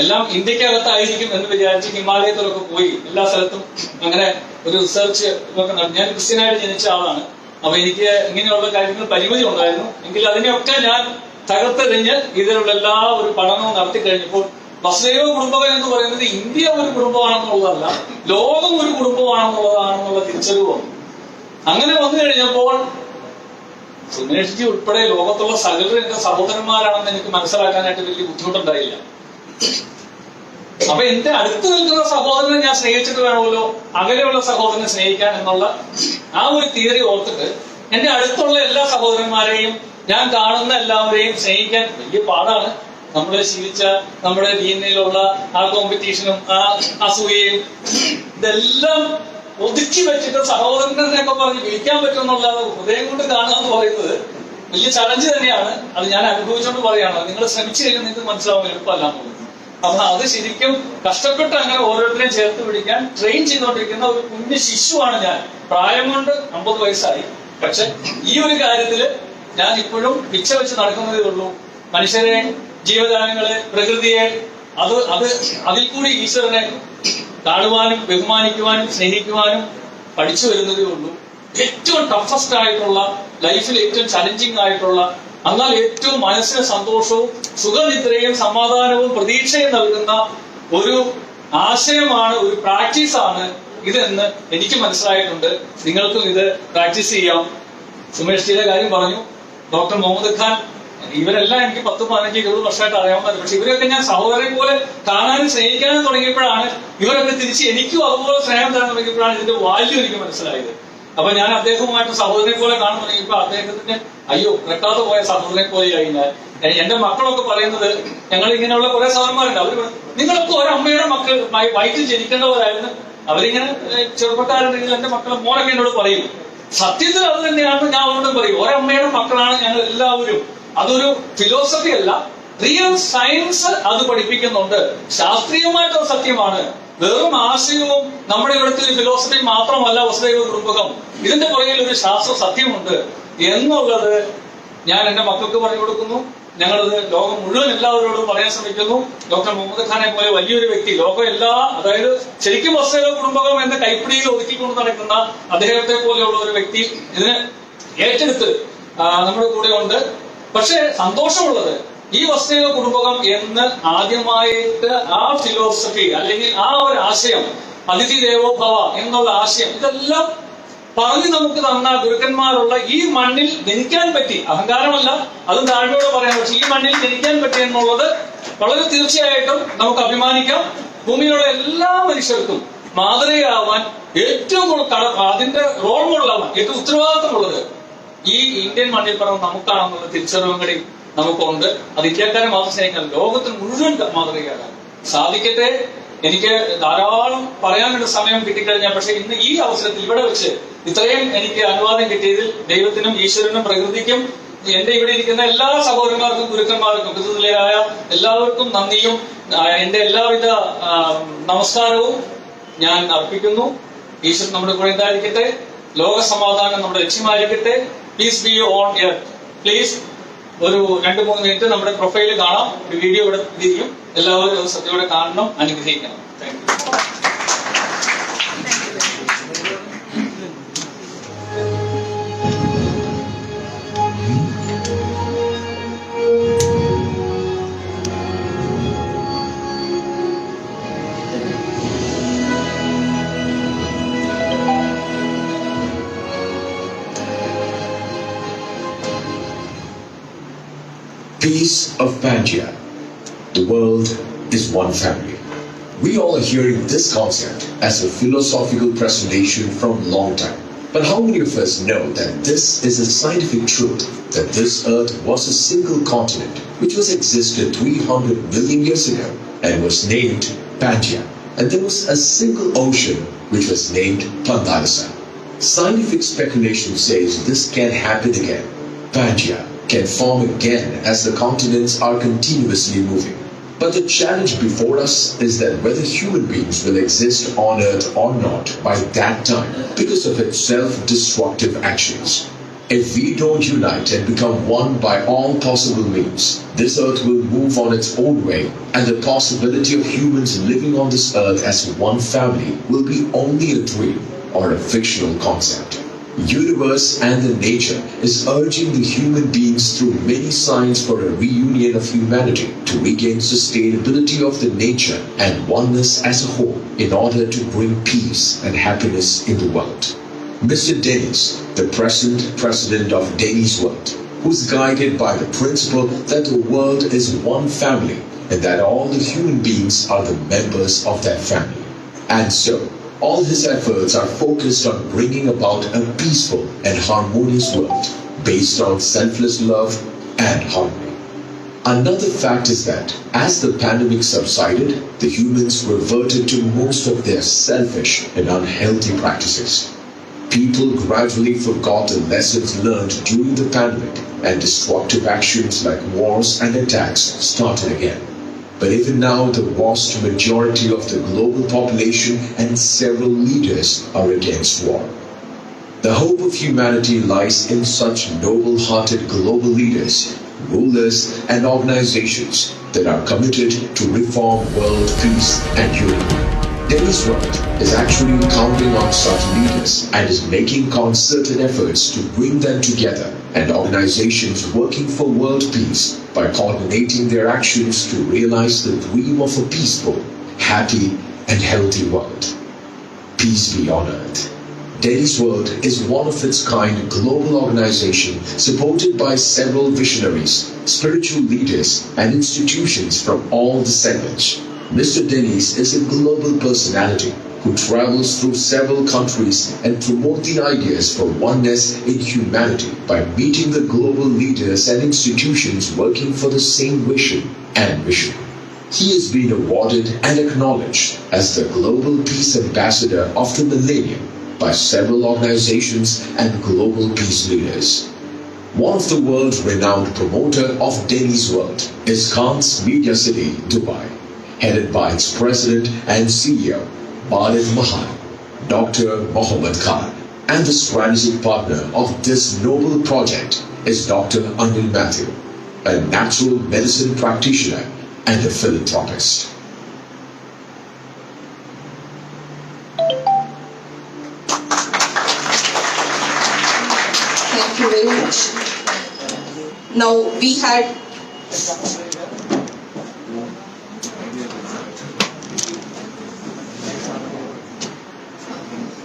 എല്ലാം ഇന്ത്യക്കകത്തായിരിക്കും എന്ന് വിചാരിച്ച് ഹിമാലയത്തിലൊക്കെ പോയി എല്ലാ സ്ഥലത്തും അങ്ങനെ ഒരു റിസർച്ച് ഒക്കെ നടത്തി. ഞാൻ ക്രിസ്ത്യനായിട്ട് ജനിച്ച ആളാണ്. അപ്പൊ എനിക്ക് ഇങ്ങനെയുള്ള കാര്യങ്ങൾ പരിമിതി ഉണ്ടായിരുന്നു. എങ്കിൽ അതിനെയൊക്കെ ഞാൻ തകർത്തെറിഞ്ഞ് ഇതിലുള്ള എല്ലാ ഒരു പഠനവും നടത്തി കഴിഞ്ഞപ്പോൾ വസുദേവ കുടുംബകം എന്ന് പറയുന്നത് ഇന്ത്യ ഒരു കുടുംബമാണെന്നുള്ളതല്ല, ലോകം ഒരു കുടുംബമാണെന്നുള്ളതാണെന്നുള്ള തിരിച്ചറിവ് വന്നു. അങ്ങനെ വന്നു കഴിഞ്ഞപ്പോൾ സുമേഷ് ജി ഉൾപ്പെടെ ലോകത്തുള്ള സകലരും എന്റെ സഹോദരന്മാരാണെന്ന് എനിക്ക് മനസ്സിലാക്കാനായിട്ട് വലിയ ബുദ്ധിമുട്ടുണ്ടായില്ല. അപ്പൊ എന്റെ അടുത്ത് നിൽക്കുന്ന സഹോദരനെ ഞാൻ സ്നേഹിച്ചിട്ട് വേണമല്ലോ അകലെയുള്ള സഹോദരനെ സ്നേഹിക്കാൻ എന്നുള്ള ആ ഒരു തിയറി ഓർത്തിട്ട് എന്റെ അടുത്തുള്ള എല്ലാ സഹോദരന്മാരെയും ഞാൻ കാണുന്ന എല്ലാവരെയും സ്നേഹിക്കാൻ വലിയ പാടാണ്. നമ്മളെ ശീലിച്ച നമ്മുടെ DNA-യിലുള്ള ആ കോമ്പറ്റീഷനും ആ അസൂയയും ഇതെല്ലാം ഒതുക്കി വെച്ചിട്ട് സഹോദരനൊക്കെ പറഞ്ഞ് വിളിക്കാൻ പറ്റുമെന്നുള്ള ഹൃദയം കൊണ്ട് കാണുക എന്ന് പറയുന്നത് വലിയ ചലഞ്ച് തന്നെയാണ്. അത് ഞാൻ അനുഭവിച്ചുകൊണ്ട് പറയാണ്. നിങ്ങൾ ശ്രമിച്ചു കഴിഞ്ഞാൽ നിങ്ങൾക്ക് മനസ്സിലാവും എളുപ്പമല്ല എന്നുള്ളത്. അപ്പൊ അത് ശരിക്കും കഷ്ടപ്പെട്ട് അങ്ങനെ ഓരോരുത്തരെയും ചേർത്ത് പിടിക്കാൻ ട്രെയിൻ ചെയ്തുകൊണ്ടിരിക്കുന്ന ഒരു കുഞ്ഞു ശിശുവാണ് ഞാൻ. പ്രായം കൊണ്ട് 50 വയസ്സായി. പക്ഷെ ഈ ഒരു കാര്യത്തില് ഞാൻ ഇപ്പോഴും പിച്ച വെച്ച് നടക്കുന്നതേ ഉള്ളൂ. മനുഷ്യരെ, ജീവജാലങ്ങളെ, പ്രകൃതിയെ അതിൽ കൂടി ഈശ്വരനെ കാണുവാനും ബഹുമാനിക്കുവാനും സ്നേഹിക്കുവാനും പഠിച്ചു വരുന്നതേ ഉള്ളൂ. ഏറ്റവും ടഫസ്റ്റ് ആയിട്ടുള്ള, ലൈഫിൽ ഏറ്റവും ചലഞ്ചിങ് ആയിട്ടുള്ള, എന്നാൽ ഏറ്റവും മനസ്സിന് സന്തോഷവും സുഖനിദ്രയും സമാധാനവും പ്രതീക്ഷയും നൽകുന്ന ഒരു ആശയമാണ്, ഒരു പ്രാക്ടീസാണ് ഇതെന്ന് എനിക്ക് മനസ്സിലായിട്ടുണ്ട്. നിങ്ങൾക്കും ഇത് പ്രാക്ടീസ് ചെയ്യാം. സുമേഷ് ജിയുടെ കാര്യം പറഞ്ഞു. ഡോക്ടർ മുഹമ്മദ് ഖാൻ, ഇവരെല്ലാം എനിക്ക് 10, 15, 20 വർഷമായിട്ട് അറിയാവുന്നതാണ്. പക്ഷെ ഇവരൊക്കെ ഞാൻ സഹോദരനെ പോലെ കാണാനും സ്നേഹിക്കാനും തുടങ്ങിയപ്പോഴാണ് ഇവരൊക്കെ തിരിച്ച് എനിക്കും അതുപോലെ സ്നേഹം തരാൻ തുടങ്ങിയപ്പോഴാണ് ഇതിന്റെ വാല്യൂ എനിക്ക് മനസ്സിലായത്. അപ്പൊ ഞാൻ അദ്ദേഹവുമായിട്ട് സഹോദരനെ പോലെ കാണാൻ തുടങ്ങിയപ്പോ അദ്ദേഹത്തിന്റെ അയ്യോ വെക്കാതെ പോയ സഹോദരനെ പോലെയായി ഞാൻ. എന്റെ മക്കളൊക്കെ പറയുന്നത്, ഞങ്ങൾ ഇങ്ങനെയുള്ള കുറെ സഹോദരന്മാരുണ്ട്, അവര് നിങ്ങളൊക്കെ ഒരമ്മയുടെ മക്കൾ വയറ്റിൽ ജനിക്കേണ്ടവരായിരുന്നു. അവരിങ്ങനെ ചെറുപ്പക്കാരുണ്ടെങ്കിൽ എന്റെ മക്കളെ മോനൊക്കെ എന്നോട് പറയും. സത്യത്തിൽ അത് തന്നെയാണ് ഞാൻ അവരോടും പറയും. ഒരമ്മയുടെ മക്കളാണ് ഞങ്ങൾ എല്ലാവരും. അതൊരു ഫിലോസഫി അല്ല, റിയൽ സയൻസ് അത് പഠിപ്പിക്കുന്നുണ്ട്. ശാസ്ത്രീയമായിട്ടുള്ള സത്യമാണ്. വെറും ആശയവും നമ്മുടെ ഇവിടുത്തെ ഒരു ഫിലോസഫി മാത്രമല്ല വസുദൈവ കുടുംബകം. ഇതിന്റെ പുറകിൽ ഒരു ശാസ്ത്ര സത്യമുണ്ട് എന്നുള്ളത് ഞാൻ എന്റെ മക്കൾക്ക് പറഞ്ഞു കൊടുക്കുന്നു. ഞങ്ങളത് ലോകം മുഴുവൻ എല്ലാവരോടും പറയാൻ ശ്രമിക്കുന്നു. ഡോക്ടർ മുഹമ്മദ് ഖാനെ പോലെ വലിയൊരു വ്യക്തി ലോകം അതായത് ശരിക്കും വസുദൈവ കുടുംബകം എന്ന കൈപ്പിടിയിൽ ഒതുക്കിക്കൊണ്ട് നടക്കുന്ന അദ്ദേഹത്തെ പോലെയുള്ള ഒരു വ്യക്തി ഇതിന് ഏറ്റെടുത്ത് നമ്മുടെ കൂടെ ഉണ്ട്. പക്ഷെ സന്തോഷമുള്ളത്, ഈ വസുദൈവ കുടുംബകം എന്ന് ആദ്യമായിട്ട് ആ ഫിലോസഫി അല്ലെങ്കിൽ ആ ഒരു ആശയം, അതിഥി ദേവോ ഭവ എന്നുള്ള ആശയം, ഇതെല്ലാം പറഞ്ഞു നമുക്ക് തന്ന ഗുരുക്കന്മാരുള്ള ഈ മണ്ണിൽ ജനിക്കാൻ പറ്റി. അഹങ്കാരമല്ല, അതും താഴ്മയോടെ പറയാം. പക്ഷെ ഈ മണ്ണിൽ ജനിക്കാൻ പറ്റി എന്നുള്ളത് വളരെ തീർച്ചയായിട്ടും നമുക്ക് അഭിമാനിക്കാം. ഭൂമിയിലുള്ള എല്ലാ മനുഷ്യർക്കും മാതൃകയാവാൻ ഏറ്റവും അതിന്റെ റോൾ മോഡലാവാൻ ഏറ്റവും ഉത്തരവാദിത്തമുള്ളത് ഈ ഇന്ത്യൻ മണ്ണിൽ പറഞ്ഞ നമുക്കാണെന്നുള്ള തിരിച്ചറിവും കൂടി നമുക്കുണ്ട്. അത് ഇന്ത്യക്കാരെ മാത്രം സ്നേഹിക്കാൻ ലോകത്തിന് മുഴുവൻ മാതൃകയാകാൻ സാധിക്കട്ടെ എനിക്ക് ധാരാളം പറയാനുള്ള സമയം കിട്ടിക്കഴിഞ്ഞാൽ, പക്ഷെ ഇന്ന് ഈ അവസരത്തിൽ ഇവിടെ വെച്ച് ഇത്രയും എനിക്ക് അനുവാദം കിട്ടിയതിൽ ദൈവത്തിനും ഈശ്വരനും പ്രകൃതിക്കും എന്റെ ഇവിടെ ഇരിക്കുന്ന എല്ലാ സഹോദരന്മാർക്കും ഗുരുക്കന്മാർക്കും ബിരുദനിലയായ എല്ലാവർക്കും നന്ദിയും എന്റെ എല്ലാവിധ നമസ്കാരവും ഞാൻ അർപ്പിക്കുന്നു. ഈശ്വരൻ നമ്മുടെ കൂടെ ഉണ്ടായിരിക്കട്ടെ. ലോക സമാധാനം നമ്മുടെ ലക്ഷ്യമായിരിക്കട്ടെ. Peace be on earth. Please ഒരു 2-3 മിനിറ്റ് നമ്മുടെ പ്രൊഫൈല് കാണാം. ഒരു വീഡിയോ ഇവിടെ തിരിയും. എല്ലാവരും സത്യയോടെ കാണണം, അനുഗ്രഹിക്കണം. Thank you. Peace of Pangea. The world is one family. We all are hearing this concept as a philosophical presentation from a long time. But how many of us know that this is a scientific truth, that this earth was a single continent which was existed 300 million years ago and was named Pangea. And there was a single ocean which was named Pandalasa. Scientific speculation says this can happen again. Pangea can form again as the continents are continuously moving. But the challenge before us is that whether human beings will exist on Earth or not by that time because of its self-destructive actions. If we don't unite and become one by all possible means, this Earth will move on its own way, and the possibility of humans living on this Earth as one family will be only a dream or a fictional concept. Universe and the nature is urging the human beings through many signs for a reunion of humanity to regain sustainability of the nature and oneness as a whole in order to bring peace and happiness in the world. Mr. Dennis, the present president of Dennis World, who is guided by the principle that the world is one family and that all the human beings are the members of that family. And so, all his efforts are focused on bringing about a peaceful and harmonious world based on selfless love and harmony. Another fact is that as the pandemic subsided, the humans reverted to most of their selfish and unhealthy practices. People gradually forgot the lessons learned during the pandemic, and destructive actions like wars and attacks started again. But even now, the vast majority of the global population and several leaders are against war. The hope of humanity lies in such noble-hearted global leaders, rulers, and organizations that are committed to reform world peace and unity. Dennis World is actually counting on such leaders and is making concerted efforts to bring them together, and organizations working for world peace by coordinating their actions to realize the dream of a peaceful, happy, and healthy world. Peace be on earth. Dennis World is one of its kind global organization supported by several visionaries, spiritual leaders, and institutions from all the segments. Mr. Dennis is a global personality who travels through several countries and promotes the ideas for oneness in humanity by meeting the global leaders and institutions working for the same vision and mission. He has been awarded and acknowledged as the Global Peace Ambassador of the Millennium by several organizations and global peace leaders. One of the world's renowned promoter of Dennis World is Khan's Media City, Dubai, headed by its president and CEO, Bharath, Dr.mohammedKhan, and the strategic partner of this noble project is Dr. Anil Matthew, a natural medicine practitioner and a philanthropist. Thank you very much. Now we had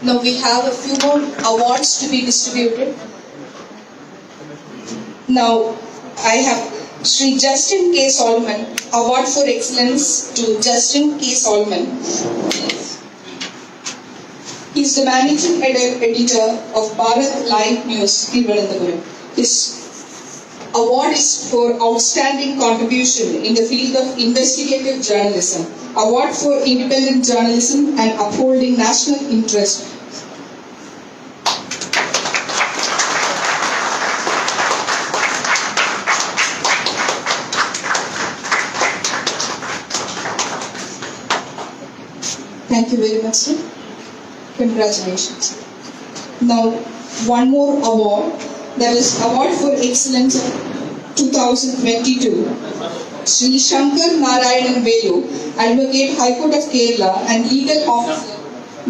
Now we have a few more awards to be distributed. Now I have Shri Justin K. Solomon, Award for Excellence to Justin K. Solomon. He is the managing editor of BhrathLive News. His Award is for outstanding contribution in the field of investigative journalism. Award for independent journalism and upholding national interest. Thank you very much, sir. Congratulations. Now, one more award, that is Award for Excellence 2022. K.Narayana, Advocate, High Court of Kerala and Legal Officer,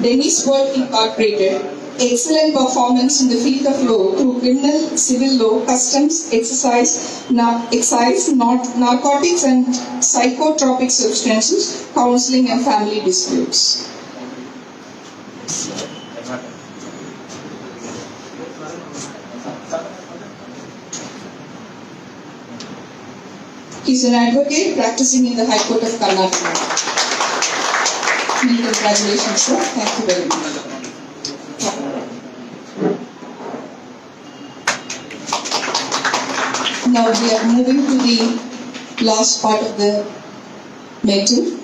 Dennis World Incorporated. Excellent performance in the field of law through criminal, civil law, customs, excise, narcotics and psychotropic substances, counseling and family disputes. He is an advocate practicing in the High Court of Karnataka. Many congratulations, sir. Thank you very much. Now we are moving to the last part of the meeting.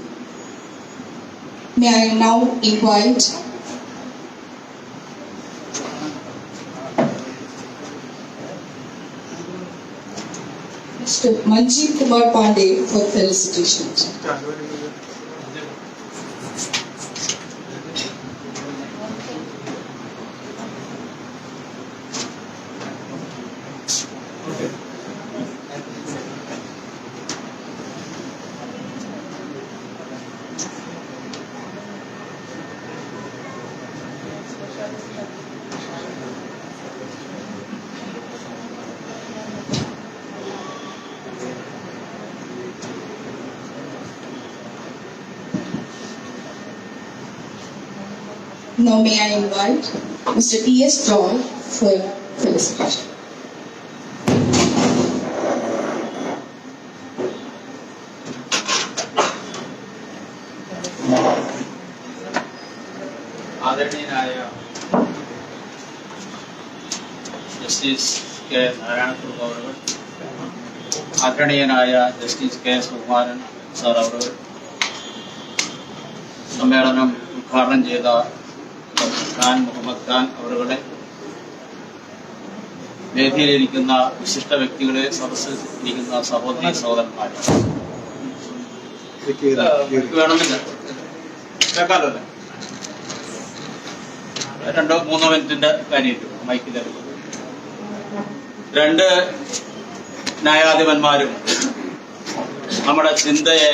May I now invite Mr. Manjeet Kumar Pandey for felicitations. Now may I invite Mr. T.S. Joy for felicitation. ആദരണീയനായ ജസ്റ്റിസ് കെ നാരായണ അവർ, ആദരണീയനായ ജസ്റ്റിസ് K.Sukumaran സാർ അവർ, സമ്മേളനം ഉദ്ഘാടനം ചെയ്ത ഖാൻ മുഹമ്മദ് ഖാൻ അവരുടെ, വേദിയിലിരിക്കുന്ന വിശിഷ്ട വ്യക്തികളെ, സദസ്സിൽ ഇരിക്കുന്ന സഹോദരി സഹോദരന്മാരെ, വേണമെന്നില്ല കേൾക്കാലോ അല്ലേ? 2-3 മിനിറ്റിന്റെ കാര്യമായിട്ട് മൈക്കിൽ രണ്ട് ന്യായാധിപന്മാരും നമ്മുടെ ചിന്തയെ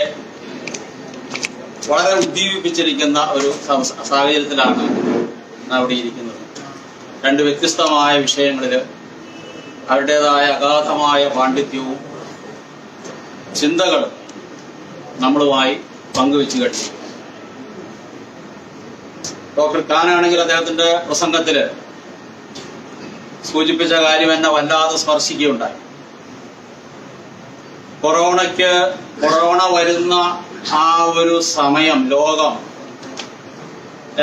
വളരെ ഉദ്ദീപിപ്പിച്ചിരിക്കുന്ന ഒരു സാഹചര്യത്തിലാണ് അവിടെ ഇരിക്കുന്നത്. രണ്ട് വ്യത്യസ്തമായ വിഷയങ്ങളിൽ അവരുടേതായ അഗാധമായ പാണ്ഡിത്യവും ചിന്തകളും നമ്മളുമായി പങ്കുവെച്ചു കഴിഞ്ഞു. ഡോക്ടർ ഖാനാണെങ്കിൽ അദ്ദേഹത്തിന്റെ പ്രസംഗത്തിൽ സൂചിപ്പിച്ച കാര്യം എന്നെ വല്ലാതെ സ്പർശിക്കുകയുണ്ടായി. കൊറോണ വരുന്ന ആ ഒരു സമയം ലോകം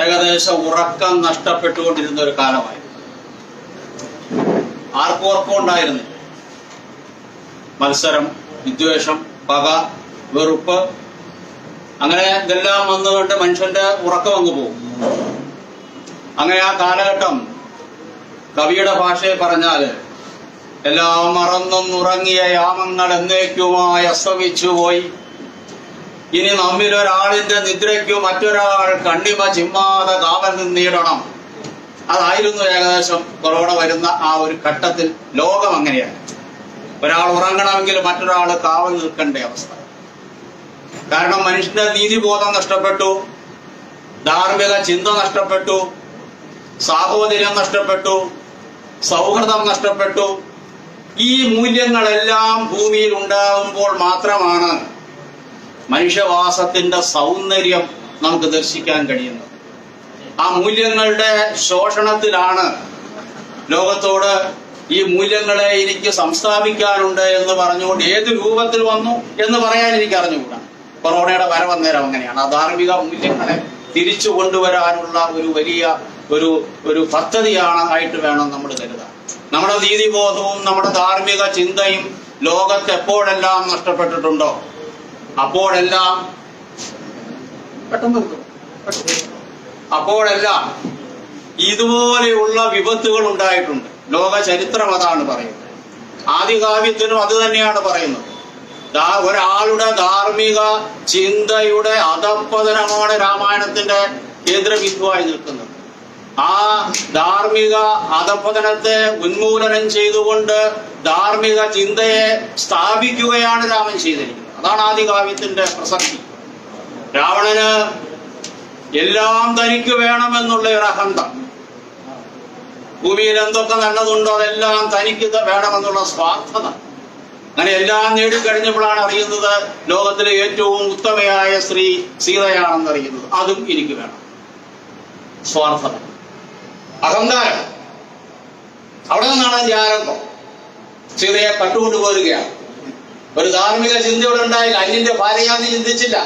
ഏകദേശം ഉറക്കം നഷ്ടപ്പെട്ടുകൊണ്ടിരുന്ന ഒരു കാലമായി. ആർക്കും ഉറക്കം ഉണ്ടായിരുന്നില്ല. മത്സരം, വിദ്വേഷം, പക, വെറുപ്പ്, അങ്ങനെ ഇതെല്ലാം വന്നുകൊണ്ട് മനുഷ്യന്റെ ഉറക്കം അങ്ങ് പോകും. അങ്ങനെ ആ കാലഘട്ടം കവിയുടെ ഭാഷയെ പറഞ്ഞാൽ എല്ലാം മറന്നൊന്നുറങ്ങിയ യാമങ്ങൾ എന്നേക്കുമായി അസ്തമിച്ചുപോയി. ഇനി നമ്മിലൊരാളിന്റെ നിദ്രയ്ക്കു മറ്റൊരാൾ കണ്ണിമ ചിമ്മാതെ കാവൽ നിന്നിടണം. അതായിരുന്നു ഏകദേശം കൊറോണ വരുന്ന ആ ഒരു ഘട്ടത്തിൽ ലോകം അങ്ങനെയാണ്. ഒരാൾ ഉറങ്ങണമെങ്കിൽ മറ്റൊരാൾ കാവൽ നിൽക്കേണ്ട അവസ്ഥ. കാരണം മനുഷ്യന്റെ നീതിബോധം നഷ്ടപ്പെട്ടു, ധാർമ്മിക ചിന്ത നഷ്ടപ്പെട്ടു, സാഹോദര്യം നഷ്ടപ്പെട്ടു, സൗഹൃദം നഷ്ടപ്പെട്ടു. ഈ മൂല്യങ്ങളെല്ലാം ഭൂമിയിൽ ഉണ്ടാകുമ്പോൾ മാത്രമാണ് മനുഷ്യവാസത്തിന്റെ സൗന്ദര്യം നമുക്ക് ദർശിക്കാൻ കഴിയുന്നത്. ആ മൂല്യങ്ങളുടെ ശോഷണത്തിലാണ് ലോകത്തോട് ഈ മൂല്യങ്ങളെ എനിക്ക് സംസ്ഥാപിക്കാനുണ്ട് എന്ന് പറഞ്ഞുകൊണ്ട് ഏത് രൂപത്തിൽ വന്നു എന്ന് പറയാൻ എനിക്ക് അറിഞ്ഞുകൂടാ. കൊറോണയുടെ വരവന്നേരം അങ്ങനെയാണ്. ആ ധാർമ്മിക മൂല്യങ്ങളെ തിരിച്ചു കൊണ്ടുവരാനുള്ള ഒരു വലിയ ഒരു പദ്ധതിയാണ് ആയിട്ട് വേണം നമ്മൾ കരുതാൻ. നമ്മുടെ നീതിബോധവും നമ്മുടെ ധാർമ്മിക ചിന്തയും ലോകത്ത് എപ്പോഴെല്ലാം നഷ്ടപ്പെട്ടിട്ടുണ്ടോ അപ്പോഴെല്ലാം ഇതുപോലെയുള്ള വിപത്തുകൾ ഉണ്ടായിട്ടുണ്ട്. ലോക ചരിത്രം അതാണ് പറയുന്നത്. ആദികാവ്യത്തിനും അത് തന്നെയാണ് പറയുന്നത്. ഒരാളുടെ ധാർമ്മിക ചിന്തയുടെ അധപ്പതനമാണ് രാമായണത്തിന്റെ കേന്ദ്രബിന്ദുവായി നിൽക്കുന്നത്. ആ ധാർമ്മിക അധപ്പതനത്തെ ഉന്മൂലനം ചെയ്തുകൊണ്ട് ധാർമ്മിക ചിന്തയെ സ്ഥാപിക്കുകയാണ് രാമൻ ചെയ്തിരിക്കുന്നത്. അതാണ് ആദികാവ്യത്തിന്റെ പ്രസക്തി. രാവണന് എല്ലാം തനിക്ക് വേണമെന്നുള്ള ഒരു അഹന്ത, ഭൂമിയിൽ എന്തൊക്കെ നല്ലതുണ്ടോ അതെല്ലാം തനിക്ക് വേണമെന്നുള്ള സ്വാർത്ഥത, അങ്ങനെ എല്ലാം നേടിക്കഴിഞ്ഞപ്പോഴാണ് അറിയുന്നത് ലോകത്തിലെ ഏറ്റവും ഉത്തമയായ സ്ത്രീ സീതയാണെന്ന് അറിയുന്നത്. അതും എനിക്ക് വേണം. സ്വാർത്ഥത, അഹങ്കാരം. അവിടെ നിന്നാണ് അതിന്റെ ആരംഭം. സീതയെ കട്ടുകൊണ്ടുപോരുകയാണ്. ഒരു ധാർമ്മിക ചിന്തയോടെ ഉണ്ടായില്ല. അന്യന്റെ ഭാര്യയാന്ന് ചിന്തിച്ചില്ല,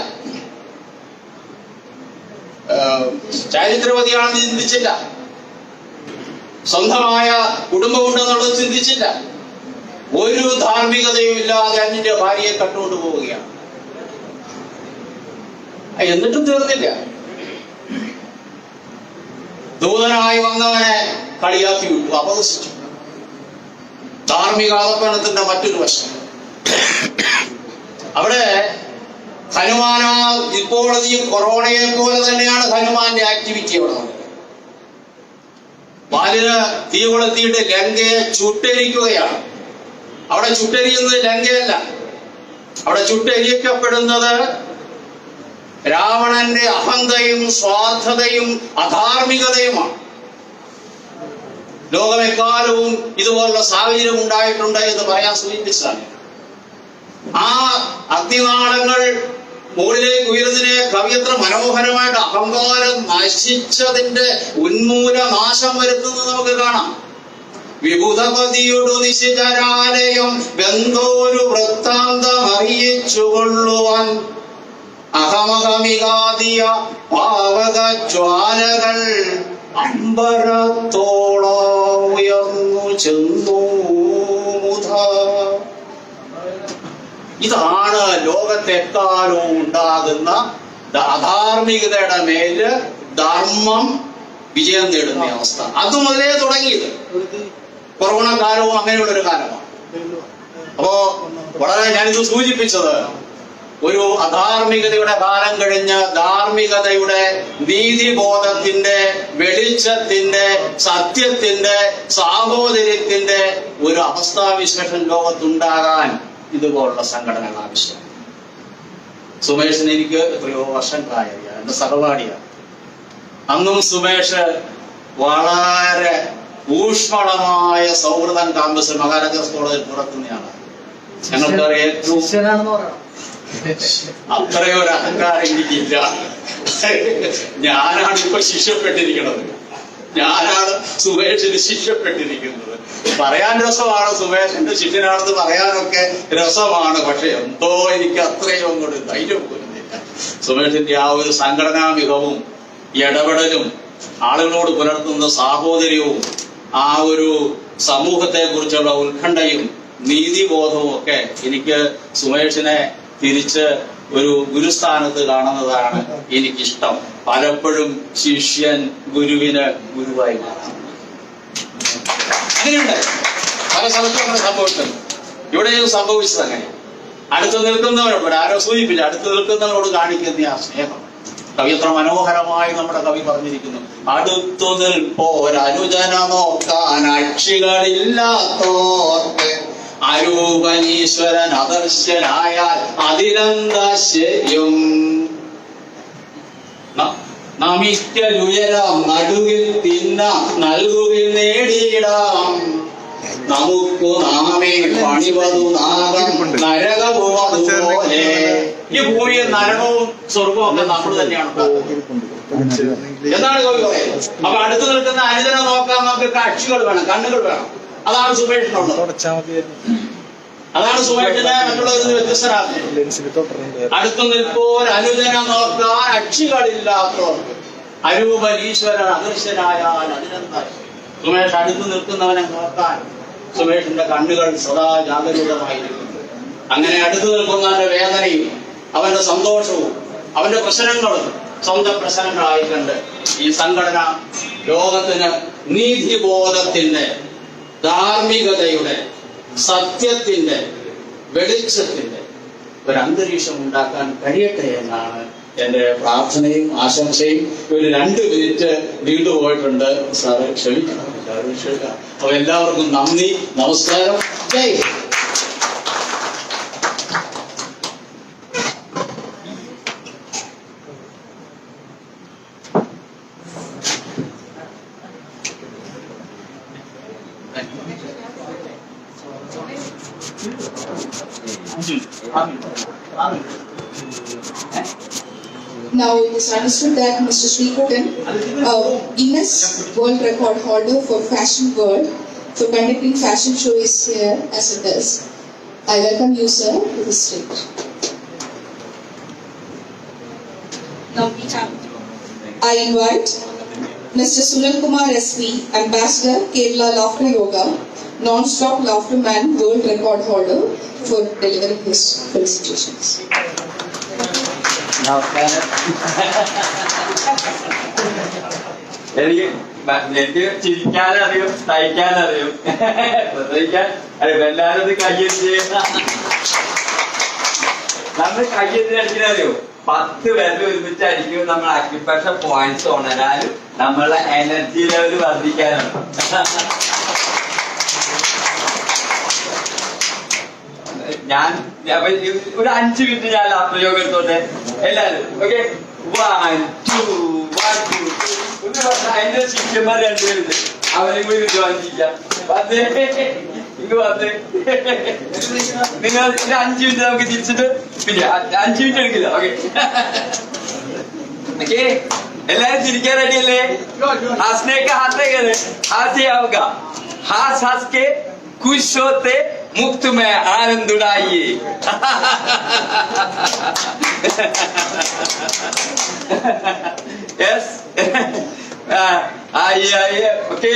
ചാരിത്രവതിയാണെന്ന് ചിന്തിച്ചില്ല, സ്വന്തമായ കുടുംബമുണ്ടെന്നുള്ളത് ചിന്തിച്ചില്ല. ഒരു ധാർമ്മികതയും ഇല്ലാതെ അന്യന്റെ ഭാര്യയെ കട്ടുകൊണ്ടു പോവുകയാണ്. എന്നിട്ടും തീർന്നില്ല. ദൂതനായി വന്നവനെ കളിയാക്കി വിട്ടു, അപഹസിച്ചു. ധാർമ്മിക അധപ്പതനത്തിന്റെ മറ്റൊരു വശം. അവിടെ ഹനുമാന ഇപ്പോൾ ഈ കൊറോണയെ പോലെ തന്നെയാണ് ഹനുമാന്റെ ആക്ടിവിറ്റി അവിടെ നടക്കുന്നത്. വാലിന് തീ കൊളുത്തിയിട്ട് ലങ്കയെ ചുട്ടരിക്കുകയാണ്. അവിടെ ചുട്ടരിയുന്നത് ലങ്കയല്ല, അവിടെ ചുട്ടരിക്കപ്പെടുന്നത് രാവണന്റെ അഹന്തയും സ്വാർത്ഥതയും അധാർമികതയുമാണ്. ലോകമെക്കാലവും ഇതുപോലുള്ള സാഹചര്യം ഉണ്ടായിട്ടുണ്ട് എന്ന് പറയാൻ സൂചിപ്പിച്ചതാണ്. ആ അഗ്നിനാളങ്ങൾ മുകളിലേക്ക് ഉയരുന്നതിനെ കവിയത്ര മനോഹരമായിട്ട് അഹങ്കാരം നശിച്ചതിന്റെ ഉന്മൂല നാശം വരുത്തുന്നത് നമുക്ക് കാണാം. വിഭുതപതിയുടെ നിശിചരാലയം വെന്തോരു വൃത്താന്തം അറിയിച്ചുകൊള്ളുവാൻ അഹമകമികാതിയ പാവക ജ്വാലകൾ അമ്പരത്തോളം ഉയർന്നു ചെന്നു മുധ. ഇതാണ് ലോകത്തെക്കാലവും ഉണ്ടാകുന്ന അധാർമികതയുടെ മേല് ധർമ്മം വിജയം നേടുന്ന അവസ്ഥ. അത് മുതലേ തുടങ്ങിയത്. കൊറോണ കാലവും അങ്ങനെയുള്ളൊരു കാലമാണ്. അപ്പോ വളരെ ഞാനിത് സൂചിപ്പിച്ചത് ഒരു അധാർമികതയുടെ കാലം കഴിഞ്ഞ് ധാർമ്മികതയുടെ നീതിബോധത്തിന്റെ വെളിച്ചത്തിന്റെ സത്യത്തിന്റെ സാഹോദര്യത്തിന്റെ ഒരു അവസ്ഥാവിശേഷം ലോകത്തുണ്ടാകാൻ ഇതുപോലുള്ള സംഘടനകൾ ആവശ്യം. സുമേഷിന് എനിക്ക് എത്രയോ വർഷങ്ങളായ എന്റെ സഹപാഠിയാണ്. അന്നും സുമേഷ് വളരെ ഊഷ്മളമായ സൗഹൃദം കാമ്പസിൽ മഹാരാജാസ് കോളേജിൽ പുറത്തുനിന്നാണ്. ഞങ്ങൾക്ക് ഏറ്റവും അത്രയൊരു അഹങ്കാരം എനിക്കില്ല. ഞാനാണ് ഇപ്പൊ ശിക്ഷപ്പെട്ടിരിക്കുന്നത്. ഞാനാണ് സുമേഷിന് ശിക്ഷപ്പെട്ടിരിക്കുന്നത്. പറയാൻ രസമാണ്, സുമേഷിന്റെ ശിഷ്യനാണെന്ന് പറയാനൊക്കെ രസമാണ്. പക്ഷെ എന്തോ എനിക്ക് അത്രയും അങ്ങോട്ട് ധൈര്യം പോരുന്നില്ല. സുമേഷിന്റെ ആ ഒരു സംഘടനാ മികവും ഇടപെടലും ആളുകളോട് പുലർത്തുന്ന സാഹോദര്യവും ആ ഒരു സമൂഹത്തെ കുറിച്ചുള്ള ഉത്കണ്ഠയും നീതിബോധവും ഒക്കെ എനിക്ക് സുമേഷിനെ തിരിച്ച് ഒരു ഗുരുസ്ഥാനത്ത് കാണുന്നതാണ് എനിക്കിഷ്ടം. പലപ്പോഴും ശിഷ്യൻ ഗുരുവിന് ഗുരുവായി മാറാം. അങ്ങനെയുണ്ട് പല സ്ഥലത്തും അങ്ങനെ സംഭവിച്ചിട്ടുണ്ട്. ഇവിടെയും സംഭവിച്ചത് അങ്ങനെ. അടുത്ത് നിൽക്കുന്നവരോട് ആരോ സൂചിപ്പില്ല, അടുത്ത് നിൽക്കുന്നവരോട് കാണിക്കുന്ന ആ സ്നേഹം കവിയത്ര മനോഹരമായി നമ്മുടെ കവി പറഞ്ഞിരിക്കുന്നു. അടുത്തു നിൽപ്പോരനുജന നോക്കാൻ അക്ഷികളില്ലാത്തോർക്ക് അരൂപനീശ്വരൻ അദർശനായാൽ അതിലെന്താ ശരിയും. നമിക്കലുയരാം നടുകിൽ തിന്ന നൽകുകിൽ നേടിയിടാം നമുക്കു നാമേ പണിവതു നാഗം നരകവുമതുപോലെ. ഈ ഭൂമിയിൽ നരകവും സ്വർഗവും ഒക്കെ നമ്മൾ തന്നെയാണ് എന്നാണ് കവി പറയുന്നത്. അപ്പൊ അടുത്ത് നിൽക്കുന്ന അനുജനെ നോക്കാൻ നമുക്ക് കക്ഷികൾ വേണം, കണ്ണുകൾ വേണം. അതാണ് സുമേഷിനുള്ളത്. അതാണ് സുമേഷിനെ മറ്റുള്ളവരിൽ വ്യത്യസ്തരാക്കുന്നത്. അടുത്തു നിൽപ്പോൾ അനുജനെ നോക്കാൻ അക്ഷികളില്ലാത്തവർക്ക് അരൂപൻ ഈശ്വരൻ അദൃശ്യനായാൽ അതിനെന്താ. സുമേഷ് അടുത്ത് നിൽക്കുന്നവനെ നോക്കാൻ സുമേഷിന്റെ കണ്ണുകൾ സദാ ജാഗരൂകമായിരിക്കുന്നു. അങ്ങനെ അടുത്ത് നിൽക്കുന്നവന്റെ വേദനയും അവന്റെ സന്തോഷവും അവന്റെ പ്രശ്നങ്ങളും സ്വന്തം പ്രശ്നങ്ങളായിട്ടുണ്ട്. ഈ സംഘടന ലോകത്തിന് നീതിബോധത്തിന്റെ, ധാർമ്മികതയുടെ, സത്യത്തിന്റെ, വെളിച്ചത്തിന്റെ ഒരു അന്തരീക്ഷം ഉണ്ടാക്കാൻ കഴിയട്ടെ എന്നാണ് എന്റെ പ്രാർത്ഥനയും ആശംസയും. ഒരു 2 മിനിറ്റ് നീണ്ടുപോയിട്ടുണ്ട് സാറ്, ക്ഷമിക്കണം. അപ്പൊ എല്ലാവർക്കും നന്ദി, നമസ്കാരം, ജയ്. Now it is understood that Mr. Shri.Govid, Guinness World Record holder for Fashion World for conducting fashion show is here as it is. I welcome you, sir, to the stage. Now we have. I invite Mr. Sunil-Kumar SV, Ambassador, Kerala Laughter Yoga, Non-Stop Laughter Man World Record holder for delivering his felicitations. എനിക്ക് ചിരിക്കാനറിയും, തയ്ക്കാനറിയും, എല്ലാരും കയ്യെത്തി നമ്മൾ കയ്യെത്തി അടിക്കാനറിയോ? 10 പേര് ഒരുമിച്ച് അടിക്കുമ്പോൾ നമ്മൾ അക്യുപ്രഷർ പോയിന്റ്സ് ഉണരാനും നമ്മളുടെ എനർജി ലെവൽ വർദ്ധിക്കാനാണ്. ഞാൻ ഒരു 5 മിനിറ്റ് ഞാൻ പ്രയോഗം എടുത്തോട്ടെ എല്ലാരും. ഓക്കെ, 1 2 1 2 ഒന്ന് പറഞ്ഞ അതിന്റെ ശിഷ്യന്മാർ 2 പേരുണ്ട്, അവരെയും കൂടി ജോയിൻ ചെയ്യാം. ഇങ്ങ് വന്ന് നിങ്ങൾ 5 മിനിറ്റ് നമുക്ക് തിരിച്ചിട്ട് പിന്നെ 5 മിനിറ്റ് എടുക്കില്ല. ഓക്കെ ഓക്കെ, എല്ലാരും ചിരിക്കാൻ റെഡിയല്ലേ? ഹസ്നേക്ക് ഹാത്തേക്ക് ഹാസി ആവുക, हास हास के खुश होते मुफ्त में आनंद उड़ाइए. Yes. आइए आइए. ओके.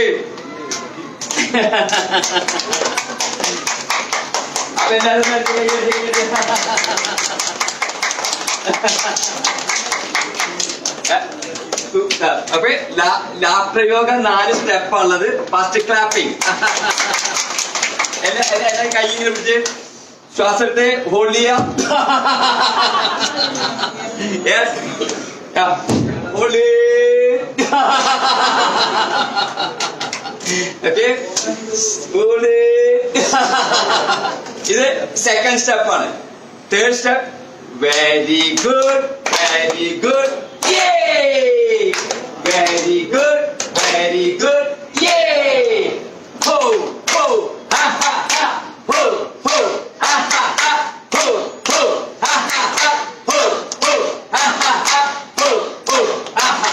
अब അപ്പൊ ലാപ്രയോഗ 4 സ്റ്റെപ്പ് ഉള്ളത്. First clapping. എല്ലാം കൈ ഇങ്ങനെ പിടിച്ച് ശ്വാസത്തെ ഹോൾഡ് ചെയ്യാം. ഹോൾഡ്. Okay, hold. ഇത് സെക്കൻഡ് സ്റ്റെപ്പ് ആണ്. Third step. Very good, very good. Yay! Very good, very good. Yay! Ho, ho, ha, ha, ha. Ho, ho, ha, ha, ha. Ho, ho, ha, ha, ha. Ho, ho, ha, ha, ha. Ho, ho, ha, ha.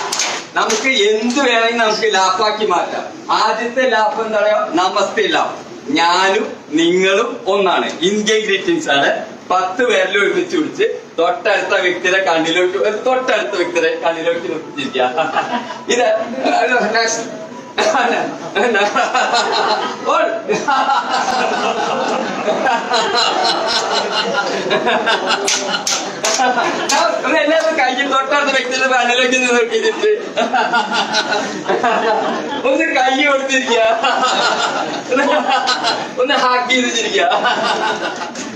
നമുക്ക് എന്ത് വേണമെങ്കിൽ നമുക്ക് ലാപ്പാക്കി മാറ്റാം. ആദ്യത്തെ ലാപ്പ് എന്താ പറയാ? നമസ്തേ ലാപ്പ്. ഞാനും നിങ്ങളും ഒന്നാണ്. ഇന്ത്യൻ ഗ്രീറ്റിംഗ്സ് ആണ്. 10 പേരിൽ ഒരുമിച്ച് പിടിച്ച് തൊട്ടടുത്ത വ്യക്തിയുടെ കണ്ണിലോട്ട് നോക്കിച്ചിരിക്കുക. ഇത് എല്ലാവരും കൈ തൊട്ടടുത്ത വ്യക്തിയുടെ കണ്ണിലേക്ക് നോക്കിച്ചിട്ട് ഒന്ന് കൈ കൊടുത്തിരിക്കുക, ഒന്ന് ഹാക്ക് ചെയ്തിരിക്കുക.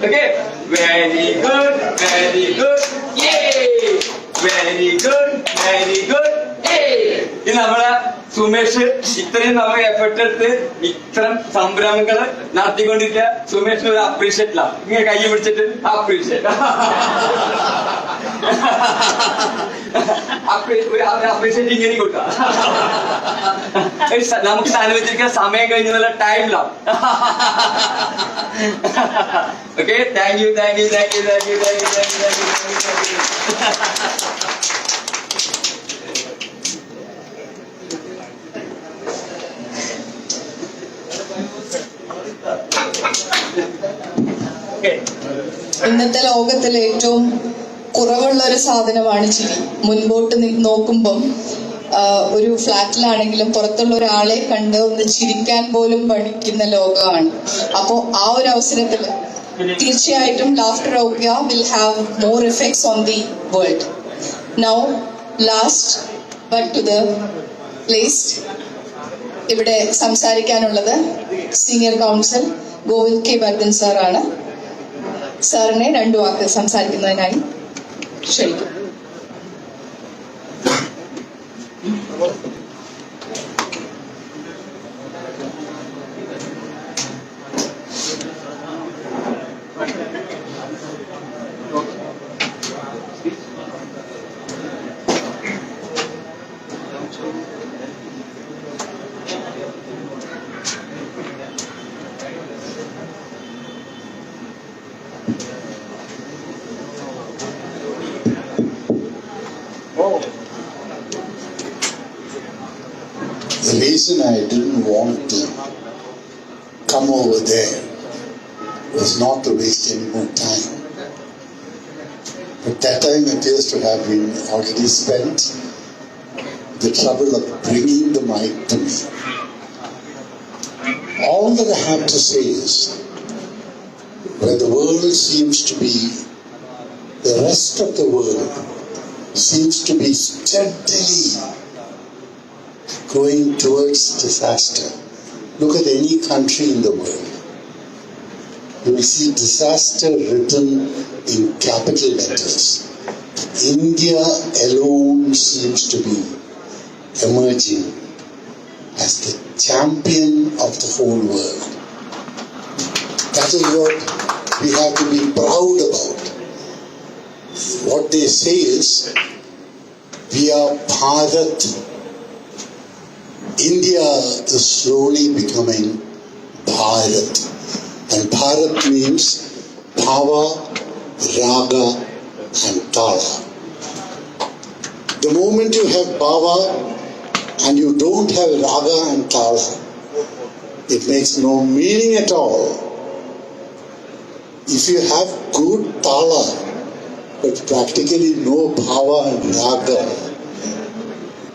Okay, very good, very good. Very good, very good. ഇത് നമ്മളെ സുമേഷ് ഇത്രയും നമ്മൾ എഫർട്ട് എടുത്ത് ഇത്തരം സംരംഭങ്ങള് നടത്തിക്കൊണ്ടിരിക്കുക. സുമേഷിന് ഒരു അപ്രീഷിയേറ്റ് ഇല്ല. ഇങ്ങനെ കൈ പിടിച്ചിട്ട് അപ്രീഷിയേറ്റ് അപ്രീഷിയേറ്റ് ഇങ്ങനെ കൊടുക്കാം. നമുക്ക് അനുവദിച്ചിരിക്കുന്ന സമയം കഴിഞ്ഞുള്ള ടൈമിലാണ്. Okay, thank you, thank you, thank you, thank you, thank you, thank you, thank you. ഇന്നത്തെ ലോകത്തിലെ ഏറ്റവും കുറവുള്ള ഒരു സാധനമാണ് ചിരി. മുൻപോട്ട് നോക്കുമ്പം ഒരു ഫ്ലാറ്റിലാണെങ്കിലും പുറത്തുള്ള ഒരാളെ കണ്ട് ഒന്ന് ചിരിക്കാൻ പോലും പഠിക്കുന്ന ലോകമാണ്. അപ്പോൾ ആ ഒരു അവസരത്തിൽ തീർച്ചയായിട്ടും laughter will have more effects on the world. Now last but to the placed, ഇവിടെ സംസാരിക്കാനുള്ളത് സീനിയർ കൗൺസിൽ ഗോവിന്ദ് K.Bharatan സാറാണ്. സാറിനെ 2 വാക്ക് സംസാരിക്കുന്നതിനായി ക്ഷണിക്കും. The reason I didn't want to come over there was not to waste any more time. But that time appears to have been already spent. The trouble of bringing the mic to me. All that I have to say is, where the world seems to be, the rest of the world seems to be steadily going towards disaster. Look at any country in the world. You will see disaster written in capital letters. India alone seems to be emerging as the champion of the whole world. That is what we have to be proud about. What they say is, we are Bharath. India is slowly becoming Bharat. And Bharat means Bhava, Raga and Tala. The moment you have Bhava and you don't have Raga and Tala, it makes no meaning at all. If you have good Tala, but practically no Bhava and Raga,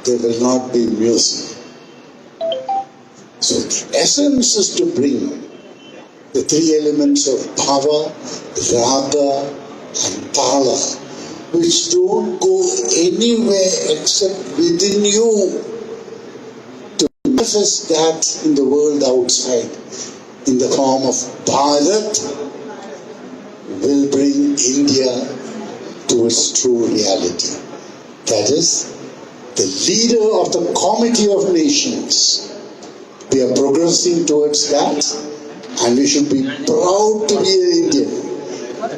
there will not be music. So the essence is to bring the 3 elements of Bhava, Raga and Tala, which don't go anywhere except within you, to manifest that in the world outside in the form of Bharat, will bring India to its true reality. That is, the leader of the Committee of Nations. We are progressing towards that, and we should be proud to be an Indian,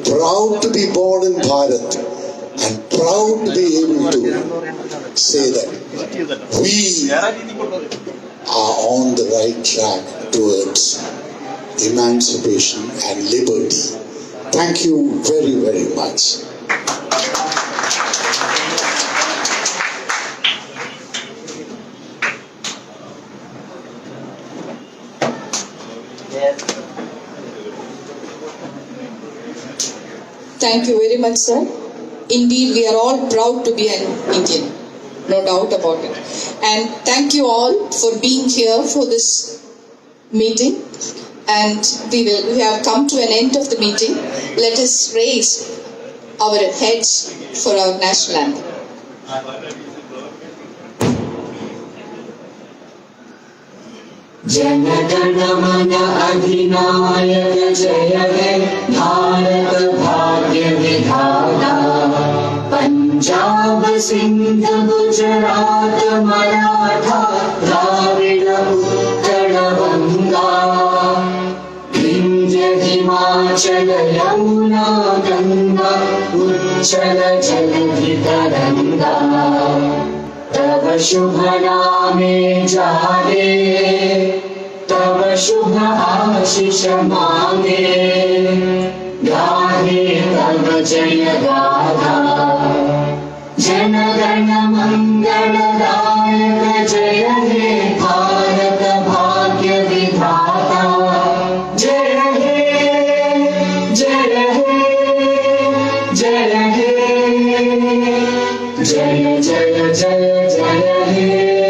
proud to be born in Bharat, and proud to be able to say that we are on the right track towards emancipation and liberty. Thank you very, very much. Thank you very much, sir. Indeed, we are all proud to be an Indian, no doubt about it. And thank you all for being here for this meeting. And we have come to an end of the meeting. Let us raise our heads for our national anthem. जनगण मन अधिनायक जय हे भारत भाग्य विधाता पंजाब सिंध गुजरात मराठा द्राविड उत्कल बंगा विंध्य हिमाचल यमुना गंगा उच्चल जलधि तरंगा तव शुभ नामे जागे तव शुभ आशीष मांगे गाहे तव जय गाथा जनगण मंगलदायक जय हे भारत भाग्य विधाता जय हे जय हे जय हे जय जय जय जय हे